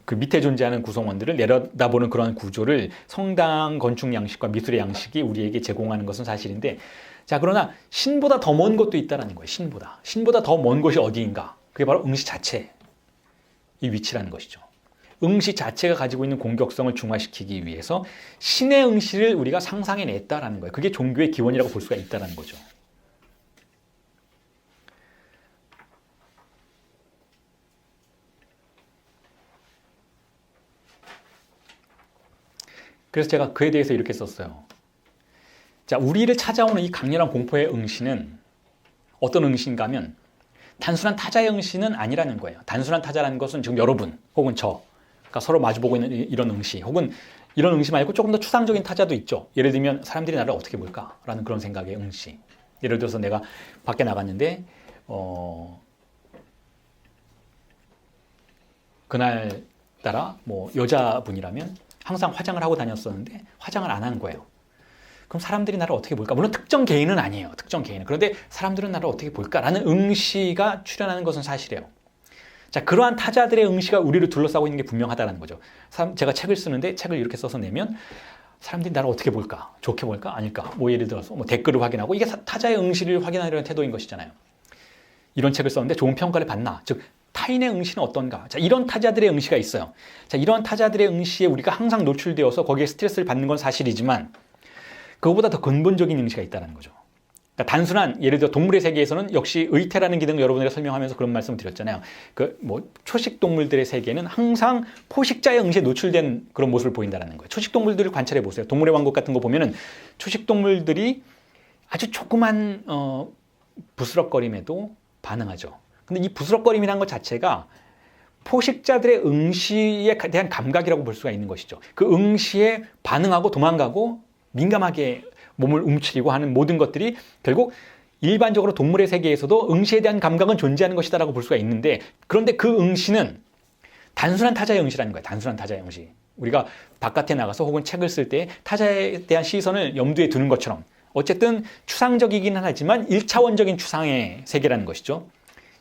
그 밑에 존재하는 구성원들을 내려다보는 그런 구조를 성당 건축 양식과 미술의 양식이 우리에게 제공하는 것은 사실인데, 자, 그러나 신보다 더 먼 것도 있다는 거예요. 신보다 더 먼 곳이 어디인가? 그게 바로 응시 자체의 위치라는 것이죠. 응시 자체가 가지고 있는 공격성을 중화시키기 위해서 신의 응시를 우리가 상상해냈다라는 거예요. 그게 종교의 기원이라고 볼 수가 있다는 거죠. 그래서 제가 그에 대해서 이렇게 썼어요. 자, 우리를 찾아오는 이 강렬한 공포의 응시는 어떤 응시인가 하면 단순한 타자의 응시는 아니라는 거예요. 단순한 타자라는 것은 지금 여러분 혹은 저가 서로 마주보고 있는 이런 응시, 혹은 이런 응시 말고 조금 더 추상적인 타자도 있죠. 예를 들면 사람들이 나를 어떻게 볼까라는 그런 생각의 응시. 예를 들어서 내가 밖에 나갔는데 그날따라 뭐 여자분이라면 항상 화장을 하고 다녔었는데 화장을 안 한 거예요. 그럼 사람들이 나를 어떻게 볼까? 물론 특정 개인은 아니에요. 특정 개인은. 그런데 사람들은 나를 어떻게 볼까라는 응시가 출현하는 것은 사실이에요. 자, 그러한 타자들의 응시가 우리를 둘러싸고 있는 게 분명하다는 거죠. 제가 책을 쓰는데 책을 이렇게 써서 내면 사람들이 나를 어떻게 볼까? 좋게 볼까? 아닐까? 뭐 예를 들어서 뭐 댓글을 확인하고, 이게 타자의 응시를 확인하려는 태도인 것이잖아요. 이런 책을 썼는데 좋은 평가를 받나? 즉 타인의 응시는 어떤가? 자, 이런 타자들의 응시가 있어요. 자, 이런 타자들의 응시에 우리가 항상 노출되어서 거기에 스트레스를 받는 건 사실이지만 그거보다 더 근본적인 응시가 있다는 거죠. 그러니까 단순한, 예를 들어 동물의 세계에서는 역시 의태라는 기능을 여러분에게 설명하면서 그런 말씀을 드렸잖아요. 그 뭐 초식 동물들의 세계는 항상 포식자의 응시에 노출된 그런 모습을 보인다는 거예요. 초식 동물들을 관찰해 보세요. 동물의 왕국 같은 거 보면은 초식 동물들이 아주 조그만 부스럭거림에도 반응하죠. 근데 이 부스럭거림이라는 것 자체가 포식자들의 응시에 대한 감각이라고 볼 수가 있는 것이죠. 그 응시에 반응하고 도망가고 민감하게 몸을 움츠리고 하는 모든 것들이 결국 일반적으로 동물의 세계에서도 응시에 대한 감각은 존재하는 것이다라고 볼 수가 있는데, 그런데 그 응시는 단순한 타자의 응시라는 거예요. 단순한 타자의 응시. 우리가 바깥에 나가서 혹은 책을 쓸 때 타자에 대한 시선을 염두에 두는 것처럼 어쨌든 추상적이긴 하지만 1차원적인 추상의 세계라는 것이죠.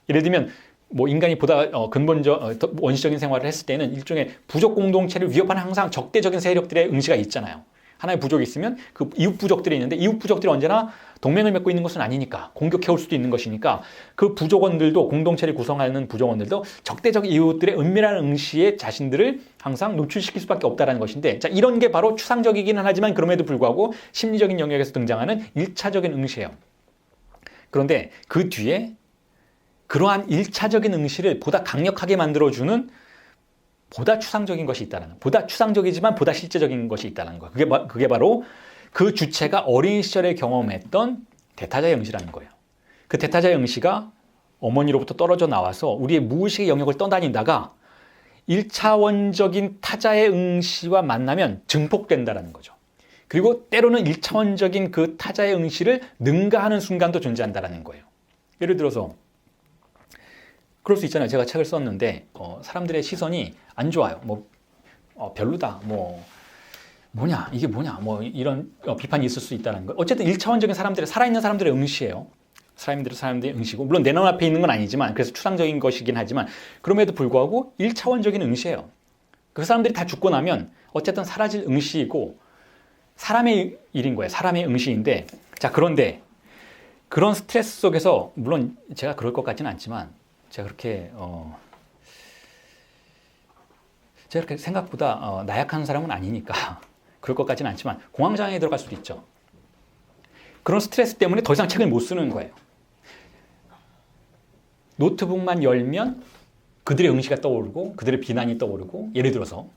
예를 들면 뭐 인간이 보다 원시적인 생활을 했을 때는 일종의 부족 공동체를 위협하는 항상 적대적인 세력들의 응시가 있잖아요. 하나의 부족이 있으면 그 이웃 부족들이 있는데, 이웃 부족들이 언제나 동맹을 맺고 있는 것은 아니니까, 공격해올 수도 있는 것이니까 그 부족원들도, 공동체를 구성하는 부족원들도 적대적 이웃들의 은밀한 응시에 자신들을 항상 노출시킬 수밖에 없다는 것인데, 자, 이런 게 바로 추상적이기는 하지만 그럼에도 불구하고 심리적인 영역에서 등장하는 1차적인 응시예요. 그런데 그 뒤에 그러한 1차적인 응시를 보다 강력하게 만들어주는 보다 추상적인 것이 있다는, 보다 추상적이지만 보다 실제적인 것이 있다는 거예요. 그게 바로 그 주체가 어린 시절에 경험했던 대타자의 응시라는 거예요. 그 대타자의 응시가 어머니로부터 떨어져 나와서 우리의 무의식의 영역을 떠다니다가 1차원적인 타자의 응시와 만나면 증폭된다는 거죠. 그리고 때로는 1차원적인 그 타자의 응시를 능가하는 순간도 존재한다는 거예요. 예를 들어서 그럴 수 있잖아요. 제가 책을 썼는데 사람들의 시선이 안 좋아요. 별로다. 이게 뭐냐. 이런 비판이 있을 수 있다는 거. 어쨌든 1차원적인 살아있는 사람들의 응시예요. 사람들의 응시고, 물론 내 눈앞에 있는 건 아니지만, 그래서 추상적인 것이긴 하지만 그럼에도 불구하고 1차원적인 응시예요. 그 사람들이 다 죽고 나면 어쨌든 사라질 응시이고 사람의 일인 거예요. 사람의 응시인데, 자, 그런데 그런 스트레스 속에서, 물론 제가 그럴 것 같지는 않지만, 제가 그렇게 생각보다 나약한 사람은 아니니까 그럴 것 같지는 않지만 공황장애에 들어갈 수도 있죠. 그런 스트레스 때문에 더 이상 책을 못 쓰는 거예요. 노트북만 열면 그들의 응시가 떠오르고 그들의 비난이 떠오르고, 예를 들어서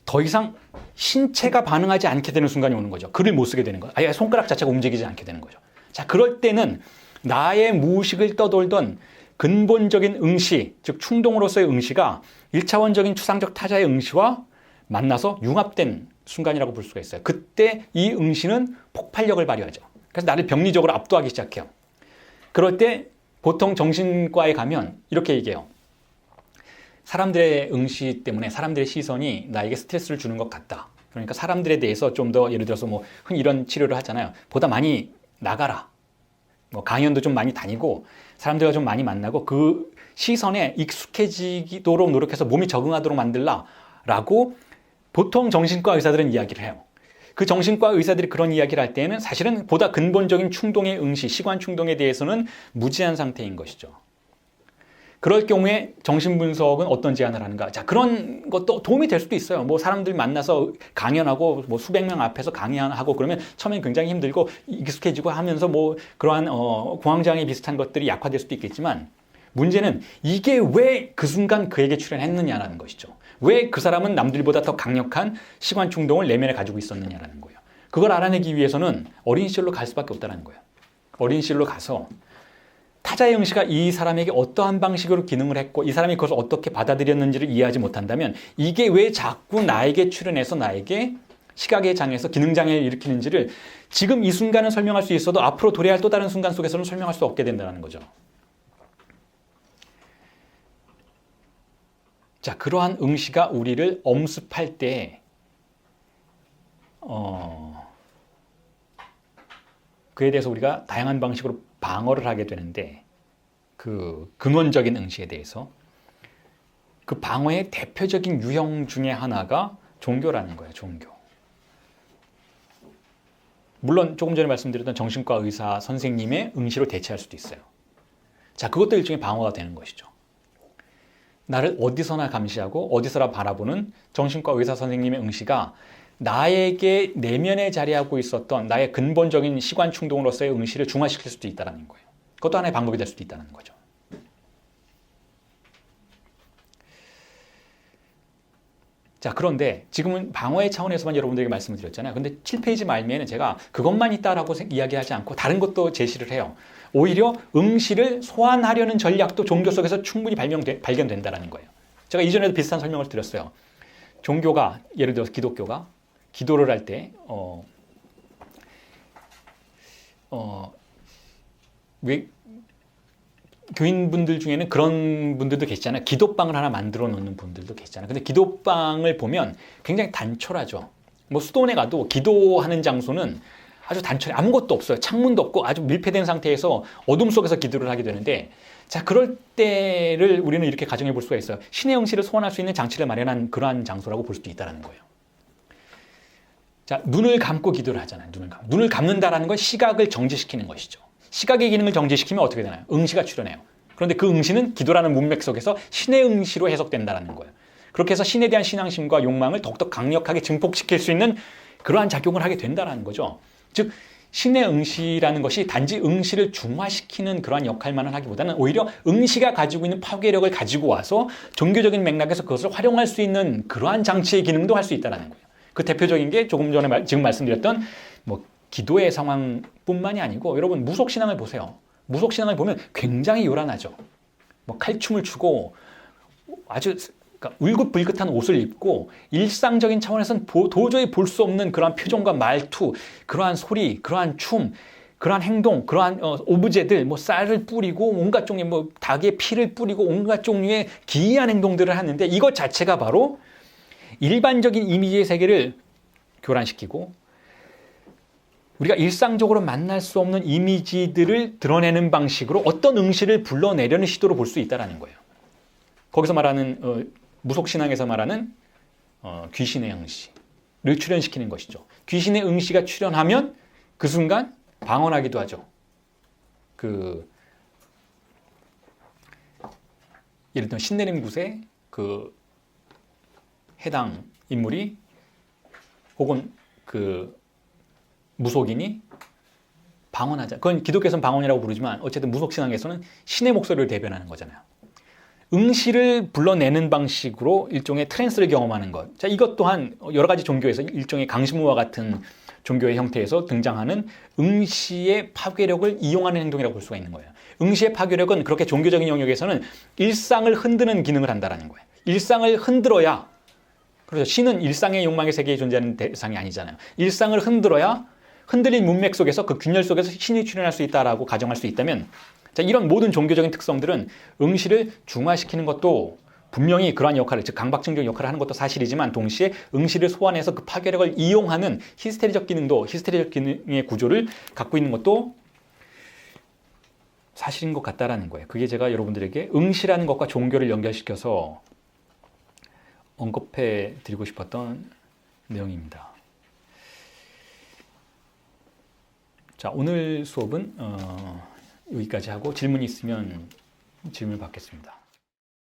더 이상 신체가 반응하지 않게 되는 순간이 오는 거죠. 글을 못 쓰게 되는 거예요. 아예 손가락 자체가 움직이지 않게 되는 거죠. 자, 그럴 때는 나의 무의식을 떠돌던 근본적인 응시, 즉 충동으로서의 응시가 1차원적인 추상적 타자의 응시와 만나서 융합된 순간이라고 볼 수가 있어요. 그때 이 응시는 폭발력을 발휘하죠. 그래서 나를 병리적으로 압도하기 시작해요. 그럴 때 보통 정신과에 가면 이렇게 얘기해요. 사람들의 응시 때문에 사람들의 시선이 나에게 스트레스를 주는 것 같다. 그러니까 사람들에 대해서 좀 더, 예를 들어서 뭐 흔히 이런 치료를 하잖아요. 보다 많이 나가라. 뭐 강연도 좀 많이 다니고 사람들과 좀 많이 만나고 그 시선에 익숙해지도록 노력해서 몸이 적응하도록 만들라라고 보통 정신과 의사들은 이야기를 해요. 그 정신과 의사들이 그런 이야기를 할 때에는 사실은 보다 근본적인 충동의 응시, 시관 충동에 대해서는 무지한 상태인 것이죠. 그럴 경우에 정신분석은 어떤 제안을 하는가? 자, 그런 것도 도움이 될 수도 있어요. 뭐 사람들 만나서 강연하고 뭐 수백 명 앞에서 강연하고 그러면 처음엔 굉장히 힘들고 익숙해지고 하면서 뭐 그러한 공황장애 비슷한 것들이 약화될 수도 있겠지만, 문제는 이게 왜 그 순간 그에게 출현했느냐라는 것이죠. 왜 그 사람은 남들보다 더 강력한 시관 충동을 내면에 가지고 있었느냐라는 거예요. 그걸 알아내기 위해서는 어린 시절로 갈 수밖에 없다는 거예요. 어린 시절로 가서 타자의 응시가 이 사람에게 어떠한 방식으로 기능을 했고 이 사람이 그것을 어떻게 받아들였는지를 이해하지 못한다면 이게 왜 자꾸 나에게 출현해서 나에게 시각의 장애에서 기능장애를 일으키는지를 지금 이 순간은 설명할 수 있어도 앞으로 도래할 또 다른 순간 속에서는 설명할 수 없게 된다는 거죠. 자, 그러한 응시가 우리를 엄습할 때 그에 대해서 우리가 다양한 방식으로 방어를 하게 되는데, 그 근원적인 응시에 대해서 그 방어의 대표적인 유형 중에 하나가 종교라는 거예요. 종교. 물론 조금 전에 말씀드렸던 정신과 의사 선생님의 응시로 대체할 수도 있어요. 자, 그것도 일종의 방어가 되는 것이죠. 나를 어디서나 감시하고 어디서나 바라보는 정신과 의사 선생님의 응시가 나에게 내면에 자리하고 있었던 나의 근본적인 시관 충동으로서의 응시를 중화시킬 수도 있다는 거예요. 그것도 하나의 방법이 될 수도 있다는 거죠. 자, 그런데 지금은 방어의 차원에서만 여러분들에게 말씀을 드렸잖아요. 근데 7페이지 말미에는 제가 그것만 있다라고 이야기하지 않고 다른 것도 제시를 해요. 오히려 응시를 소환하려는 전략도 종교 속에서 충분히 발견된다는 거예요. 제가 이전에도 비슷한 설명을 드렸어요. 종교가, 예를 들어서 기독교가 기도를 할 때 왜 교인분들 중에는 그런 분들도 계시잖아요. 기도방을 하나 만들어 놓는 분들도 계시잖아요. 근데 기도방을 보면 굉장히 단촐하죠. 뭐 수도원에 가도 기도하는 장소는 아주 단촐해. 아무것도 없어요. 창문도 없고 아주 밀폐된 상태에서 어둠 속에서 기도를 하게 되는데, 자, 그럴 때를 우리는 이렇게 가정해 볼 수가 있어요. 신의 응시를 소환할 수 있는 장치를 마련한 그러한 장소라고 볼 수도 있다는 거예요. 자, 눈을 감고 기도를 하잖아요. 눈을 감는다라는 건 시각을 정지시키는 것이죠. 시각의 기능을 정지시키면 어떻게 되나요? 응시가 출현해요. 그런데 그 응시는 기도라는 문맥 속에서 신의 응시로 해석된다는 거예요. 그렇게 해서 신에 대한 신앙심과 욕망을 더욱더 강력하게 증폭시킬 수 있는 그러한 작용을 하게 된다는 거죠. 즉, 신의 응시라는 것이 단지 응시를 중화시키는 그러한 역할만을 하기보다는 오히려 응시가 가지고 있는 파괴력을 가지고 와서 종교적인 맥락에서 그것을 활용할 수 있는 그러한 장치의 기능도 할 수 있다는 거예요. 그 대표적인 게 조금 전에 지금 말씀드렸던 뭐 기도의 상황뿐만이 아니고, 여러분 무속신앙을 보세요. 무속신앙을 보면 굉장히 요란하죠. 뭐 칼춤을 추고 아주 울긋불긋한 옷을 입고 일상적인 차원에서는 도저히 볼 수 없는 그러한 표정과 말투, 그러한 소리, 그러한 춤, 그러한 행동, 그러한 오브제들, 뭐 쌀을 뿌리고 온갖 종류의 뭐 닭의 피를 뿌리고 온갖 종류의 기이한 행동들을 하는데, 이것 자체가 바로 일반적인 이미지의 세계를 교란시키고 우리가 일상적으로 만날 수 없는 이미지들을 드러내는 방식으로 어떤 응시를 불러내려는 시도로 볼 수 있다는 거예요. 거기서 말하는 무속신앙에서 말하는 귀신의 응시를 출현시키는 것이죠. 귀신의 응시가 출현하면 그 순간 방언하기도 하죠. 예를 들면 신내림굿의 그 해당 인물이 혹은 그 무속인이 방언하자. 그건 기독교에서는 방언이라고 부르지만 어쨌든 무속신앙에서는 신의 목소리를 대변하는 거잖아요. 응시를 불러내는 방식으로 일종의 트랜스를 경험하는 것. 자, 이것 또한 여러 가지 종교에서 일종의 강신무와 같은 종교의 형태에서 등장하는 응시의 파괴력을 이용하는 행동이라고 볼 수가 있는 거예요. 응시의 파괴력은 그렇게 종교적인 영역에서는 일상을 흔드는 기능을 한다는 거예요. 일상을 흔들어야, 그래서 신은 일상의 욕망의 세계에 존재하는 대상이 아니잖아요. 일상을 흔들어야 흔들린 문맥 속에서 그 균열 속에서 신이 출현할 수 있다라고 가정할 수 있다면, 자, 이런 모든 종교적인 특성들은 응시를 중화시키는 것도 분명히 그러한 역할을, 즉 강박증적 역할을 하는 것도 사실이지만 동시에 응시를 소환해서 그 파괴력을 이용하는 히스테리적 기능의 구조를 갖고 있는 것도 사실인 것 같다라는 거예요. 그게 제가 여러분들에게 응시라는 것과 종교를 연결시켜서 언급해 드리고 싶었던 내용입니다. 자, 오늘 수업은 여기까지 하고 질문이 있으면 질문을 받겠습니다.